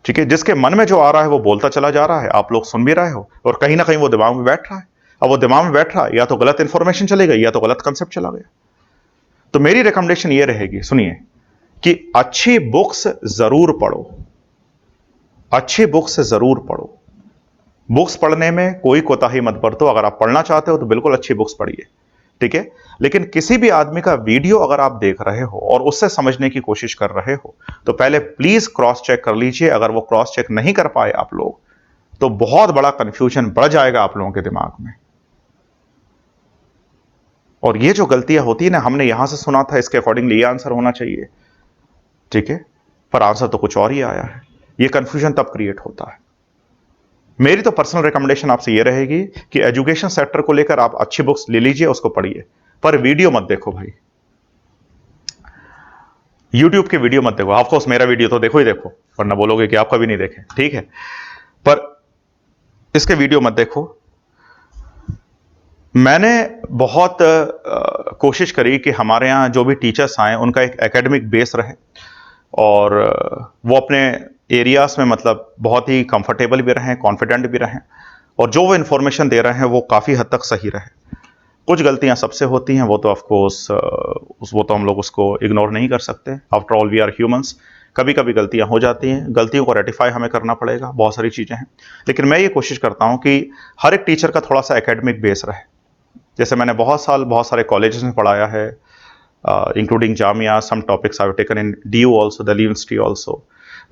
A: ठीक है, जिसके मन में जो आ रहा है वो बोलता चला जा रहा है, आप लोग सुन भी रहे हो और कहीं ना कहीं वो दिमाग में बैठ रहा है। अब वो दिमाग में बैठ रहा है, या तो गलत इंफॉर्मेशन चली गई या तो गलत कंसेप्ट चला गया। तो मेरी रिकमेंडेशन ये रहेगी, सुनिए, कि अच्छी बुक्स जरूर पढ़ो, अच्छी बुक्स जरूर पढ़ो। बुक्स पढ़ने में कोई कोताही मत बरतो। अगर आप पढ़ना चाहते हो तो बिल्कुल अच्छी बुक्स पढ़िए, ठीक है। लेकिन किसी भी आदमी का वीडियो अगर आप देख रहे हो और उससे समझने की कोशिश कर रहे हो तो पहले प्लीज क्रॉस चेक कर लीजिए। अगर वो क्रॉस चेक नहीं कर पाए आप लोग तो बहुत बड़ा कंफ्यूजन बढ़ जाएगा आप लोगों के दिमाग में। और ये जो गलतियां होती है ना, हमने यहां से सुना था इसके अकॉर्डिंगली ये आंसर होना चाहिए, ठीक है, पर आंसर तो कुछ और ही आया है। ये कंफ्यूजन तब क्रिएट होता है। मेरी तो पर्सनल रिकमेंडेशन आपसे ये रहेगी कि एजुकेशन सेक्टर को लेकर आप अच्छी बुक्स ले लीजिए, उसको पढ़िए, पर वीडियो मत देखो भाई। यूट्यूब के वीडियो मत देखो। ऑफकोर्स मेरा वीडियो तो देखो ही देखो, वरना बोलोगे कि आपका भी नहीं देखे, ठीक है, पर इसके वीडियो मत देखो। मैंने बहुत कोशिश करी कि हमारे यहाँ जो भी टीचर्स आए उनका एक एकेडमिक बेस रहे और वो अपने एरियाज में मतलब बहुत ही कंफर्टेबल भी रहें, कॉन्फिडेंट भी रहें, और जो वो इन्फॉर्मेशन दे रहे हैं वो काफ़ी हद तक सही रहे। कुछ गलतियां सबसे होती हैं, वो तो ऑफकोर्स वो तो हम लोग उसको इग्नोर नहीं कर सकते। After all we are humans, कभी कभी गलतियां हो जाती हैं, गलतियों को रेटिफाई हमें करना पड़ेगा, बहुत सारी चीज़ें हैं। लेकिन मैं ये कोशिश करता हूं कि हर एक टीचर का थोड़ा सा एकेडमिक बेस रहे। जैसे मैंने बहुत साल बहुत सारे कॉलेजेस में पढ़ाया है, including Jamia, some topics I have taken in DU also, Delhi university also.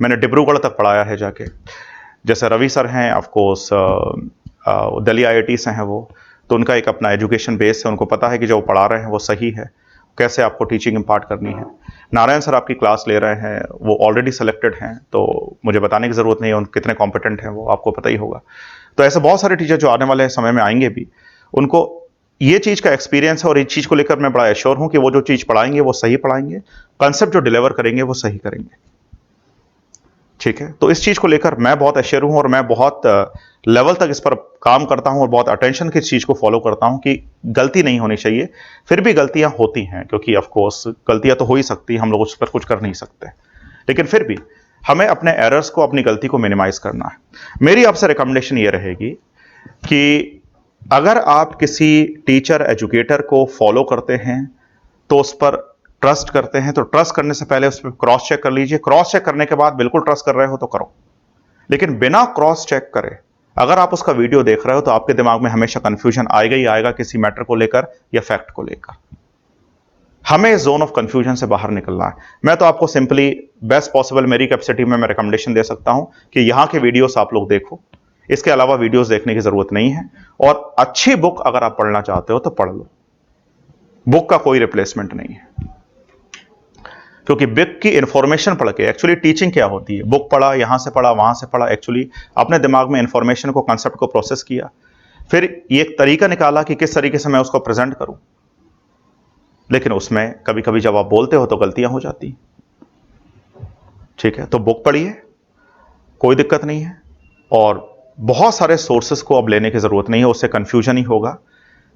A: मैंने डिब्रूगढ़ तक पढ़ाया है जाके। जैसे रवि सर हैं, ऑफकोर्स दिल्ली IIT से हैं वो, तो उनका एक अपना एजुकेशन बेस है, उनको पता है कि जो वो पढ़ा रहे हैं वो सही है, कैसे आपको टीचिंग इम्पार्ट करनी है। नारायण सर आपकी क्लास ले रहे हैं, वो ऑलरेडी सेलेक्टेड हैं, तो मुझे बताने की ज़रूरत नहीं है उन कितने कॉम्पिटेंट हैं, वो आपको पता ही होगा। तो ऐसे बहुत सारे टीचर जो आने वाले समय में आएंगे भी, उनको ये चीज़ का एक्सपीरियंस है और इस चीज़ को लेकर मैं बड़ा एश्योर हूँ कि वो जो चीज़ पढ़ाएंगे वो सही पढ़ाएंगे, कंसेप्ट जो डिलीवर करेंगे वो सही करेंगे, ठीक है। तो इस चीज़ को लेकर मैं बहुत एश्योर हूँ और मैं बहुत लेवल तक इस पर काम करता हूं और बहुत अटेंशन की चीज को फॉलो करता हूं कि गलती नहीं होनी चाहिए। फिर भी गलतियां होती हैं, क्योंकि ऑफ कोर्स गलतियां तो हो ही सकती हैं, हम लोग उस पर कुछ कर नहीं सकते, लेकिन फिर भी हमें अपने एरर्स को, अपनी गलती को मिनिमाइज करना है। मेरी आपसे रिकमेंडेशन ये रहेगी कि अगर आप किसी टीचर, एजुकेटर को फॉलो करते हैं तो उस पर ट्रस्ट करते हैं, तो ट्रस्ट करने से पहले उस पर क्रॉस चेक कर लीजिए। क्रॉस चेक करने के बाद बिल्कुल ट्रस्ट कर रहे हो तो करो, लेकिन बिना क्रॉस चेक करे अगर आप उसका वीडियो देख रहे हो तो आपके दिमाग में हमेशा कंफ्यूजन आएगा ही आएगा, किसी मैटर को लेकर या फैक्ट को लेकर। हमें जोन ऑफ कंफ्यूजन से बाहर निकलना है। मैं तो आपको सिंपली बेस्ट पॉसिबल मेरी कैपेसिटी में मैं रिकमेंडेशन दे सकता हूं कि यहां के वीडियोस आप लोग देखो, इसके अलावा वीडियोस देखने की जरूरत नहीं है। और अच्छी बुक अगर आप पढ़ना चाहते हो तो पढ़ लो, बुक का कोई रिप्लेसमेंट नहीं है, क्योंकि बुक की इंफॉर्मेशन पढ़ के एक्चुअली टीचिंग क्या होती है, बुक पढ़ा, यहां से पढ़ा, वहां से पढ़ा, एक्चुअली अपने दिमाग में इंफॉर्मेशन को, कंसेप्ट को प्रोसेस किया, फिर एक तरीका निकाला कि किस तरीके से मैं उसको प्रेजेंट करूं। लेकिन उसमें कभी कभी जब आप बोलते हो तो गलतियां हो जाती, ठीक है। तो बुक पढ़िए, कोई दिक्कत नहीं है, और बहुत सारे सोर्सेस को अब लेने की जरूरत नहीं है, उससे कंफ्यूजन ही होगा।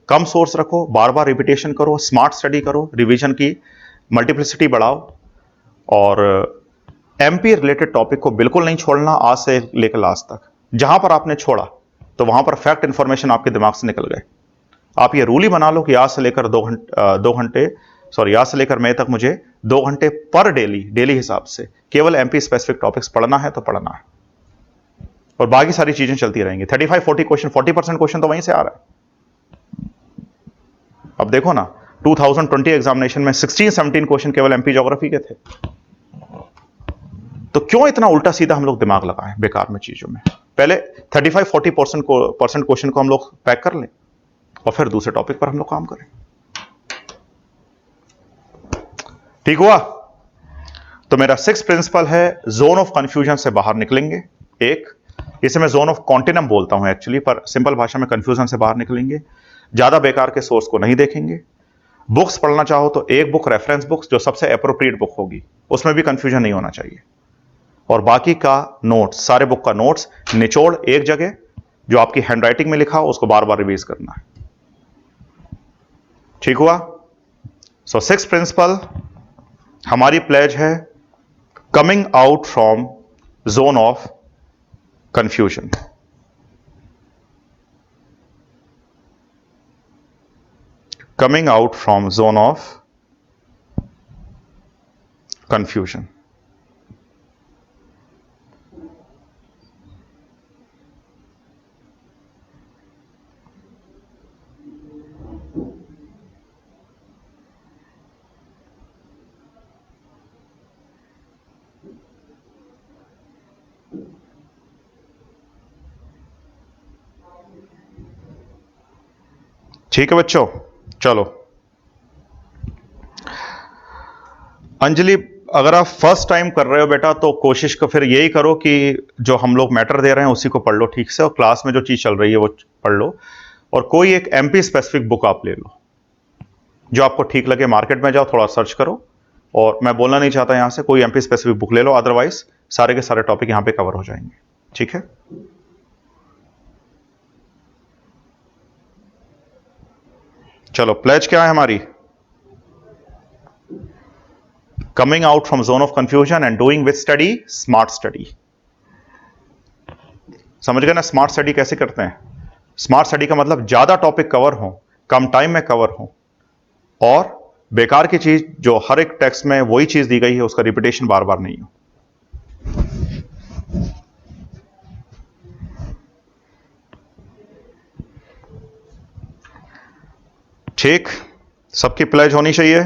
A: कम सोर्स रखो, बार बार रिपीटेशन करो, स्मार्ट स्टडी करो, रिवीजन की मल्टीप्लिसिटी बढ़ाओ, और MP रिलेटेड टॉपिक को बिल्कुल नहीं छोड़ना आज से लेकर लास्ट तक। जहां पर आपने छोड़ा तो वहां पर फैक्ट इंफॉर्मेशन आपके दिमाग से निकल गए। आप ये रूल ही बना लो कि आज से लेकर 2 घंटे आज से लेकर मई तक मुझे 2 घंटे पर डेली हिसाब से केवल MP स्पेसिफिक टॉपिक्स पढ़ना है तो पढ़ना है, और बाकी सारी चीजें चलती रहेंगी। 35-40 क्वेश्चन, 40% क्वेश्चन तो वहीं से आ रहा है। अब देखो ना, 2020 एग्जामिनेशन में 16-17 क्वेश्चन केवल MP ज्योग्राफी के थे। तो क्यों इतना उल्टा सीधा हम लोग दिमाग लगाएं बेकार में चीजों में। पहले 35-40% क्वेश्चन को हम लोग पैक कर लें और फिर दूसरे टॉपिक पर हम लोग काम करें। ठीक हुआ? तो मेरा 6th प्रिंसिपल है, जोन ऑफ कंफ्यूजन से बाहर निकलेंगे। एक, इसे मैं जोन ऑफ कॉन्टिनम बोलता हूं एक्चुअली, पर सिंपल भाषा में कंफ्यूजन से बाहर निकलेंगे। ज्यादा बेकार के सोर्स को नहीं देखेंगे। बुक्स पढ़ना चाहो तो एक बुक, रेफरेंस बुक्स, जो सबसे अप्रोप्रिएट बुक होगी, उसमें भी कंफ्यूजन नहीं होना चाहिए। और बाकी का नोट्स, सारे बुक का नोट्स निचोड़ एक जगह, जो आपकी हैंडराइटिंग में लिखा हो उसको बार बार रिवीज करना है। ठीक हुआ? सो सिक्स प्रिंसिपल हमारी प्लेज है, coming out from zone of confusion. Coming out from zone of confusion. ठीक है बच्चों, चलो। अंजलि, अगर आप फर्स्ट टाइम कर रहे हो बेटा तो कोशिश को फिर यही करो कि जो हम लोग मैटर दे रहे हैं उसी को पढ़ लो ठीक से, और क्लास में जो चीज चल रही है वो पढ़ लो, और कोई एक एमपी स्पेसिफिक बुक आप ले लो जो आपको ठीक लगे। मार्केट में जाओ, थोड़ा सर्च करो, और मैं बोलना नहीं चाहता यहां से, कोई एमपी स्पेसिफिक बुक ले लो, अदरवाइज सारे के सारे टॉपिक यहां पे कवर हो जाएंगे। ठीक है? चलो, प्लेज क्या है हमारी? Coming out from zone of confusion and doing with study smart study. समझ गए ना स्मार्ट स्टडी कैसे करते हैं? स्मार्ट स्टडी का मतलब ज्यादा टॉपिक कवर हो, कम टाइम में कवर हो, और बेकार की चीज जो हर एक टेक्स्ट में वही चीज दी गई है उसका रिपीटेशन बार बार नहीं हो। ठीक, सबकी प्लेज होनी चाहिए।